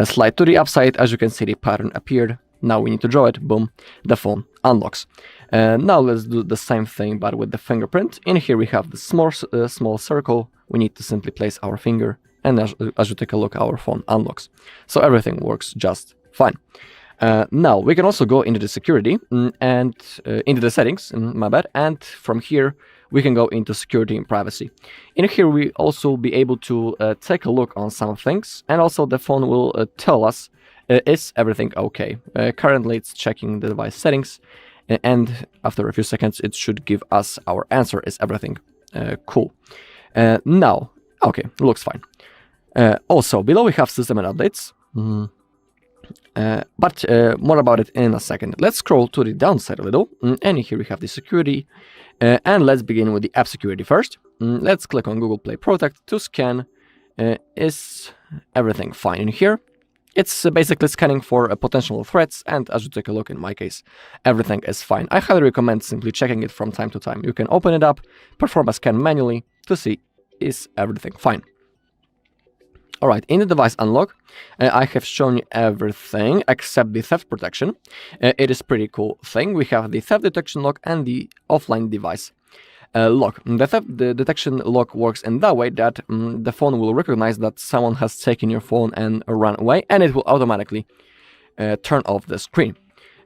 slide to the upside. As you can see, the pattern appeared. Now we need to draw it. Boom, the phone unlocks. Now let's do the same thing, but with the fingerprint. In here we have the small circle. We need to simply place our finger, and as you take a look, our phone unlocks. So everything works just fine. Now we can also go into the security and into the settings, my bad, and from here we can go into security and privacy. In here we also be able to take a look on some things, and also the phone will tell us is everything okay. Currently it's checking the device settings, and after a few seconds it should give us our answer, is everything cool. Now, okay, looks fine. Also below we have system and updates. But more about it in a second. Let's scroll to the downside a little, and here we have the security, and let's begin with the app security first. Let's click on Google Play Protect to scan. Is everything fine in here? It's basically scanning for potential threats, and as you take a look, in my case, everything is fine. I highly recommend simply checking it from time to time. You can open it up, perform a scan manually to see is everything fine. Alright, in the device unlock, I have shown you everything except the theft protection. It is pretty cool thing. We have the theft detection lock and the offline device lock. The theft detection lock works in that way that the phone will recognize that someone has taken your phone and run away, and it will automatically turn off the screen.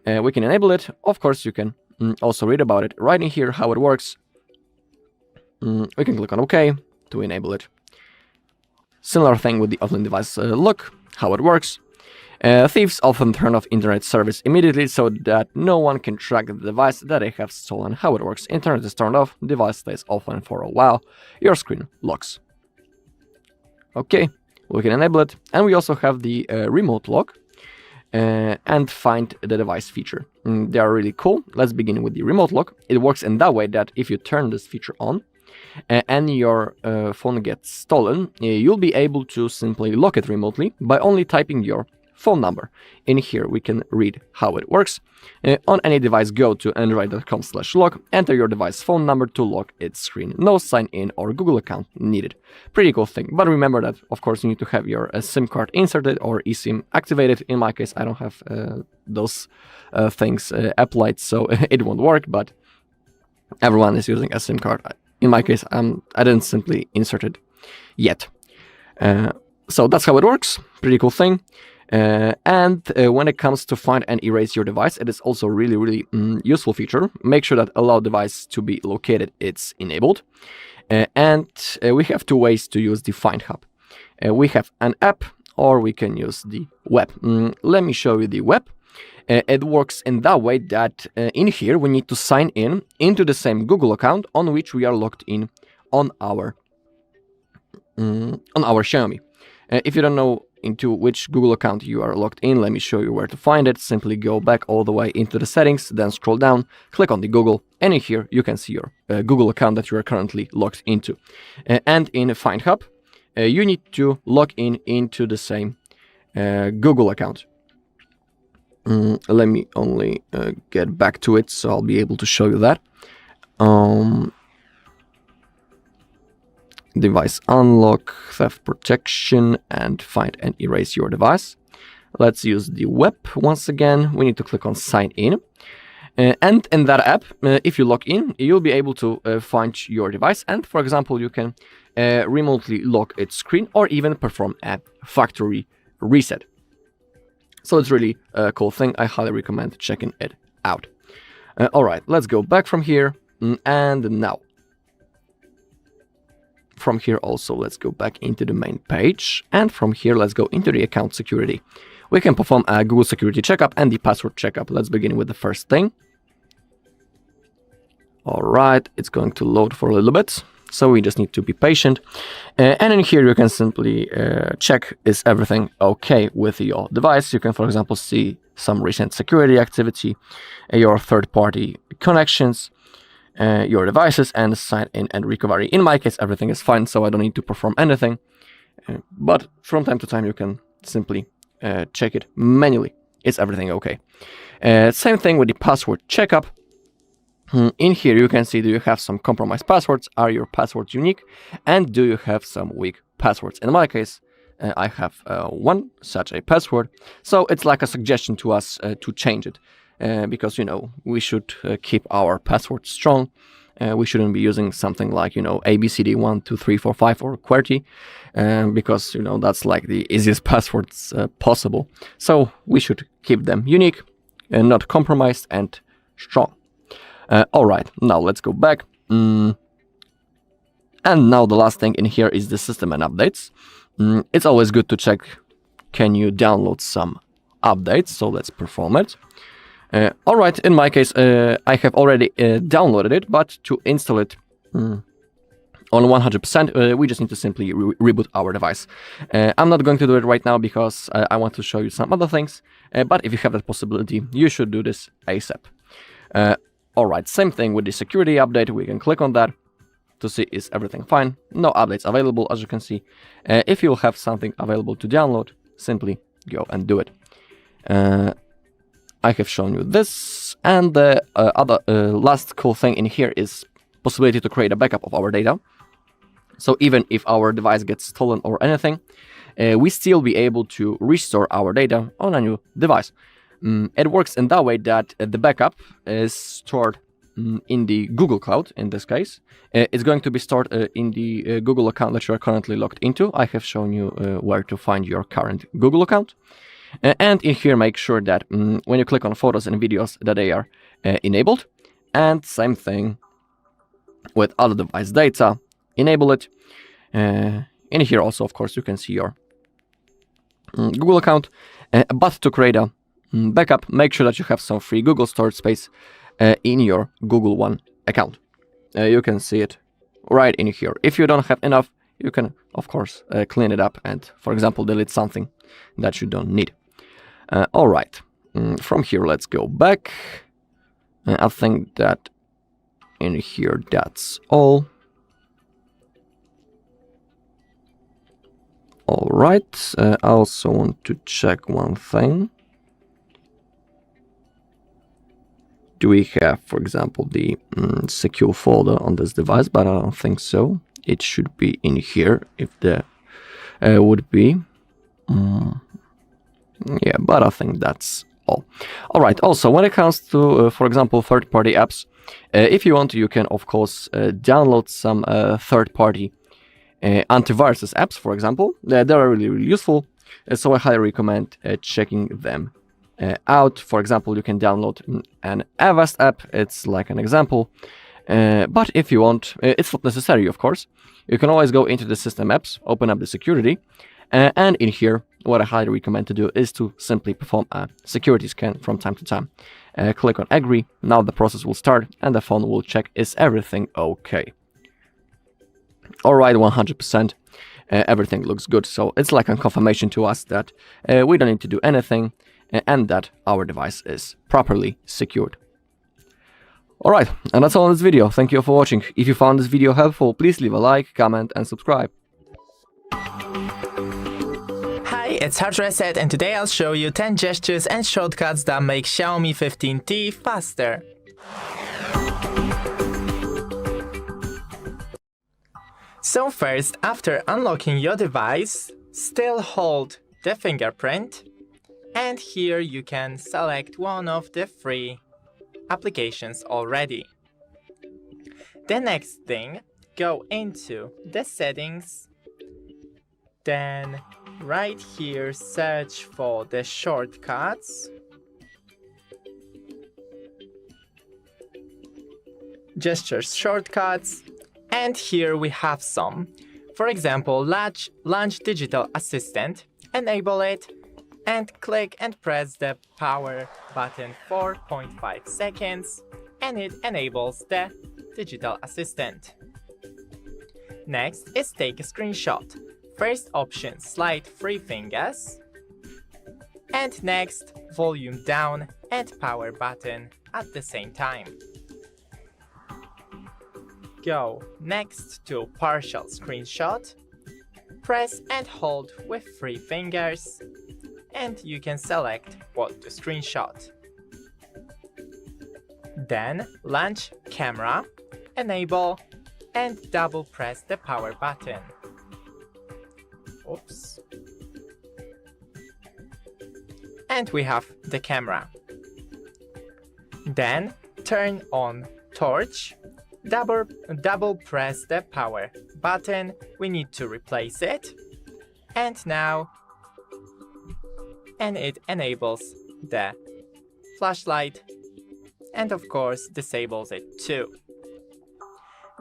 We can enable it. Of course, you can also read about it right in here, how it works. We can click on OK to enable it. Similar thing with the offline device lock, how it works. Thieves often turn off internet service immediately so that no one can track the device that they have stolen. How it works: internet is turned off, device stays offline for a while, your screen locks. Okay, we can enable it, and we also have the remote lock and find the device feature. They are really cool. Let's begin with the remote lock. It works in that way that if you turn this feature on, and your phone gets stolen, you'll be able to simply lock it remotely by only typing your phone number. In here we can read how it works. On any device, go to android.com/lock, enter your device phone number to lock its screen. No sign in or Google account needed. Pretty cool thing, but remember that of course you need to have your SIM card inserted or eSIM activated. In my case I don't have those things applied, so it won't work, but everyone is using a SIM card. In my case, I didn't simply insert it yet. So that's how it works. Pretty cool thing. And when it comes to find and erase your device, it is also really useful feature. Make sure that allow device to be located, it's enabled. And we have two ways to use the Find Hub. We have an app, or we can use the web. Let me show you the web. It works in that way that in here we need to sign in into the same Google account on which we are logged in on our Xiaomi. If you don't know into which Google account you are logged in, let me show you where to find it. Simply go back all the way into the settings, then scroll down, click on the Google, and in here you can see your Google account that you are currently logged into. And in Find Hub, you need to log in into the same Google account. Let me only get back to it, so I'll be able to show you that. Device unlock, theft protection, and find and erase your device. Let's use the web once again. We need to click on sign in. And in that app, if you log in, you'll be able to find your device. And for example, you can remotely lock its screen or even perform a factory reset. So it's really a cool thing. I highly recommend checking it out. All right, let's go back from here. And now, from here also, let's go back into the main page. And from here, let's go into the account security. We can perform a Google security checkup and the password checkup. Let's begin with the first thing. All right, it's going to load for a little bit. So we just need to be patient. And in here, you can simply check, is everything okay with your device? You can, for example, see some recent security activity, your third-party connections, your devices, and sign in and recovery. In my case, everything is fine, so I don't need to perform anything. But from time to time, you can simply check it manually. Is everything okay? Same thing with the password checkup. In here, you can see, do you have some compromised passwords? Are your passwords unique? And do you have some weak passwords? In my case, I have one such a password. So it's like a suggestion to us to change it. Because, you know, we should keep our passwords strong. We shouldn't be using something like, you know, ABCD 1, 2, 3, 4, 5 or QWERTY. Because, you know, that's like the easiest passwords possible. So we should keep them unique and not compromised and strong. All right, now let's go back. And now the last thing in here is the system and updates. It's always good to check, can you download some updates? So let's perform it. All right, in my case, I have already downloaded it, but to install it on 100%, we just need to simply reboot our device. I'm not going to do it right now because I want to show you some other things, but if you have that possibility, you should do this ASAP. Alright, same thing with the security update. We can click on that to see is everything fine. No updates available, as you can see. If you have something available to download, simply go and do it. I have shown you this, and the other last cool thing in here is possibility to create a backup of our data. So even if our device gets stolen or anything, we still be able to restore our data on a new device. It works in that way that the backup is stored in the Google Cloud, in this case. It's going to be stored in the Google account that you are currently logged into. I have shown you where to find your current Google account. And in here, make sure that when you click on photos and videos, that they are enabled. And same thing with other device data, enable it. In here also, of course, you can see your Google account. But to create a backup, make sure that you have some free Google storage space in your Google One account. You can see it right in here. If you don't have enough, you can, of course, clean it up and, for example, delete something that you don't need. All right. From here, let's go back. I think that in here, that's all. All right. I also want to check one thing. Do we have, for example, the secure folder on this device? But I don't think so. It should be in here if there would be. Yeah, but I think that's all. All right. Also, when it comes to, for example, third-party apps, if you want to, you can, of course, download some third-party antivirus apps, for example. They are really, really useful. So I highly recommend checking them out. For example, you can download an Avast app. It's like an example. But if you want, it's not necessary, of course. You can always go into the system apps, open up the security, and in here, what I highly recommend to do is to simply perform a security scan from time to time. Click on agree. Now the process will start and the phone will check, is everything okay? All right, 100%. Everything looks good. So it's like a confirmation to us that we don't need to do anything and that our device is properly secured. All right, and that's all in this video. Thank you for watching. If you found this video helpful, please leave a like, comment, and subscribe. Hi, it's HardReset, and today I'll show you 10 gestures and shortcuts that make Xiaomi 15T faster. So first, after unlocking your device, still hold the fingerprint, and here you can select one of the three applications already. The next thing, go into the settings, then right here search for the shortcuts, gestures shortcuts, and here we have some. For example, launch Digital Assistant, enable it, and click and press the power button for 0.5 seconds, and it enables the Digital Assistant. Next is take a screenshot. First option, slide 3 fingers, and next, volume down and power button at the same time. Go next to partial screenshot, press and hold with 3 fingers, and you can select what to screenshot. Then launch camera, enable, and double press the power button. Oops. And we have the camera. Then turn on torch, double press the power button, we need to replace it, and it enables the flashlight, and of course disables it too.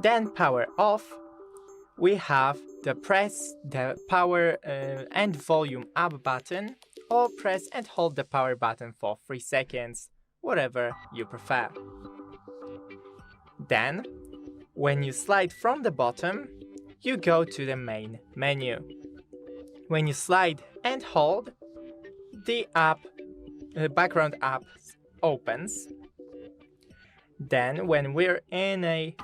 Then power off, we have the press the power and volume up button, or press and hold the power button for 3 seconds, whatever you prefer. Then, when you slide from the bottom, you go to the main menu. When you slide and hold, the background app opens. Then, when we're in a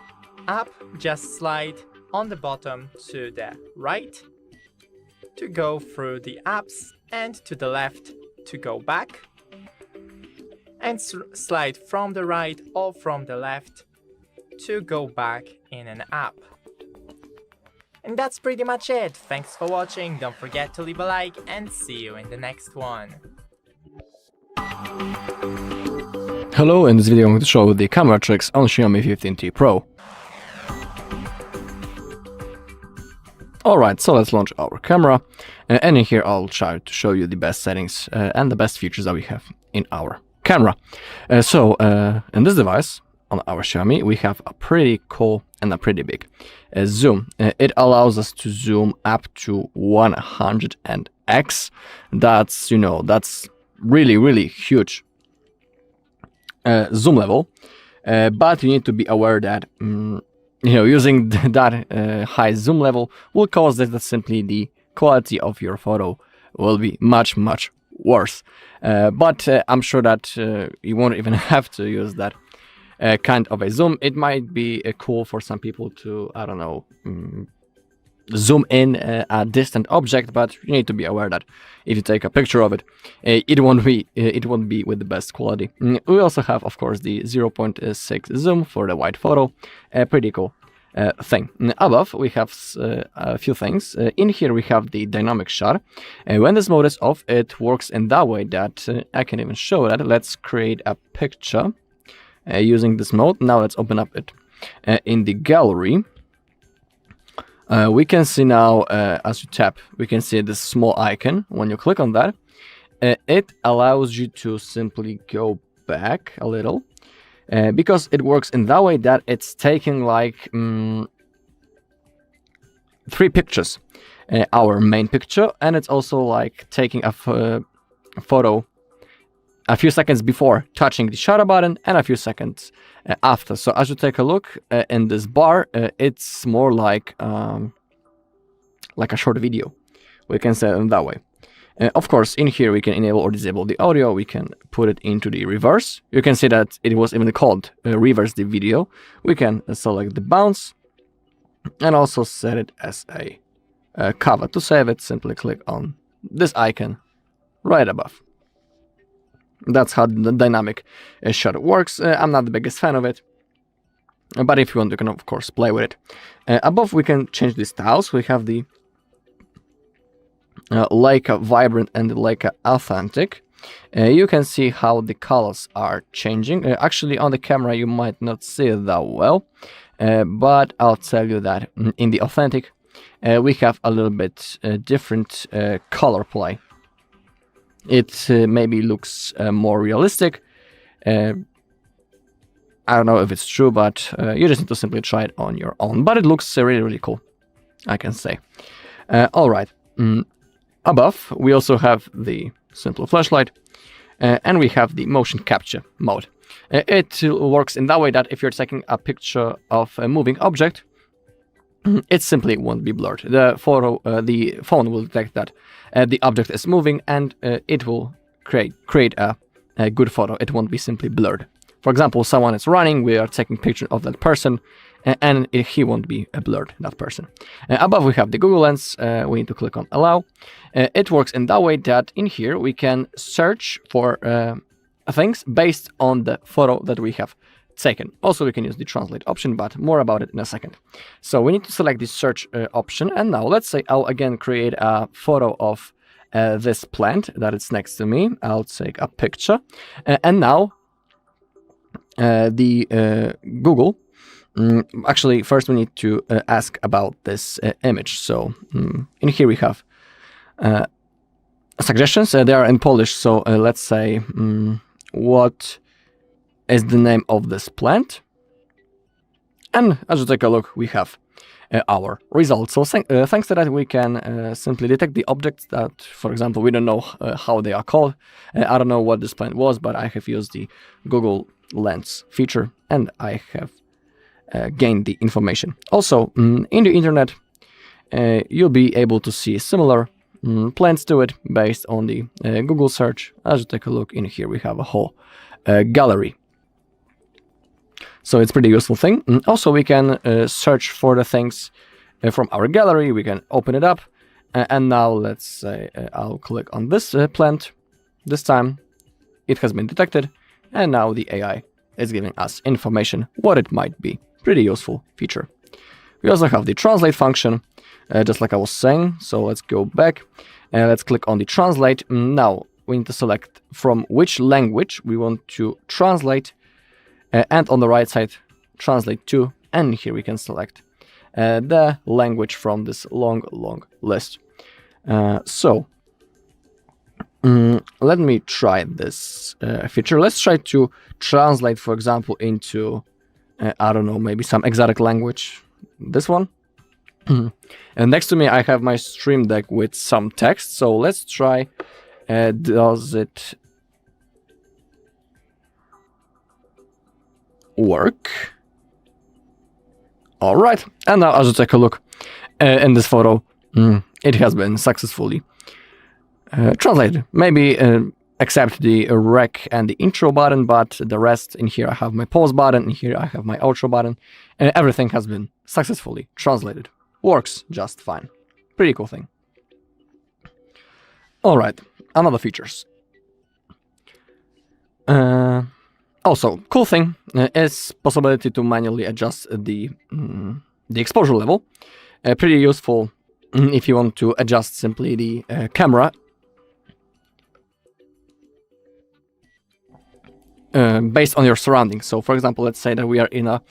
app, just slide on the bottom to the right to go through the apps, and to the left to go back, and slide from the right or from the left to go back in an app. And that's pretty much it. Thanks for watching, don't forget to leave a like, and see you in the next one. Hello, in this video I'm going to show the camera tricks on Xiaomi 15T Pro. Alright, so let's launch our camera, and in here I'll try to show you the best settings and the best features that we have in our camera. In this device, on our Xiaomi, we have a pretty cool and a pretty big zoom. It allows us to zoom up to 100x. That's really huge zoom level, but you need to be aware that using that high zoom level will cause that simply the quality of your photo will be much worse. But I'm sure that you won't even have to use that kind of a zoom. It might be cool for some people to, I don't know, zoom in a distant object, but you need to be aware that if you take a picture of it, it won't be with the best quality. We also have, of course, the 0.6 zoom for the wide photo, a pretty cool thing. Above we have a few things. In here we have the dynamic shot. When this mode is off, it works in that way that I can even show that. Let's create a picture using this mode. Now let's open up it in the gallery. We can see now, as you tap, we can see this small icon. When you click on that, it allows you to simply go back a little, because it works in that way that it's taking like 3 pictures. Our main picture, and it's also like taking a photo a few seconds before touching the shutter button and a few seconds after. So as you take a look in this bar, it's more like a short video. We can say it in that way. Of course, in here we can enable or disable the audio. We can put it into the reverse. You can see that it was even called reverse the video. We can select the bounce and also set it as a cover. To save it, simply click on this icon right above. That's how the dynamic shot works. I'm not the biggest fan of it, but if you want, you can of course play with it. Above we can change the styles. We have the Leica Vibrant and the Leica Authentic. You can see how the colors are changing. Actually on the camera you might not see it that well, but I'll tell you that in the Authentic we have a little bit different color play. It maybe looks more realistic. I don't know if it's true, but you just need to simply try it on your own. But it looks really cool. I can say. All right. Above, we also have the simple flashlight, and we have the motion capture mode. It works in that way that if you're taking a picture of a moving object, it simply won't be blurred. The phone will detect that the object is moving, and it will create a good photo. It won't be simply blurred. For example, someone is running, we are taking picture of that person, and he won't be blurred, that person. Above we have the Google Lens. We need to click on Allow. It works in that way that in here we can search for things based on the photo that we have taken. Also, we can use the translate option, but more about it in a second. So we need to select the search option, and now let's say I'll again create a photo of this plant that is next to me. I'll take a picture, and now the Google. Actually, first we need to ask about this image. So in here we have suggestions. They are in Polish. So let's say what is the name of this plant? And as you take a look, we have our results. So thanks to that, we can simply detect the objects that, for example, we don't know how they are called. I don't know what this plant was, but I have used the Google Lens feature, and I have gain the information. Also, in the internet, you'll be able to see similar plans to it based on the Google search. As you take a look in here, we have a whole gallery. So it's pretty useful thing. Also, we can search for the things from our gallery. We can open it up. And now let's say I'll click on this plant. This time it has been detected. And now the AI is giving us information what it might be. Pretty useful feature. We also have the translate function, just like I was saying. So let's go back and let's click on the translate. Now we need to select from which language we want to translate, and on the right side, translate to. And here we can select the language from this long list. So let me try this feature. Let's try to translate, for example, into I don't know, maybe some exotic language. This one. And next to me, I have my Stream Deck with some text. So let's try. Does it work? All right. And now, as you take a look in this photo, it has been successfully translated. Maybe except the rec and the intro button, but the rest in here I have my pause button, in here I have my outro button, and everything has been successfully translated. Works just fine. Pretty cool thing. All right, another features. Also, cool thing is possibility to manually adjust the exposure level. Pretty useful if you want to adjust simply the camera based on your surroundings. So, for example, let's say that we are in a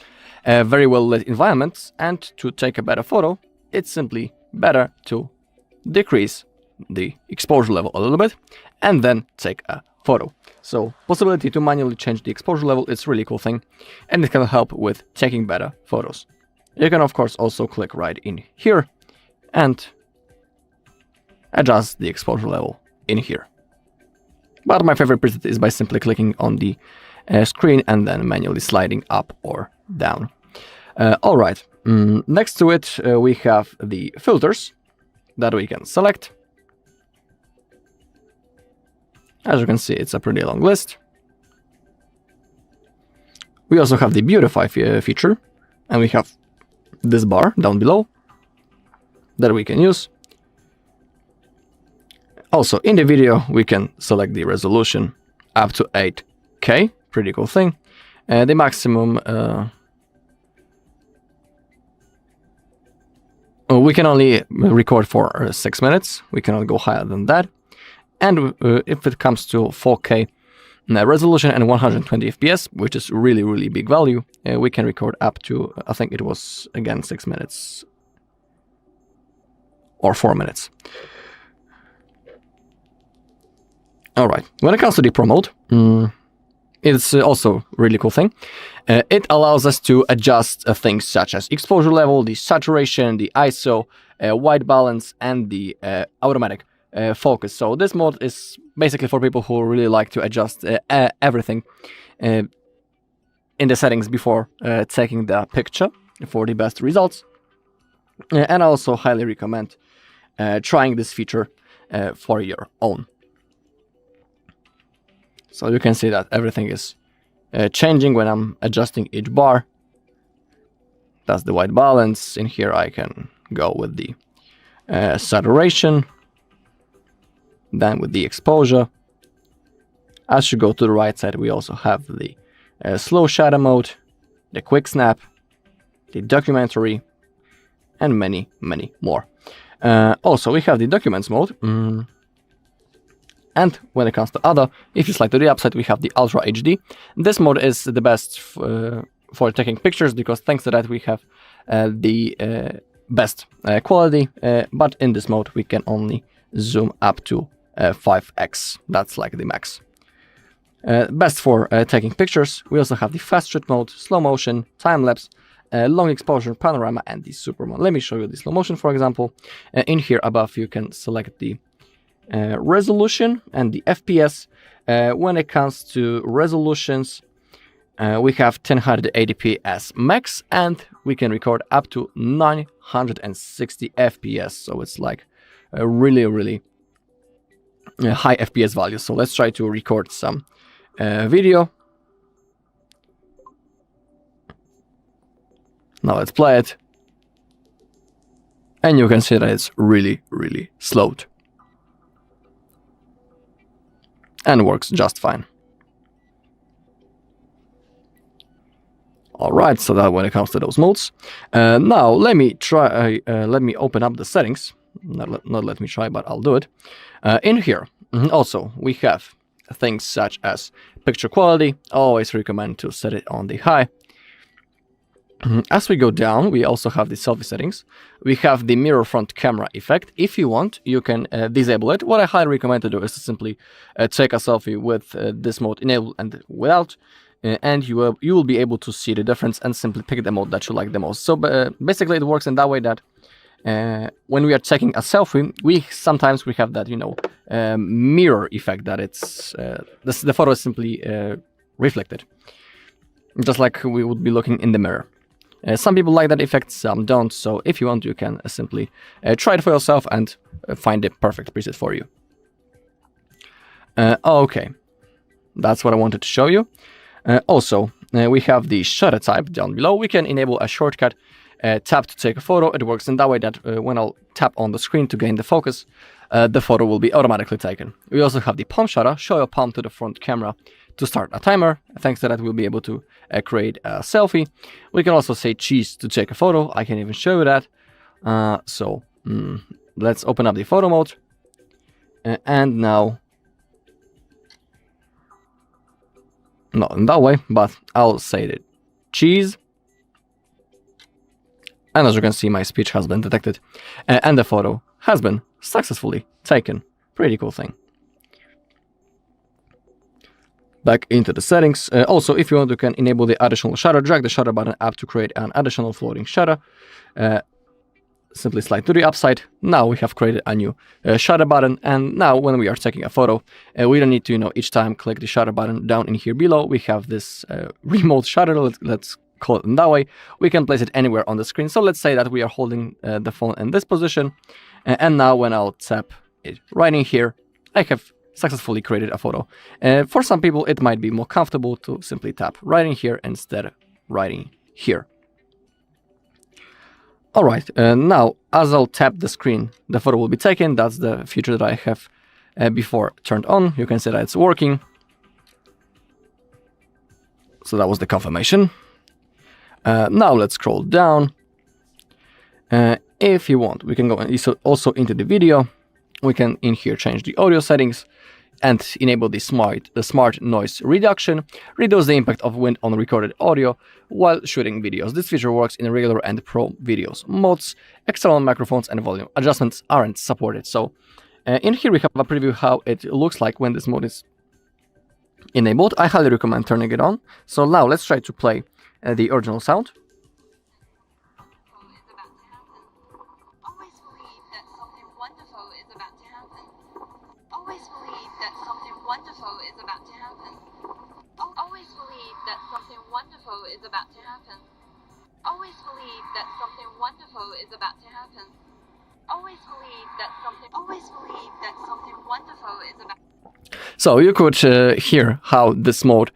very well lit environment, and to take a better photo, it's simply better to decrease the exposure level a little bit and then take a photo. So, possibility to manually change the exposure level is a really cool thing, and it can help with taking better photos. You can, of course, also click right in here and adjust the exposure level in here. But my favorite preset is by simply clicking on the screen and then manually sliding up or down. All right, next to it we have the filters that we can select. As you can see, it's a pretty long list. We also have the beautify feature, and we have this bar down below that we can use. Also, in the video, we can select the resolution up to 8K. Pretty cool thing. The maximum... we can only record for 6 minutes. We cannot go higher than that. And if it comes to 4K resolution and 120 FPS, which is really, really big value, we can record up to, I think it was, again, 6 minutes. Or 4 minutes. All right, when it comes to the Pro mode, It's also a really cool thing. It allows us to adjust things such as exposure level, the saturation, the ISO, white balance, and the automatic focus. So this mode is basically for people who really like to adjust everything in the settings before taking the picture for the best results. And I also highly recommend trying this feature for your own. So you can see that everything is changing when I'm adjusting each bar. That's the white balance. In here I can go with the saturation, then with the exposure. As you go to the right side, we also have the slow shutter mode, the quick snap, the documentary, and many, many more. Also, we have the documents mode. And when it comes to other, if you slide to the upside, we have the Ultra HD. This mode is the best for taking pictures because thanks to that we have the best quality. But in this mode, we can only zoom up to 5x. That's like the max. Best for taking pictures. We also have the fast shoot mode, slow motion, time lapse, long exposure, panorama, and the super mode. Let me show you the slow motion, for example. In here above, you can select the resolution and the FPS. When it comes to resolutions, we have 1080p as max, and we can record up to 960 FPS. So it's like a really, really high FPS value. So let's try to record some video. Now let's play it. And you can see that it's really, really slowed. And works just fine. Alright, so that when it comes to those modes. Now let me try, let me open up the settings. Not let me try, but I'll do it. In here, also, we have things such as picture quality. Always recommend to set it on the high. As we go down, we also have the selfie settings. We have the mirror front camera effect. If you want, you can disable it. What I highly recommend to do is to simply take a selfie with this mode enabled and without, and you will be able to see the difference and simply pick the mode that you like the most. So basically, it works in that way that when we are taking a selfie, sometimes we have that mirror effect that it's the photo is simply reflected, just like we would be looking in the mirror. Some people like that effect, some don't. So if you want, you can simply try it for yourself and find the perfect preset for you. Okay, that's what I wanted to show you. Also, we have the shutter type down below. We can enable a shortcut tap to take a photo. It works in that way that when I'll tap on the screen to gain the focus, the photo will be automatically taken. We also have the palm shutter. Show your palm to the front camera to start a timer. Thanks to that, we'll be able to create a selfie. We can also say cheese to take a photo. I can even show you that. Let's open up the photo mode. And now, not in that way, but I'll say that cheese. And as you can see, my speech has been detected. And the photo has been successfully taken. Pretty cool thing. Back into the settings. Also, if you want, you can enable the additional shutter. Drag the shutter button up to create an additional floating shutter. Simply slide to the upside. Now we have created a new shutter button. And now when we are taking a photo, we don't need to, each time click the shutter button down in here below. We have this remote shutter. Let's call it in that way. We can place it anywhere on the screen. So let's say that we are holding the phone in this position. And now when I'll tap it right in here, I have successfully created a photo. For some people, it might be more comfortable to simply tap right in here instead of right in here. All right, now as I'll tap the screen, the photo will be taken. That's the feature that I have before turned on. You can see that it's working. So that was the confirmation. Now let's scroll down. If you want, we can go also into the video. We can in here change the audio settings and enable the smart noise reduction, reduce the impact of wind on recorded audio while shooting videos. This feature works in regular and pro videos. Modes, external microphones, and volume adjustments aren't supported. So in here we have a preview how it looks like when this mode is enabled. I highly recommend turning it on. So now let's try to play the original sound. Always believe that something wonderful is about to happen. Always believe that something wonderful is about to happen. Always believe that something wonderful is about to happen. Always believe that something wonderful is about to happen. Always believe that something wonderful is about. So you could hear how this mode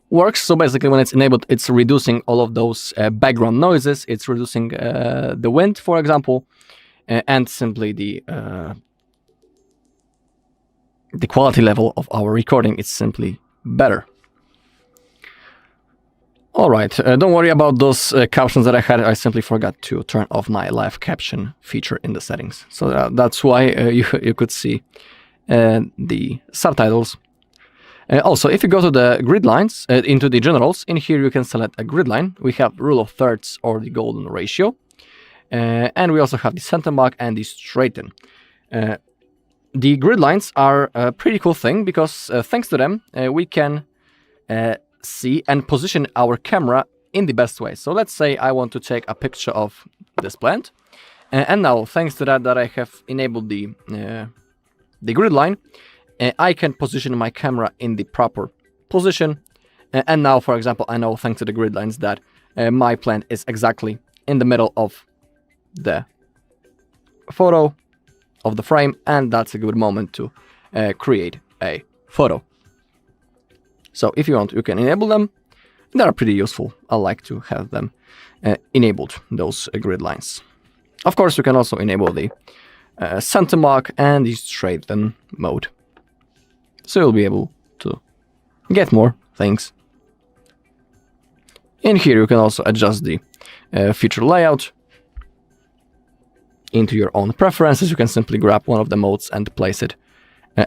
works. So basically, when it's enabled, it's reducing all of those background noises. It's reducing the wind, for example, and simply the quality level of our recording is simply better. All right, don't worry about those captions that I had. I simply forgot to turn off my live caption feature in the settings. So that's why you could see the subtitles. Also, if you go to the grid lines, into the generals, in here you can select a grid line. We have rule of thirds or the golden ratio. And we also have the center mark and the straighten. The grid lines are a pretty cool thing because thanks to them, we can see and position our camera in the best way. So let's say I want to take a picture of this plant. And now, thanks to that I have enabled the grid line, I can position my camera in the proper position. And now, for example, I know thanks to the grid lines that my plant is exactly in the middle of the photo of the frame, and that's a good moment to create a photo. So if you want, you can enable them. They are pretty useful. I like to have them enabled, those grid lines. Of course, you can also enable the center mark and the straighten mode. So you'll be able to get more things. In here, you can also adjust the feature layout into your own preferences. You can simply grab one of the modes and place it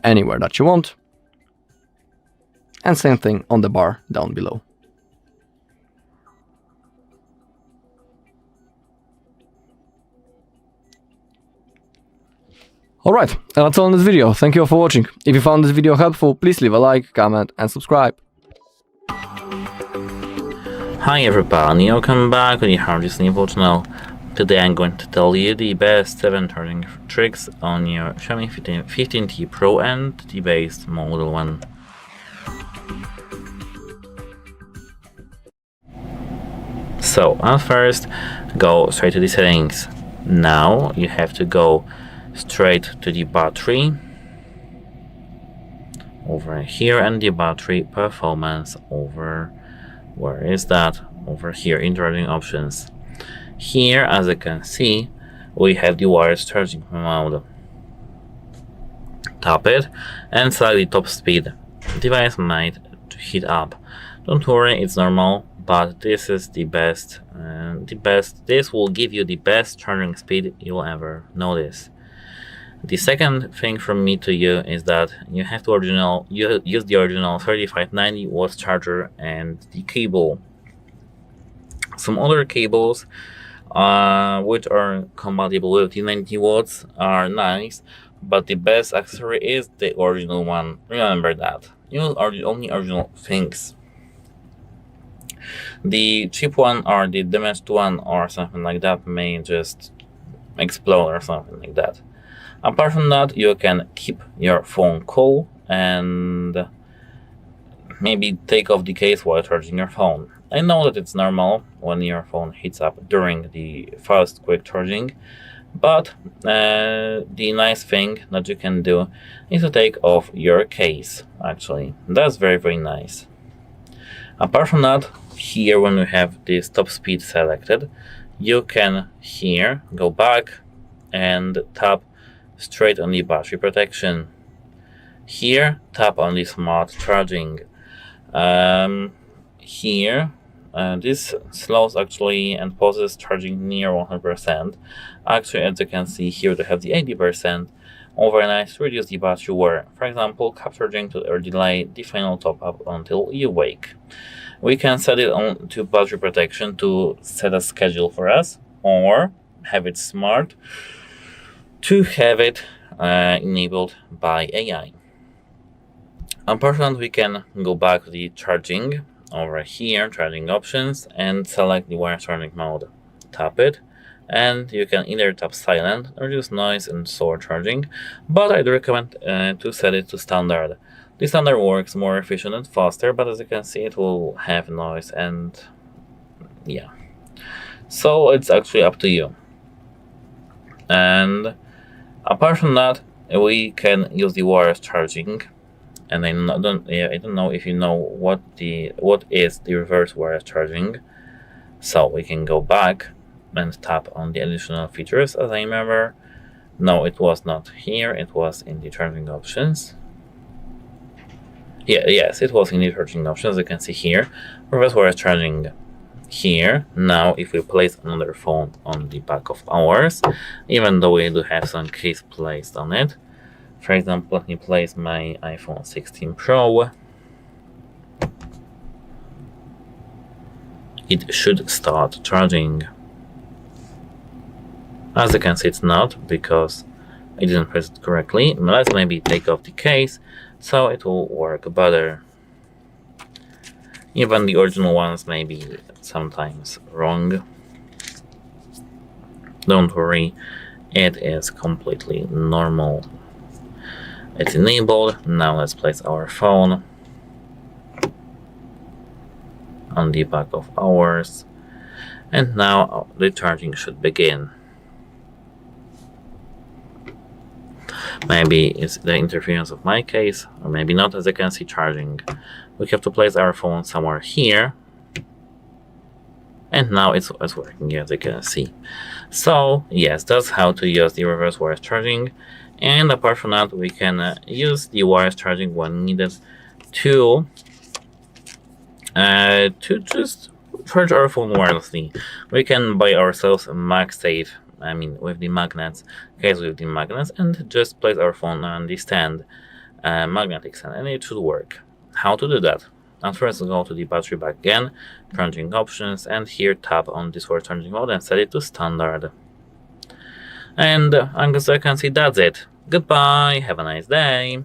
anywhere that you want. And same thing on the bar down below. Alright, that's all in this video. Thank you all for watching. If you found this video helpful, please leave a like, comment and subscribe. Hi everybody, welcome back to the HardReset.Info channel. Today I'm going to tell you the best 7 turning tricks on your Xiaomi 15T Pro and the base model one. So, at first, go straight to the settings. Now you have to go straight to the battery over here, and the battery performance over, where is that? Over here in charging options. Here, as you can see, we have the wireless charging mode. Tap it and select the top speed. Device might heat up. Don't worry, it's normal, but this is the best. This will give you the best charging speed you'll ever notice. The second thing from me to you is that you have to use the original 3590 watts charger and the cable. Some other cables which are compatible with the 90 watts are nice, but the best accessory is the original one. Remember that. Use only original things. The cheap one or the damaged one or something like that may just explode or something like that. Apart from that, you can keep your phone cool and maybe take off the case while charging your phone. I know that it's normal when your phone heats up during the fast quick charging, but the nice thing that you can do is to take off your case. Actually, that's very, very nice. Apart from that, here when we have this top speed selected, you can here go back and tap straight on the battery protection. Here, tap on the smart charging. Here, this slows actually and pauses charging near 100%. Actually, as you can see here, they have the 80%. Overnight to reduce the battery wear. For example, capture charging or delay the final top up until you wake. We can set it on to battery protection to set a schedule for us, or have it smart to have it enabled by AI. Unfortunately, we can go back to the charging over here, charging options, and select the wireless charging mode. Tap it, and you can either tap silent, reduce noise, and slower charging, but I'd recommend to set it to standard. The standard works more efficient and faster, but as you can see, it will have noise, and yeah. So it's actually up to you. And apart from that, we can use the wireless charging. And I don't know if you know what is the reverse wireless charging. So we can go back and tap on the additional features. As I remember, no, it was not here. It was in the charging options. Yes, it was in the charging options. You can see here, reverse wireless charging here. Now, if we place another phone on the back of ours, even though we do have some case placed on it. For example, let me place my iPhone 16 Pro. It should start charging. As you can see, it's not because I didn't press it correctly. Let's maybe take off the case so it will work better. Even the original ones may be sometimes wrong. Don't worry, it is completely normal. It's enabled. Now let's place our phone on the back of ours. And now the charging should begin. Maybe it's the interference of my case, or maybe not. As you can see, charging. We have to place our phone somewhere here. And now it's working, as you can see. So yes, that's how to use the reverse wireless charging. And apart from that, we can use the wireless charging when needed to just charge our phone wirelessly. We can buy ourselves a MagSafe, with the magnets, case with the magnets, and just place our phone on the stand, magnetic stand, and it should work. How to do that? At first, go to the battery back again, charging options, and here tap on this wireless charging mode and set it to standard. And as you can see, that's it. Goodbye, have a nice day.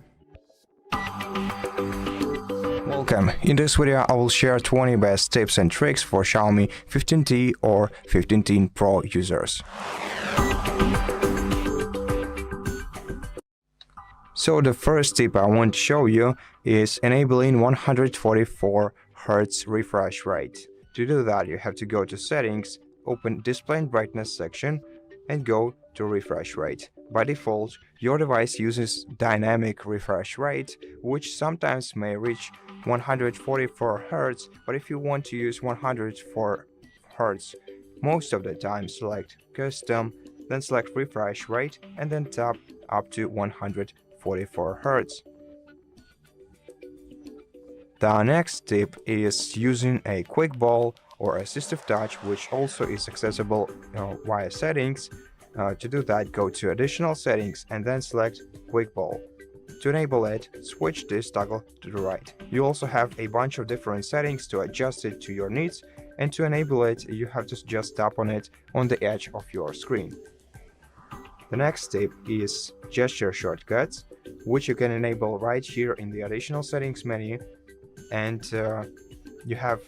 Welcome. In this video, I will share 20 best tips and tricks for Xiaomi 15T or 15T Pro users. So the first tip I want to show you is enabling 144 Hz refresh rate. To do that, you have to go to Settings, open Display and Brightness section, and go to refresh rate. By default, your device uses dynamic refresh rate, which sometimes may reach 144 Hz, but if you want to use 104 Hz most of the time, select Custom, then select refresh rate, and then tap up to 144 Hz. The next tip is using a quick ball or assistive touch, which also is accessible via settings. To do that, go to Additional Settings and then select Quick Ball. To enable it, switch this toggle to the right. You also have a bunch of different settings to adjust it to your needs, and to enable it, you have to just tap on it on the edge of your screen. The next tip is gesture shortcuts, which you can enable right here in the Additional Settings menu, and you have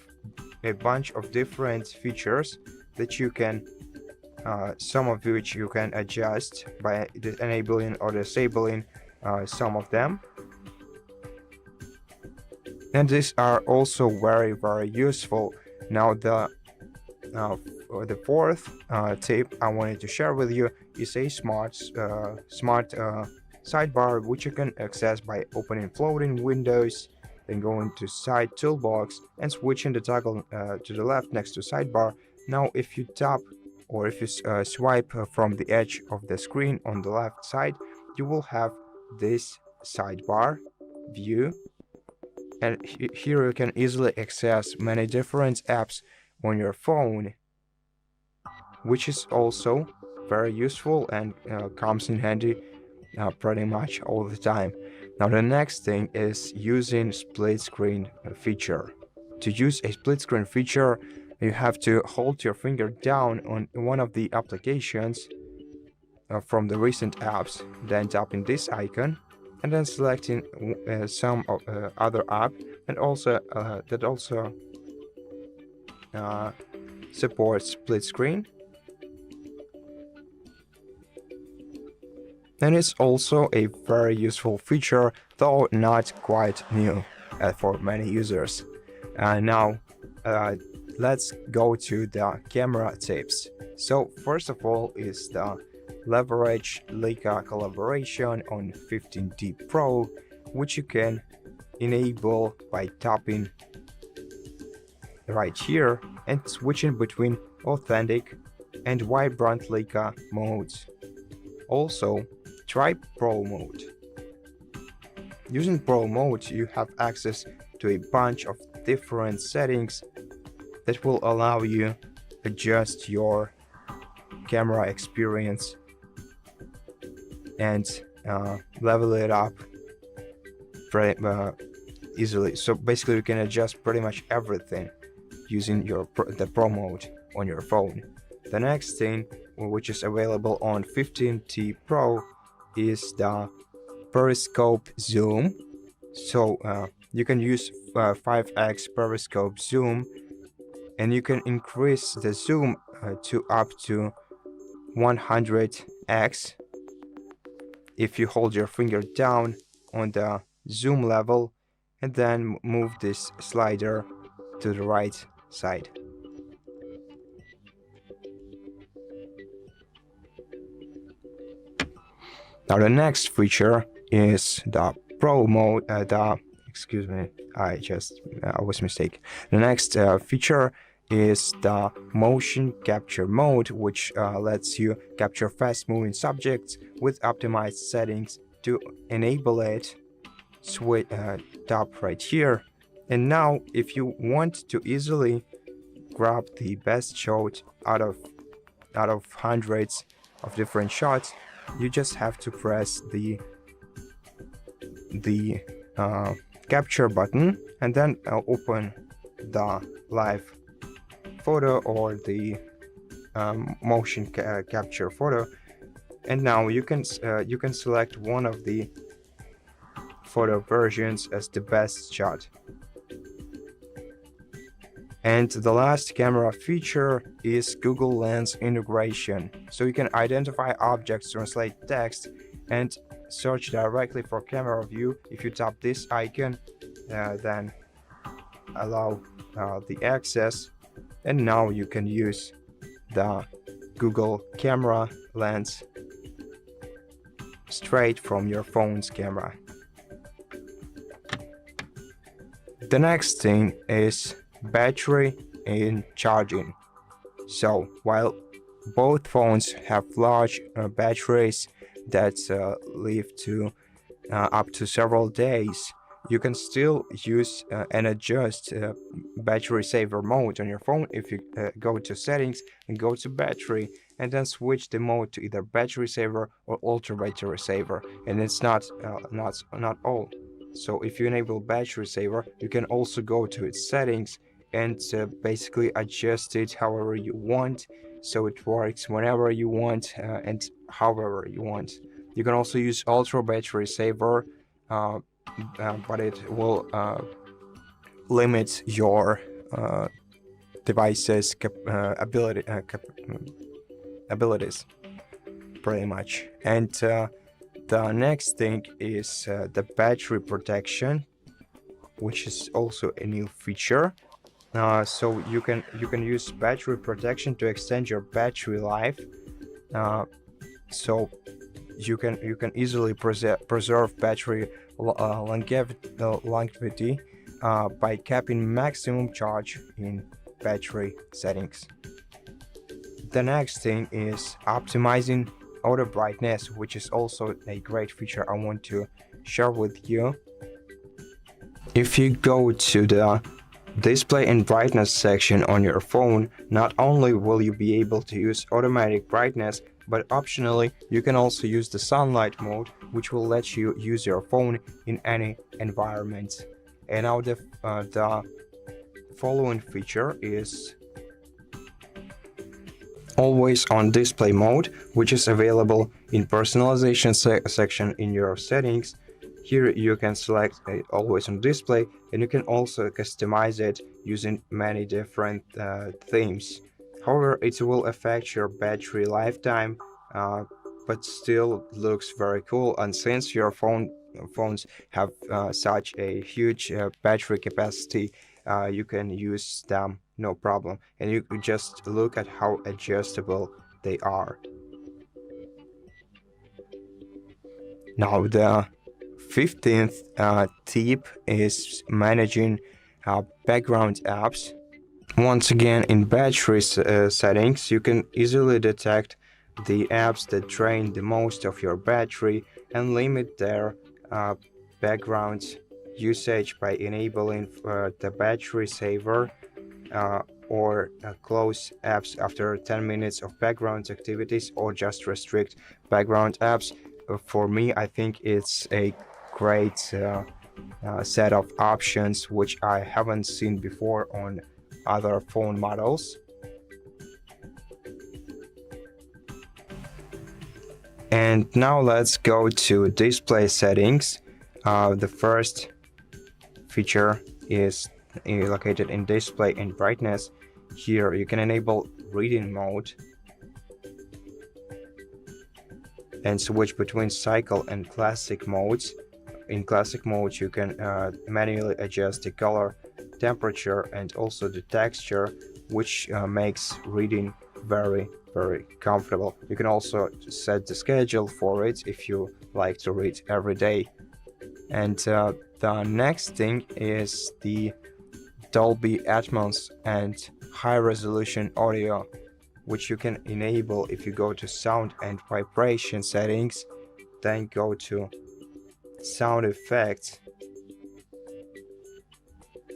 a bunch of different features that you can some of which you can adjust by enabling or disabling some of them. And these are also very useful. Now the fourth tip I wanted to share with you is a smart sidebar, which you can access by opening floating windows, then going to side toolbox and switching the toggle to the left next to sidebar. Now if you tap or if you swipe from the edge of the screen on the left side, you will have this sidebar view, and here you can easily access many different apps on your phone, which is also very useful and comes in handy pretty much all the time. Now the next thing is using split screen feature. To use a split screen feature, you have to hold your finger down on one of the applications from the recent apps, then tap in this icon, and then selecting some other app and also that also supports split screen. And it's also a very useful feature, though not quite new for many users. Now let's go to the camera tips. So first of all is the leverage Leica collaboration on 15T Pro, which you can enable by tapping right here and switching between authentic and vibrant Leica modes. Also, try Pro mode. Using Pro mode, you have access to a bunch of different settings that will allow you adjust your camera experience and level it up very easily. So basically, you can adjust pretty much everything using the Pro mode on your phone. The next thing, which is available on 15T Pro, is the periscope zoom. So you can use 5x periscope zoom, and you can increase the zoom to up to 100x if you hold your finger down on the zoom level and then move this slider to the right side. Now the next feature is the Pro mode. Excuse me, I was mistaken. The next feature is the motion capture mode, which lets you capture fast-moving subjects with optimized settings. To enable it, tap right here. And now, if you want to easily grab the best shot out of hundreds of different shots, you just have to press the capture button and then open the live photo or the motion capture photo, and now you can select one of the photo versions as the best shot. And the last camera feature is Google Lens integration. So you can identify objects, translate text, and search directly for camera view. If you tap this icon, then allow the access, and now you can use the Google camera lens straight from your phone's camera. The next thing is battery and charging. So while both phones have large batteries that live to up to several days, you can still use and adjust battery saver mode on your phone if you go to settings and go to battery and then switch the mode to either battery saver or ultra battery saver, and it's not all. So if you enable battery saver, you can also go to its settings and basically adjust it however you want, so it works whenever you want and however you want. You can also use ultra battery saver, but it will limit your device's abilities pretty much. And the next thing is the battery protection, which is also a new feature. So you can use battery protection to extend your battery life. So you can easily preserve battery longevity by capping maximum charge in battery settings. The next thing is optimizing auto brightness, which is also a great feature I want to share with you. If you go to the display and brightness section on your phone, not only will you be able to use automatic brightness, but optionally you can also use the sunlight mode, which will let you use your phone in any environment. And now the following feature is always on display mode, which is available in personalization section in your settings. Here you can select always on display, and you can also customize it using many different themes. However, it will affect your battery lifetime, but still looks very cool. And since your phones have such a huge battery capacity, you can use them no problem. And you just look at how adjustable they are. Now the 15th tip is managing background apps. Once again, in battery settings, you can easily detect the apps that drain the most of your battery and limit their background usage by enabling the battery saver or close apps after 10 minutes of background activities, or just restrict background apps. For me, I think it's a great set of options which I haven't seen before on other phone models. And now let's go to display settings. The first feature is located in display and brightness. Here you can enable reading mode and switch between cycle and classic modes. In classic mode, you can manually adjust the color, temperature, and also the texture, which makes reading very comfortable. You can also set the schedule for it if you like to read every day. And the next thing is the Dolby Atmos and high resolution audio, which you can enable if you go to sound and vibration settings, then go to sound effects,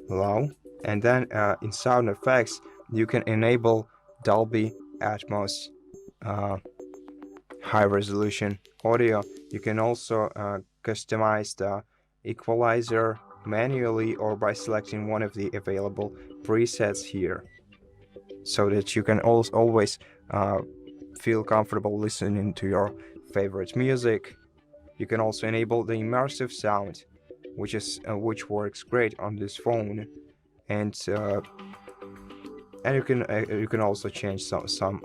low, and then in sound effects you can enable Dolby Atmos high resolution audio. You can also customize the equalizer manually or by selecting one of the available presets here, so that you can always feel comfortable listening to your favorite music. You can also enable the immersive sound, which works great on this phone, and you can also change some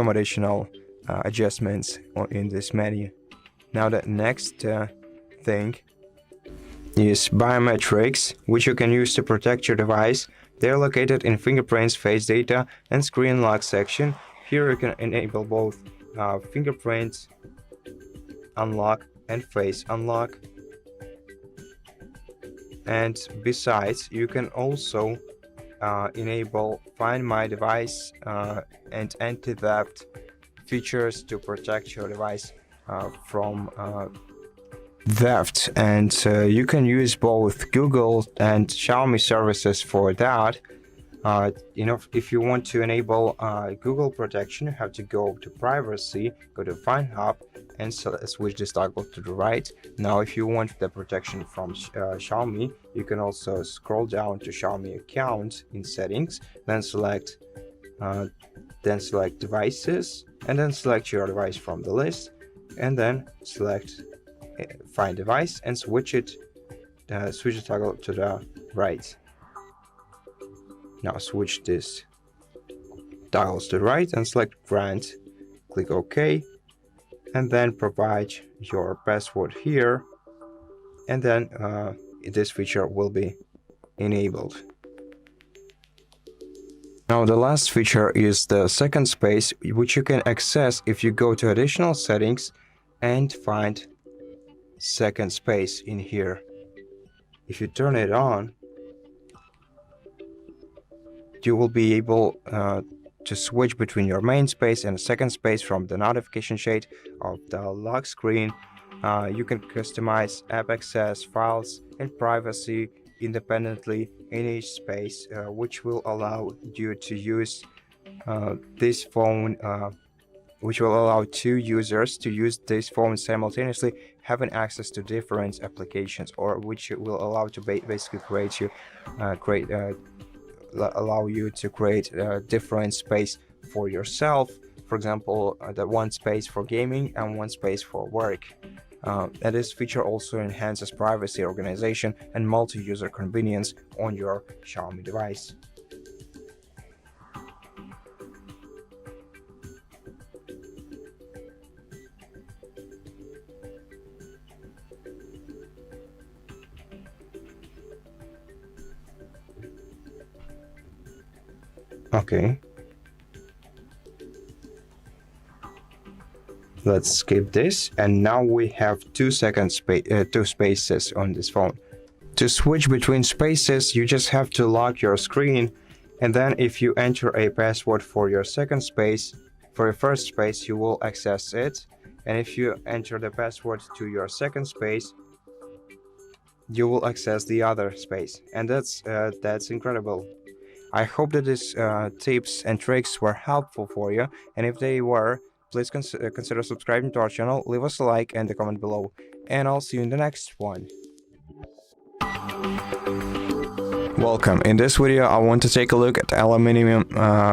additional adjustments in this menu. Now the next thing is biometrics, which you can use to protect your device. They're located in fingerprints, face data, and screen lock section. Here you can enable both fingerprint unlock and face unlock. And besides, you can also enable Find My Device and anti-theft features to protect your device from theft. And you can use both Google and Xiaomi services for that. If you want to enable Google protection, you have to go to privacy, go to Find Hub, and switch this toggle to the right. Now, if you want the protection from Xiaomi, you can also scroll down to Xiaomi account in settings, then select devices, and then select your device from the list, and then select Find Device and switch the toggle to the right. Now switch this dials to the right and select Grant. Click OK, and then provide your password here, and then this feature will be enabled. Now the last feature is the second space, which you can access if you go to additional settings and find second space in here. If you turn it on, you will be able to switch between your main space and second space from the notification shade of the lock screen. You can customize app access, files, and privacy independently in each space, which will allow you to use this phone, which will allow two users to use this phone simultaneously, having access to different applications, or which will allow to basically allow you to create a different space for yourself. For example, the one space for gaming and one space for work. And this feature also enhances privacy, organization, and multi-user convenience on your Xiaomi device. Okay. Let's skip this, and now we have 2 spaces on this phone. To switch between spaces, you just have to lock your screen, and then if you enter a password for your second space, for your first space, you will access it, and if you enter the password to your second space, you will access the other space, and that's incredible. I hope that these tips and tricks were helpful for you, and if they were, please consider subscribing to our channel, leave us a like and a comment below, and I'll see you in the next one. Welcome. In this video, I want to take a look at the aluminum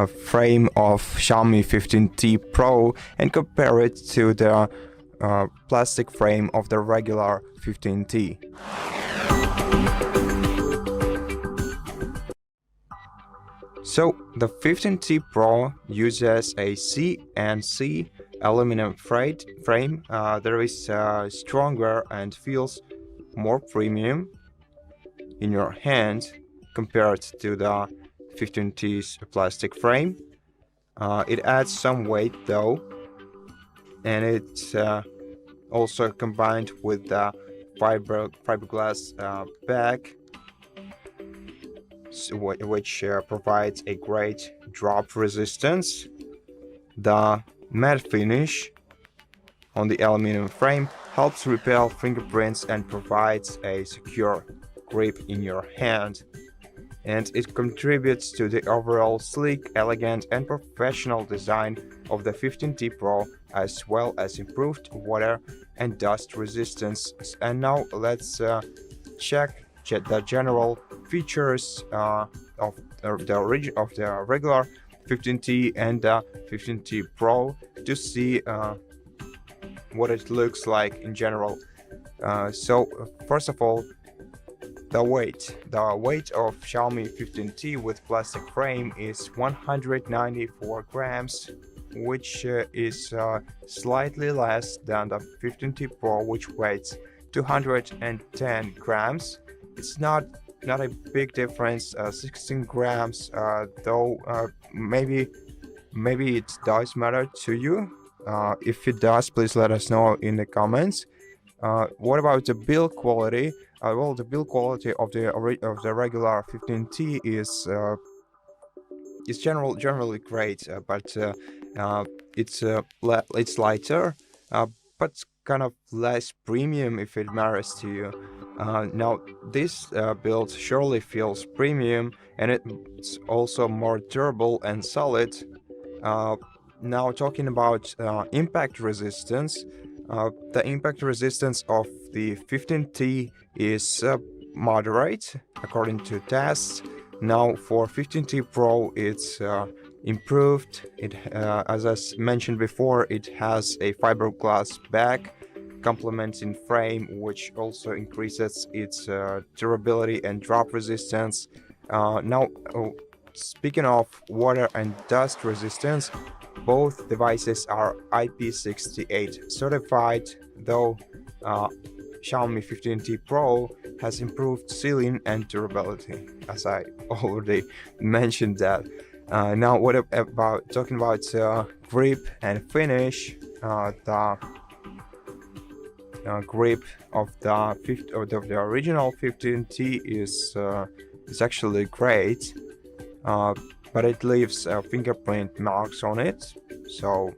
frame of Xiaomi 15T Pro and compare it to the plastic frame of the regular 15T. So the 15T Pro uses a CNC aluminum frame that is stronger and feels more premium in your hand compared to the 15T's plastic frame. It adds some weight though, and it's also combined with the fiberglass back, which provides a great drop resistance. The matte finish on the aluminum frame helps repel fingerprints and provides a secure grip in your hand, and it contributes to the overall sleek, elegant, and professional design of the 15T Pro, as well as improved water and dust resistance. And now let's check the general features of the regular 15T and the 15T Pro to see what it looks like in general. So first of all, the weight of Xiaomi 15T with plastic frame is 194 grams, which is slightly less than the 15T Pro, which weighs 210 grams. It's not a big difference, 16 grams, though maybe it does matter to you. If it does, please let us know in the comments. What about the build quality? Well, the build quality of the regular 15T is generally great, but it's lighter, but kind of less premium if it matters to you. Now this build surely feels premium, and it's also more durable and solid. Now talking about impact resistance, the impact resistance of the 15T is moderate according to tests. Now for 15T Pro, it's improved. As I mentioned before, it has a fiberglass back complementing frame, which also increases its durability and drop resistance. Now, speaking of water and dust resistance, both devices are IP68 certified, though Xiaomi 15T Pro has improved sealing and durability, as I already mentioned that. Now, what about talking about grip and finish? The grip of the original 15T is actually great, but it leaves fingerprint marks on it. So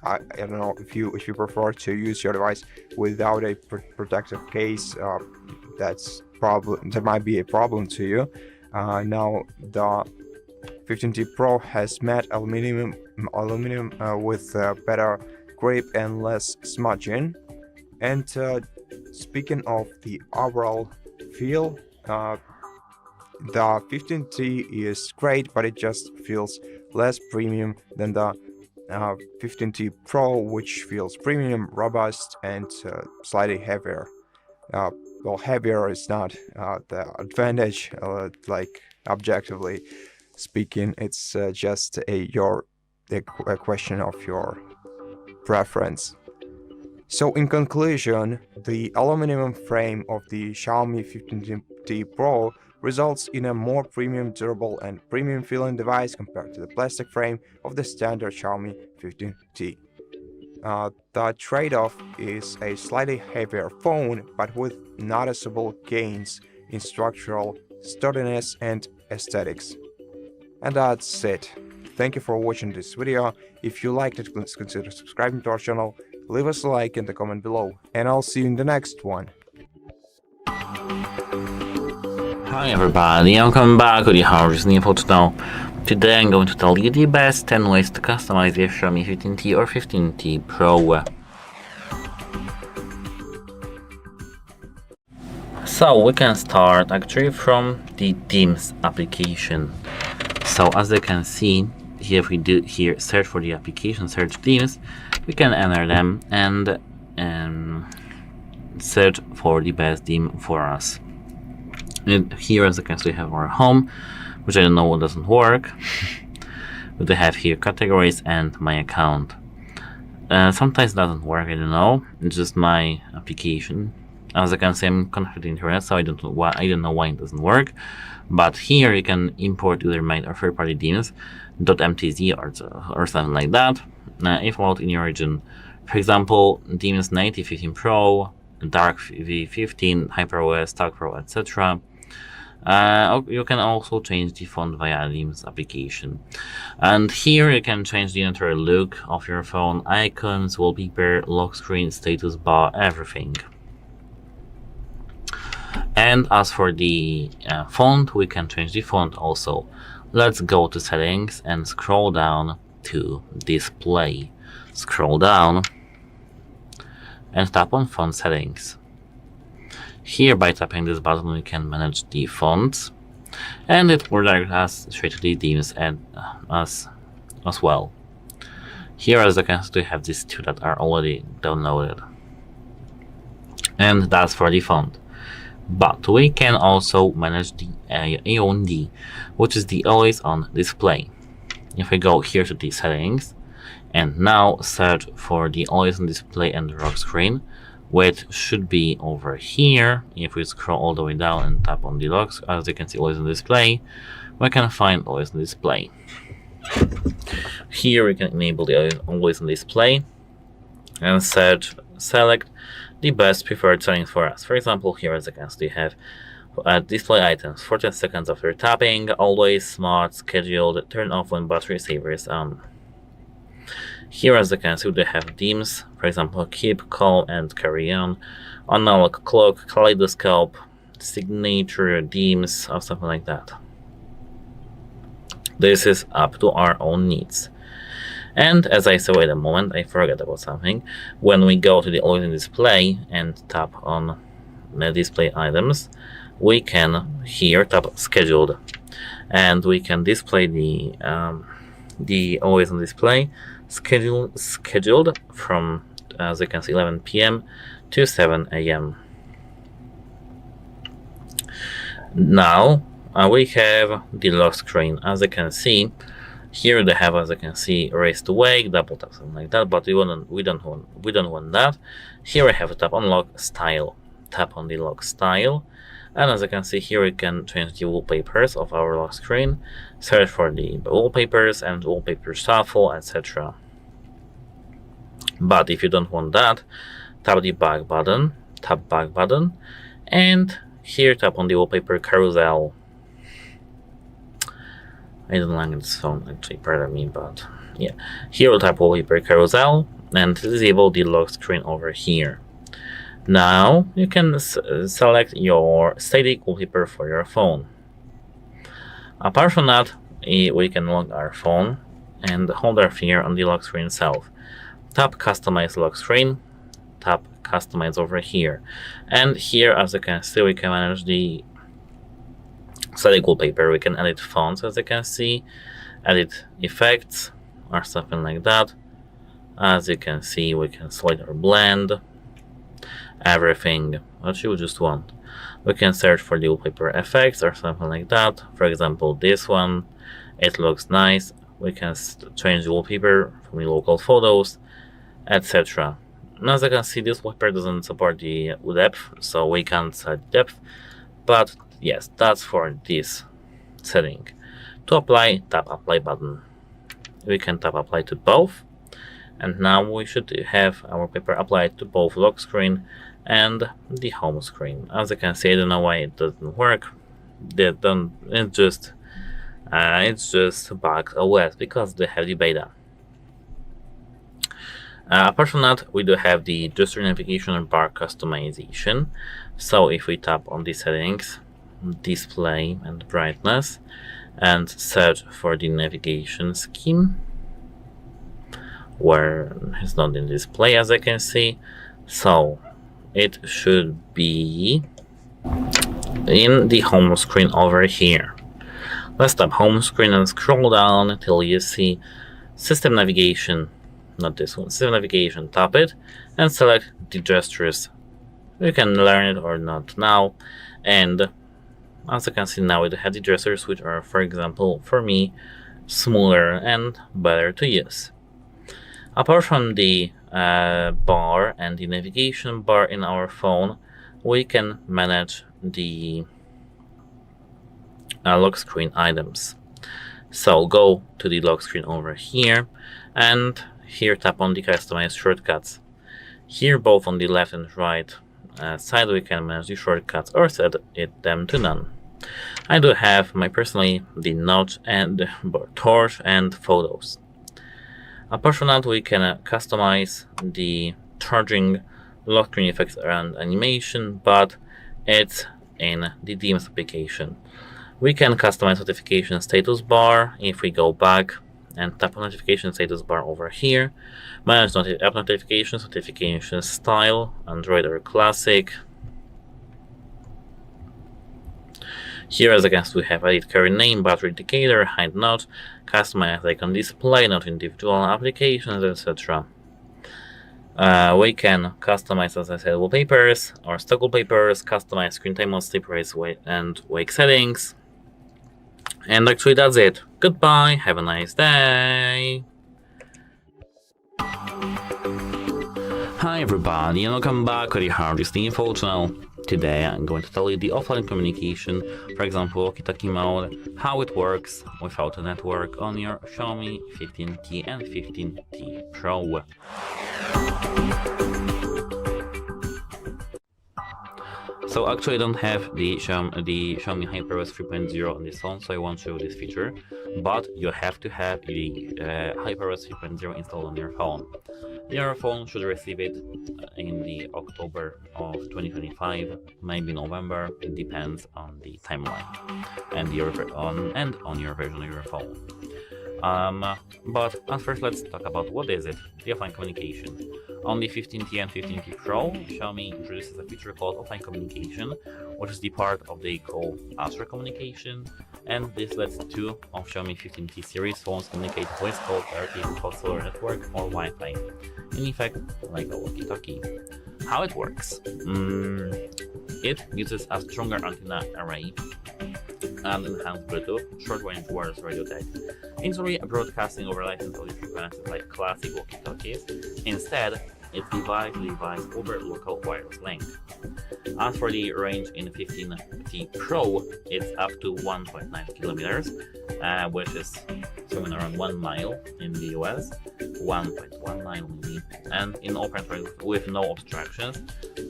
I don't know if you prefer to use your device without a protective case. That might be a problem to you. Now the 15T Pro has matte aluminum with better grip and less smudging. And speaking of the overall feel, the 15T is great, but it just feels less premium than the 15T Pro, which feels premium, robust, and slightly heavier. Well, heavier is not the advantage, like objectively speaking. It's just a question of your preference. So in conclusion, the aluminum frame of the Xiaomi 15T Pro results in a more premium, durable, and premium feeling device compared to the plastic frame of the standard Xiaomi 15T. The trade-off is a slightly heavier phone, but with noticeable gains in structural sturdiness and aesthetics. And that's it. Thank you for watching this video. If you liked it, please consider subscribing to our channel, leave us a like and a comment below, and I'll see you in the next one. Hi everybody, I'm coming back with the HardReset.Info channel. Today I'm going to tell you the best 10 ways to customize your Xiaomi 15T or 15T Pro. So we can start actually from the themes application. So as you can see, here if we do here search for the application, search themes, we can enter them and search for the best theme for us. And here as you can see we have our home, which I don't know what doesn't work. But I have here categories and my account. Sometimes it doesn't work, I don't know. It's just my application. As you can see, I'm connected to the internet, so I don't know why it doesn't work. But here you can import either made or third-party themes, .mtz or something like that. If allowed in your region. For example, themes native 15 Pro, dark V15, HyperOS, Tag Pro, etc. You can also change the font via themes application. And here you can change the entire look of your phone, icons, wallpaper, lock screen, status bar, everything. And as for the font, we can change the font also. Let's go to settings and scroll down to display. Scroll down and tap on font settings. Here by tapping this button we can manage the fonts, and it will direct us straight to the themes and as well. Here as you can see we have these two that are already downloaded, and that's for the font. But we can also manage the AOD, which is the always on display. If we go here to the settings and now search for the always on display and lock screen, which should be over here. If we scroll all the way down and tap on the lock, as you can see always on display, we can find always on display. Here we can enable the always on display and select the best preferred settings for us. For example, here as you can see, we have display items, 14 seconds after tapping, always smart, scheduled, turn off when battery saver is on. Here as you can see, they have themes, for example, keep, calm, and carry on, analog clock, kaleidoscope, signature, themes, or something like that. This is up to our own needs. And as I saw at the moment, I forgot about something. When we go to the always on display and tap on the display items, we can here tap scheduled, and we can display the always on display scheduled from, as you can see, 11 p.m. to 7 a.m. Now we have the lock screen. As you can see, here they have, as you can see, raise to wake, double tap, something like that. But we don't want that. Here we have a tap on lock style. Tap on the lock style, and as you can see here, we can change the wallpapers of our lock screen, search for the wallpapers and wallpaper shuffle, etc. But if you don't want that, tap the back button, and here tap on the wallpaper carousel. I don't like this phone actually, pardon me, but yeah. Here we'll tap wallpaper carousel and disable the lock screen over here. Now you can select your static wallpaper for your phone. Apart from that, we can lock our phone and hold our finger on the lock screen itself. Tap customize lock screen, tap customize over here, and here as you can see we can manage the static wallpaper. We can edit fonts, as you can see, edit effects, or something like that. As you can see, we can select or blend everything that you just want. We can search for the wallpaper effects or something like that. For example, this one, it looks nice. We can change the wallpaper from the local photos, etc. As you can see, this wallpaper doesn't support the depth, so we can't set depth. But yes, that's for this setting. To apply, tap apply button. We can tap apply to both. And now we should have our wallpaper applied to both lock screen and the home screen. As you can see, I don't know why it doesn't work. It's just bugged OS because they have the beta. Apart from that, we do have the gesture navigation bar customization. So if we tap on the settings, display and brightness, and search for the navigation scheme, where it's not in display, as I can see, so it should be in the home screen over here. Let's tap home screen and scroll down until you see system navigation. Not this one, system navigation. Tap it and select the gestures. You can learn it or not now. And as you can see now, we have the gestures, which are, for example, for me, smaller and better to use. Apart from the bar and the navigation bar in our phone, we can manage the lock screen items. So go to the lock screen over here, and here tap on the customized shortcuts. Here, both on the left and right side, we can manage the shortcuts or set them to none. I do have personally the notch and torch and photos. Apart from that, we can customize the charging, lock screen effects and animation, but it's in the themes application. We can customize notification status bar if we go back and tap on notification status bar over here. Manage app notifications, notification style, Android or Classic. Here, as against, we have edit current name, battery indicator, hide notch, customize icon display, not individual applications, etc. We can customize, as I said, wallpapers or stock wallpapers, customize screen time mode, sleep rates, and wake settings. And actually, that's it. Goodbye, have a nice day. Hi everybody, and welcome back to the HardReset.Info channel. Today I'm going to tell you the offline communication, for example walkie-talkie mode, how it works without a network on your Xiaomi 15T and 15T Pro. So actually I don't have the Xiaomi HyperOS 3.0 on this phone, so I won't show this feature, but you have to have the HyperOS 3.0 installed on your phone. Your phone should receive it in the October of 2025, maybe November. It depends on the timeline and on your version of your phone. But at first, let's talk about what is it, the offline communication. On the 15T and 15T Pro, Xiaomi introduces a feature called offline communication, which is the part of the called Astra communication, and this lets two of Xiaomi 15T series phones communicate voice call directly without cellular network or Wi-Fi. In effect, like a walkie-talkie. How it works? It uses a stronger antenna array and enhanced Bluetooth, short-range wireless radio tech. Instead of broadcasting over licensed audio frequencies like classic walkie-talkies, instead, it's device-to-device over local wireless link. As for the range in 15T Pro, it's up to 1.9 kilometers, which is somewhere around 1 mile in the US, 1.1 mile maybe, and in open range with no obstructions.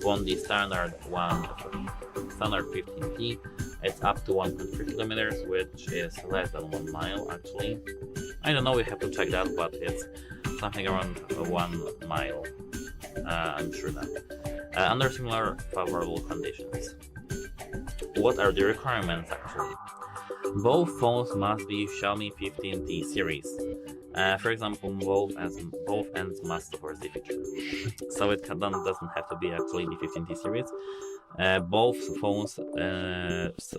On the standard 15T, it's up to 1.3 kilometers, which is less than 1 mile actually. I don't know, we have to check that, but it's something around 1 mile. I'm sure that. Under similar favorable conditions. What are the requirements actually? Both phones must be Xiaomi 15T series. For example, both ends must support the feature. So it doesn't have to be actually the 15T series. Both phones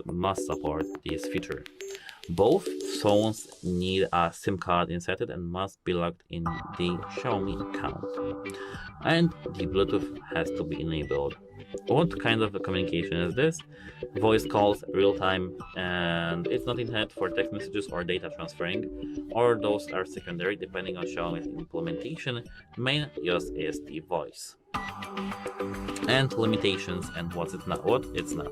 must support this feature. Both phones need a SIM card inserted and must be logged in the Xiaomi account. And the Bluetooth has to be enabled. What kind of a communication is this? Voice calls, real-time, and it's not intended for text messages or data transferring, or those are secondary depending on Xiaomi's implementation. Main use is the voice. And limitations and what it's not.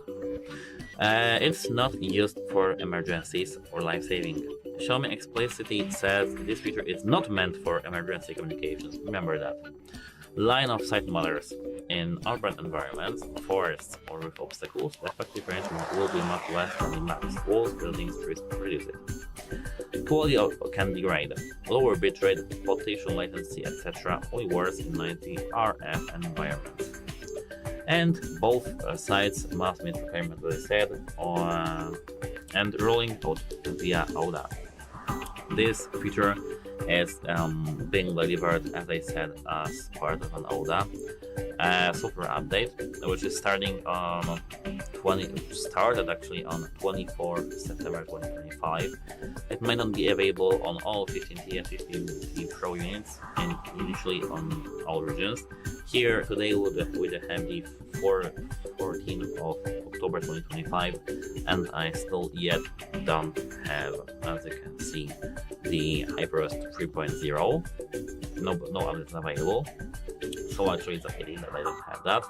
It's not used for emergencies or life-saving. Xiaomi explicitly says this feature is not meant for emergency communications. Remember that. Line of sight matters. In urban environments, forests, or with obstacles, the effective range will be much less than in maps, walls, buildings, trees produce it. Quality can degrade. Lower bitrate, potential latency, etc. only works in 90 RF environments. And both sides must meet requirements, as I said, and rolling code via ODA. This feature is being delivered, as I said, as part of an ODA software update, which is started actually on 24 September 2025. It might not be available on all 15T and 15T Pro units, and initially on all regions. Here today we have the 14th of October 2025, and I still yet don't have, as you can see, the HyperOS 3.0. No updates available. So actually it's a pity that I don't have that.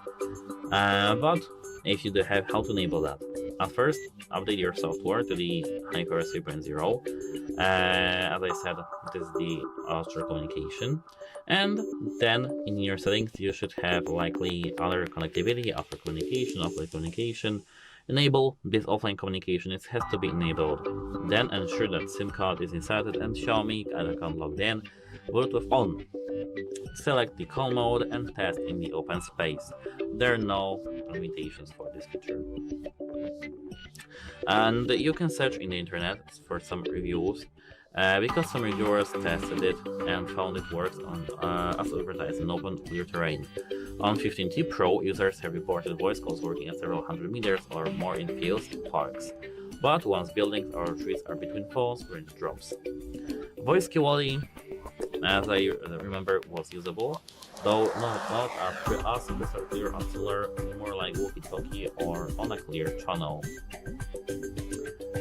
But if you do have how to enable that, at first update your software to the HyperOS 3.0. As I said, this is the Astra communication. And then in your settings you should have likely other connectivity, offline communication. Enable this offline communication, it has to be enabled. Then ensure that SIM card is inserted and Xiaomi account logged in. Bluetooth on. Select the call mode and test in the open space. There are no limitations for this feature. And you can search in the internet for some reviews, because some reviewers tested it and found it works on as advertised in open clear terrain. On 15T Pro, users have reported voice calls working at several hundred meters or more in fields and parks. But once buildings or trees are between phones, range drops. Voice quality, as I remember, was usable, though not as crystal clear as similar, more like walkie-talkie or on a clear channel.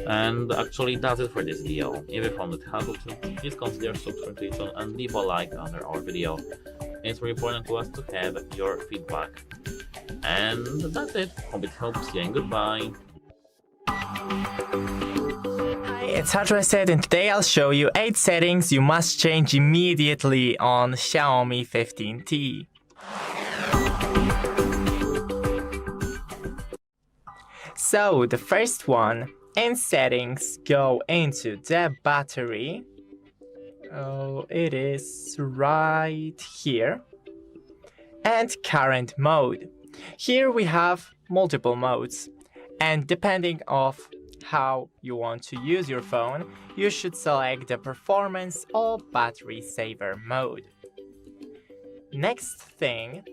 And actually that's it for this video. If you found it helpful, please consider subscribing and leave a like under our video. It's very important to us to have your feedback. And that's it. Hope it helps you and goodbye. Hi, it's HardReset, and today I'll show you 8 settings you must change immediately on Xiaomi 15T. So the first one, in settings, go into the battery. Oh, it is right here. And current mode. Here we have multiple modes, and depending on how you want to use your phone, you should select the performance or battery saver mode. Next thing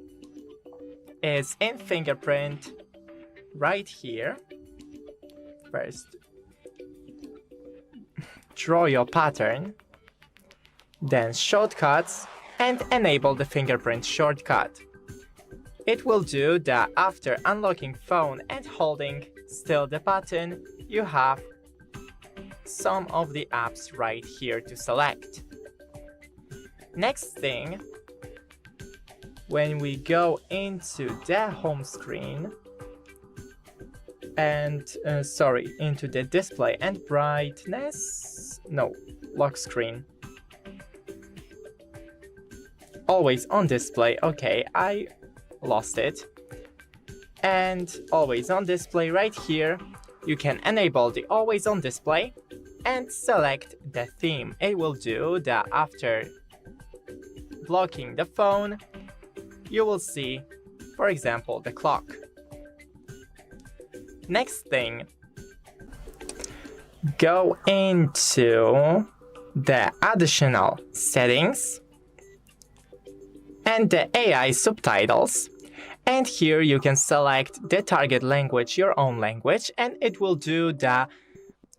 is in fingerprint, right here. First, draw your pattern, then shortcuts, and enable the fingerprint shortcut. It will do that after unlocking phone and holding still the button, you have some of the apps right here to select. Next thing, when we go into the home screen, and into the display and brightness, lock screen. Always on display, okay, I lost it. And always on display right here, you can enable the always on display and select the theme. It will do that after blocking the phone, you will see, for example, the clock. Next thing, go into the additional settings and the AI subtitles, and here you can select the target language, your own language, and it will do the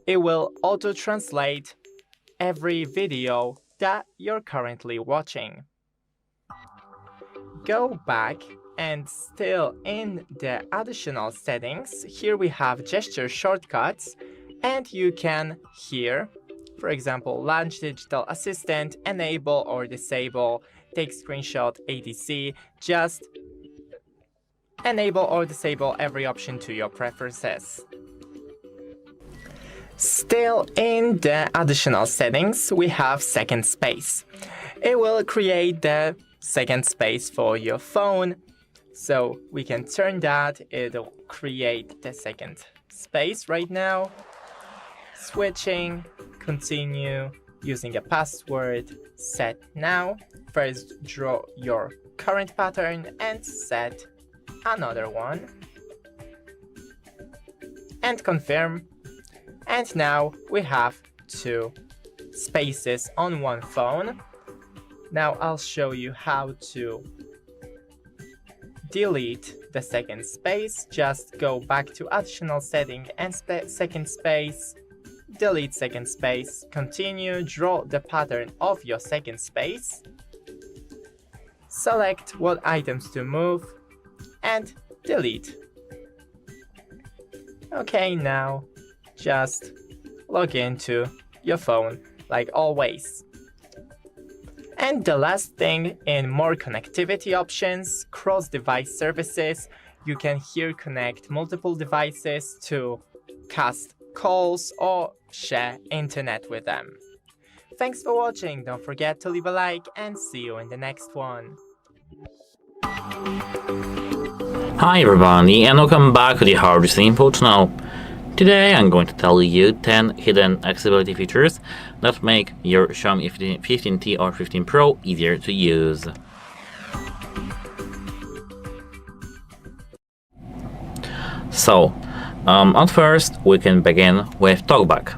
it will auto-translate every video that you're currently watching. Go back and still in the additional settings, here we have gesture shortcuts, and you can here, for example, launch digital assistant, enable or disable, take screenshot, ADC, just enable or disable every option to your preferences. Still in the additional settings, we have second space. It will create the second space for your phone. So we can turn that, it'll create the second space right now. Switching, continue, using a password, set now. First draw your current pattern and set another one. And confirm. And now we have two spaces on one phone. Now I'll show you how to delete the second space. Just go back to additional setting and second space, delete second space, continue, draw the pattern of your second space, select what items to move, and delete. Okay, now just log into your phone like always. And the last thing, in more connectivity options, cross-device services, you can here connect multiple devices to cast calls or share internet with them. Thanks for watching, don't forget to leave a like and see you in the next one. Hi everybody, and welcome back to the HardReset.Info channel. Today I'm going to tell you 10 hidden accessibility features that make your Xiaomi 15T or 15 Pro easier to use. So, at first we can begin with TalkBack.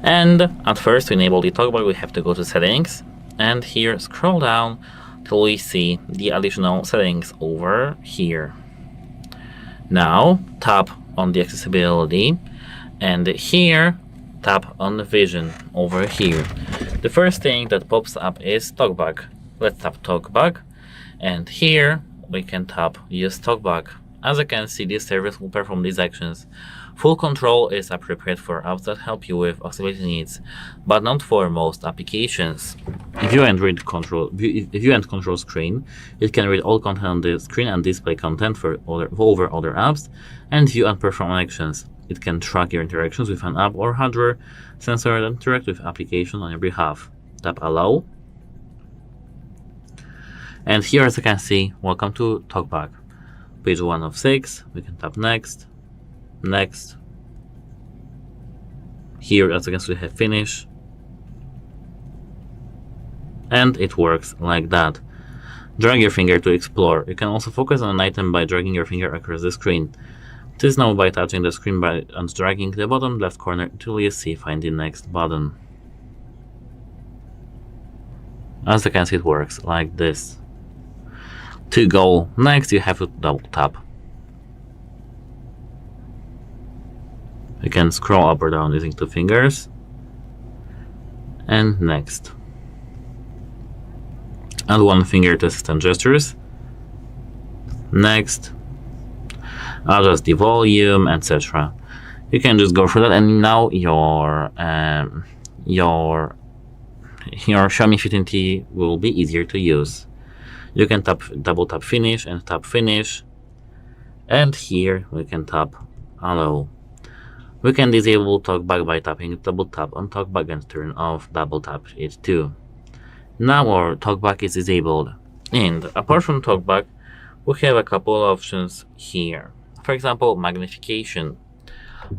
And at first to enable the TalkBack we have to go to settings, and here scroll down till we see the additional settings over here. Now tap on the accessibility, and here tap on the vision over here. The first thing that pops up is TalkBack. Let's tap TalkBack, and here we can tap use TalkBack. As you can see, this service will perform these actions. Full control is appropriate for apps that help you with accessibility needs, but not for most applications. View and read control. View and control screen. It can read all content on the screen and display content for over other apps, and view and perform actions. It can track your interactions with an app or hardware sensor that interact with application on your behalf. Tap allow. And here, as you can see, welcome to TalkBack. Page 1 of 6, we can tap next, next. Here, as you can see, we have finish. And it works like that. Drag your finger to explore. You can also focus on an item by dragging your finger across the screen. This now by touching the screen and dragging the bottom left corner until you see find the next button. As you can see, it works like this. To go next, you have to double tap. You can scroll up or down using two fingers. And next. Add one finger to assistant gestures. Next. Adjust the volume, etc. You can just go through that, and now your Xiaomi 15T will be easier to use. You can double tap finish and tap finish, and here we can tap allow. We can disable TalkBack by tapping double tap on TalkBack and turn off double tap it too. Now our TalkBack is disabled, and apart from TalkBack we have a couple of options here. For example, magnification.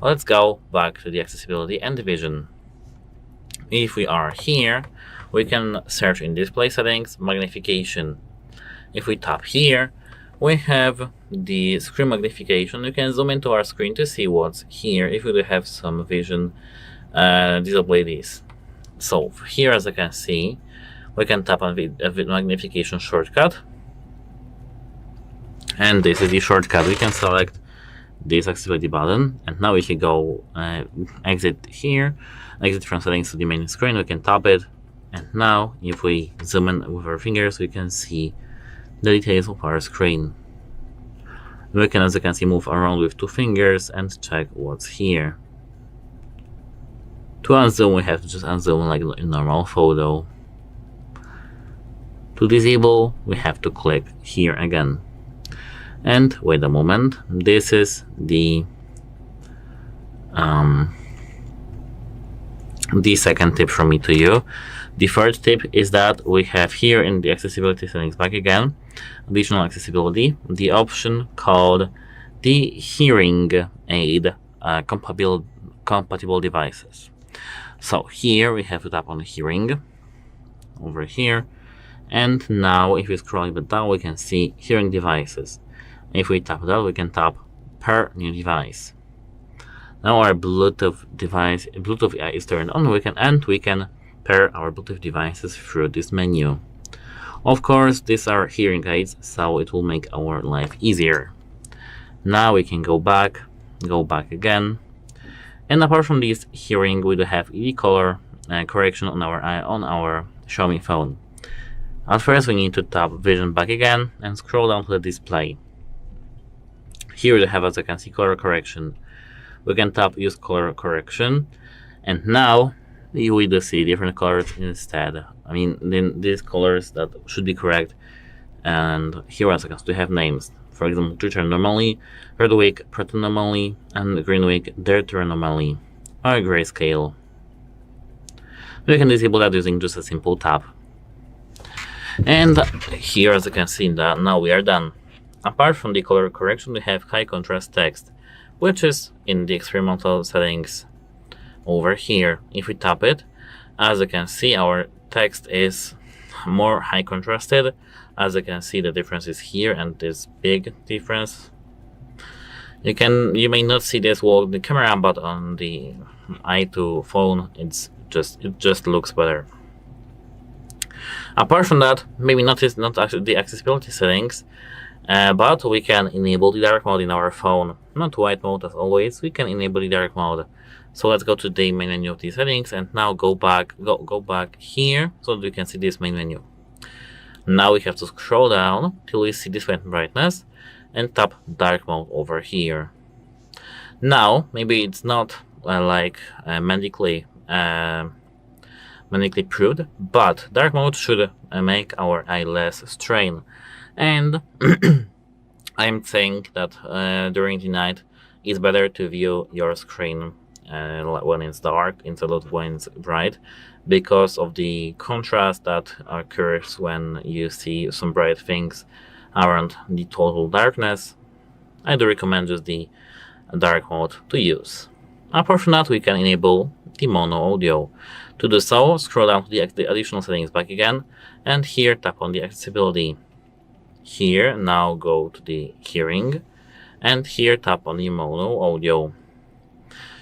Let's go back to the accessibility and the vision. If we are here, we can search in display settings, magnification. If we tap here, we have the screen magnification. You can zoom into our screen to see what's here if you do have some vision disabilities. So here, as you can see, we can tap on the magnification shortcut. And this is the shortcut. We can select this accessibility button, and now we can go exit here, exit from settings to the main screen. We can tap it, and now if we zoom in with our fingers, we can see the details of our screen. We can, as you can see, move around with 2 fingers and check what's here. To unzoom, we have to just unzoom like a normal photo. To disable, we have to click here again. And wait a moment, this is the second tip from me to you. The third tip is that we have here in the accessibility settings back again, additional accessibility, the option called the hearing aid compatible devices. So here we have to tap on hearing over here, and now if we scroll a bit down, we can see hearing devices. If we tap that, we can tap per new device. Now our Bluetooth device, Bluetooth AI is turned on. We can pair our Bluetooth devices through this menu. Of course, these are hearing aids, so it will make our life easier. Now we can go back again. And apart from this hearing, we do have the color correction on our Xiaomi phone. At first, we need to tap Vision back again and scroll down to the display. Here we have, as you can see, color correction. We can tap Use Color Correction, and now we do see different colors instead. I mean, then these colors that should be correct. And here, as you can see, we have names. For example, Twitter anomaly, red week, proton anomaly, and green week, dirt anomaly, or grayscale. We can disable that using just a simple tap. And here, as you can see, that now we are done. Apart from the color correction, we have high contrast text, which is in the experimental settings over here. If we tap it, as you can see, our text is more high contrasted. As you can see, the difference is here, and this big difference. You may not see this with the camera, but on the i2 phone, it just looks better. Apart from that, maybe not actually the accessibility settings, but we can enable the dark mode in our phone. Not white mode as always. We can enable the dark mode. So let's go to the main menu of the settings, and now go back here so that we can see this main menu. Now we have to scroll down till we see this white brightness and tap dark mode over here. Now maybe it's not medically proved, but dark mode should make our eye less strain. And I'm saying that during the night it's better to view your screen when it's dark instead of when it's bright, because of the contrast that occurs when you see some bright things around the total darkness. I do recommend just the dark mode to use. Apart from that, we can enable the mono audio. To do so, scroll down to the additional settings back again, and here tap on the accessibility. Here, now go to the hearing, and here tap on the mono audio.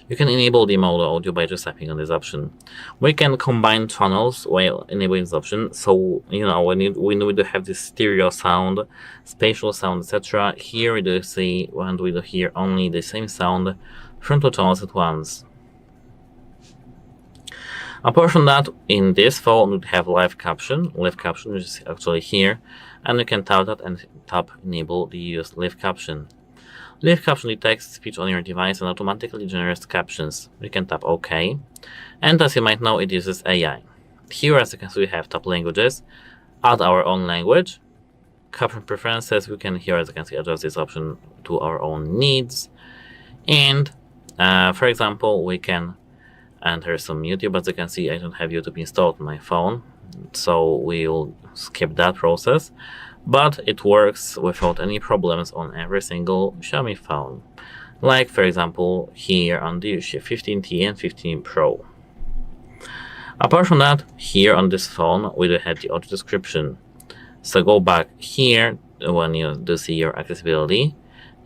You can enable the mono audio by just tapping on this option. We can combine channels while enabling this option, so when we do have this stereo sound, spatial sound, etc. Here we do see and we do hear only the same sound from 2 channels at once. Apart from that, in this phone we have live caption, which is actually here, and you can tap that and tap enable the use live caption. Live caption detects speech on your device and automatically generates captions. We can tap OK, and as you might know, it uses AI. Here, as you can see, we have top languages, add our own language, caption preferences. We can here, as you can see, adjust this option to our own needs, and for example, we can enter some YouTube. As you can see, I don't have YouTube installed on my phone, so we'll skip that process, but it works without any problems on every single Xiaomi phone, like for example here on the 15T and 15 Pro. Apart from that, here on this phone we do have the audio description, so go back here when you do see your accessibility,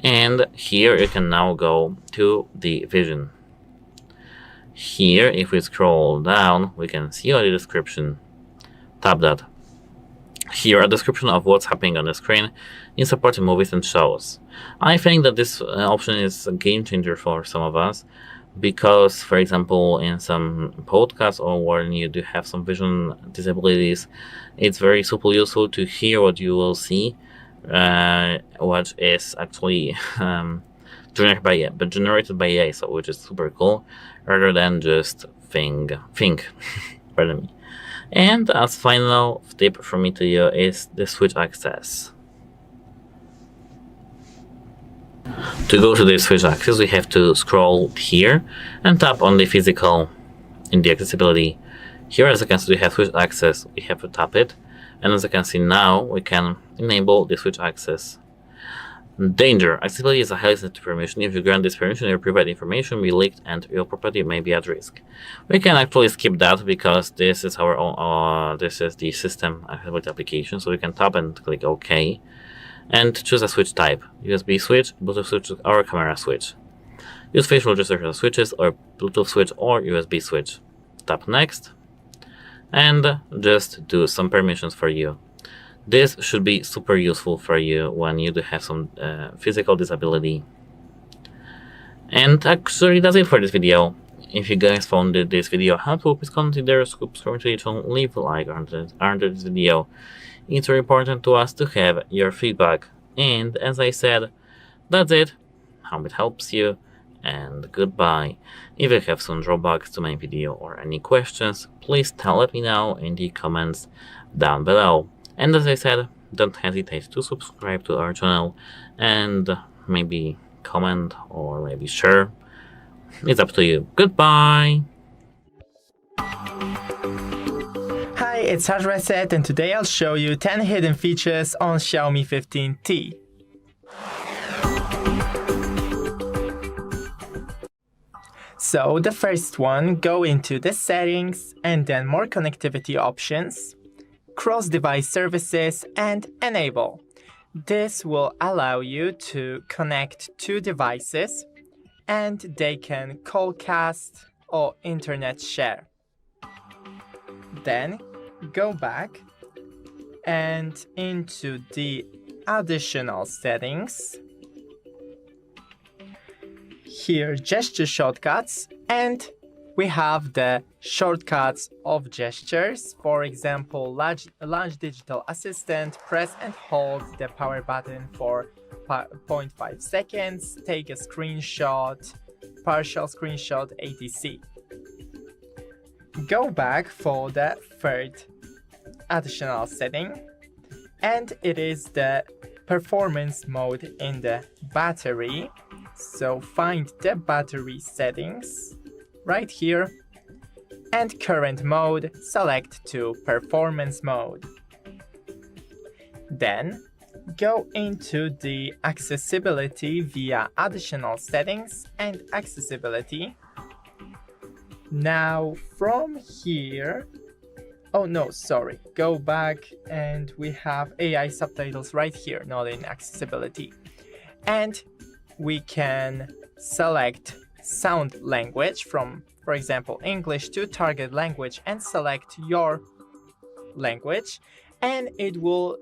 and here you can now go to the vision. Here, if we scroll down, we can see audio description. Tap that. Here, a description of what's happening on the screen in supporting movies and shows. I think that this option is a game changer for some of us because, for example, in some podcasts or when you do have some vision disabilities, it's very super useful to hear what you will see, what is actually generated by AI, so which is super cool, rather than just think. Pardon me. And as final tip from me to you is the switch access. To go to the switch access, we have to scroll here and tap on the physical in the accessibility. Here, as you can see, we have switch access. We have to tap it, and as you can see now, we can enable the switch access. Danger. Accessibility is a highly sensitive permission. If you grant this permission, your private information will be leaked and your property may be at risk. We can actually skip that because this is our own, this is the system accessibility application. So we can tap and click OK and choose a switch type: USB switch, Bluetooth switch, or camera switch. Use facial registration switches or Bluetooth switch or USB switch. Tap next and just do some permissions for you. This should be super useful for you when you do have some physical disability. And actually that's it for this video. If you guys found this video helpful, please consider subscribing to the channel, leave a like under this video. It's very important to us to have your feedback. And as I said, that's it. Hope it helps you, and goodbye. If you have some drawbacks to my video or any questions, please let me know in the comments down below. And as I said, don't hesitate to subscribe to our channel and maybe comment or maybe share. It's up to you. Goodbye! Hi, it's HardReset, and today I'll show you 10 hidden features on Xiaomi 15T. So the first one, go into the settings and then more connectivity options, cross-device services, and enable. This will allow you to connect two devices and they can call, cast, or internet share. Then go back and into the additional settings. Here, gesture shortcuts, and we have the shortcuts of gestures. For example, launch digital assistant, press and hold the power button for 0.5 seconds, take a screenshot, partial screenshot, etc. Go back for the third additional setting, and it is the performance mode in the battery. So find the battery settings right here, and current mode, select to performance mode. Then go into the accessibility via additional settings and accessibility. Now from here, oh no, sorry, go back and we have AI subtitles right here, not in accessibility. And we can select sound language from, for example, English to target language, and select your language, and it will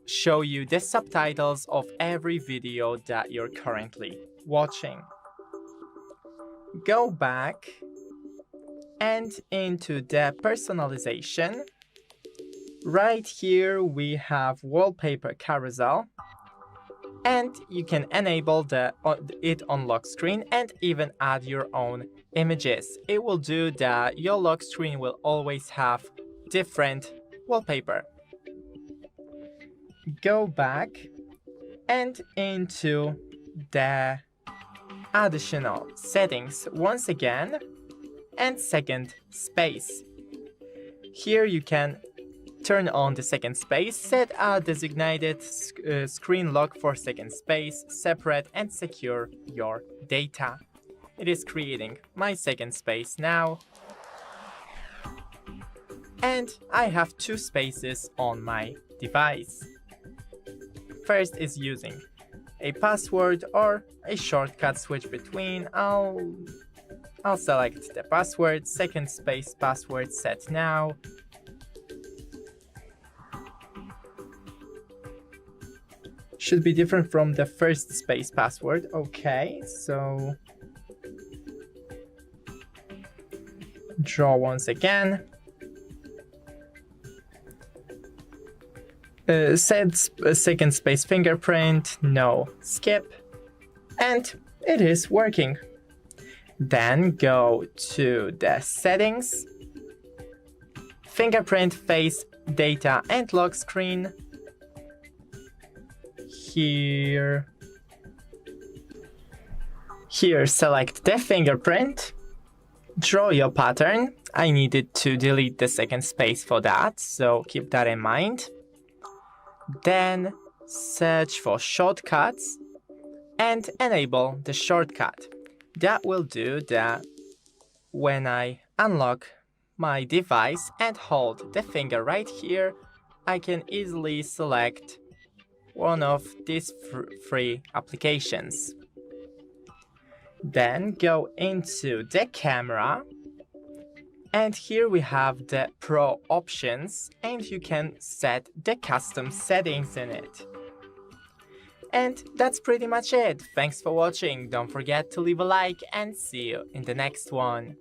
show you the subtitles of every video that you're currently watching. Go back and into the personalization. Right here we have wallpaper carousel, and you can enable it on lock screen and even add your own images. It will do that. Your lock screen will always have different wallpaper. Go back and into the additional settings once again, and second space. Here you can turn on the second space, set a designated screen lock for second space, separate and secure your data. It is creating my second space now. And I have two spaces on my device. First is using a password or a shortcut switch between. I'll select the password, second space password set now. should be different from the first space password. Okay, so draw once again. Set a second space fingerprint, no, skip, and it is working. Then go to the settings, fingerprint, face, data, and lock screen. Here select the fingerprint, draw your pattern. I needed to delete the second space for that, so keep that in mind. Then search for shortcuts and enable the shortcut. That will do that when I unlock my device and hold the finger right here, I can easily select one of these free applications. Then go into the camera, and here we have the Pro options, and you can set the custom settings in it. And that's pretty much it. Thanks for watching. Don't forget to leave a like and see you in the next one.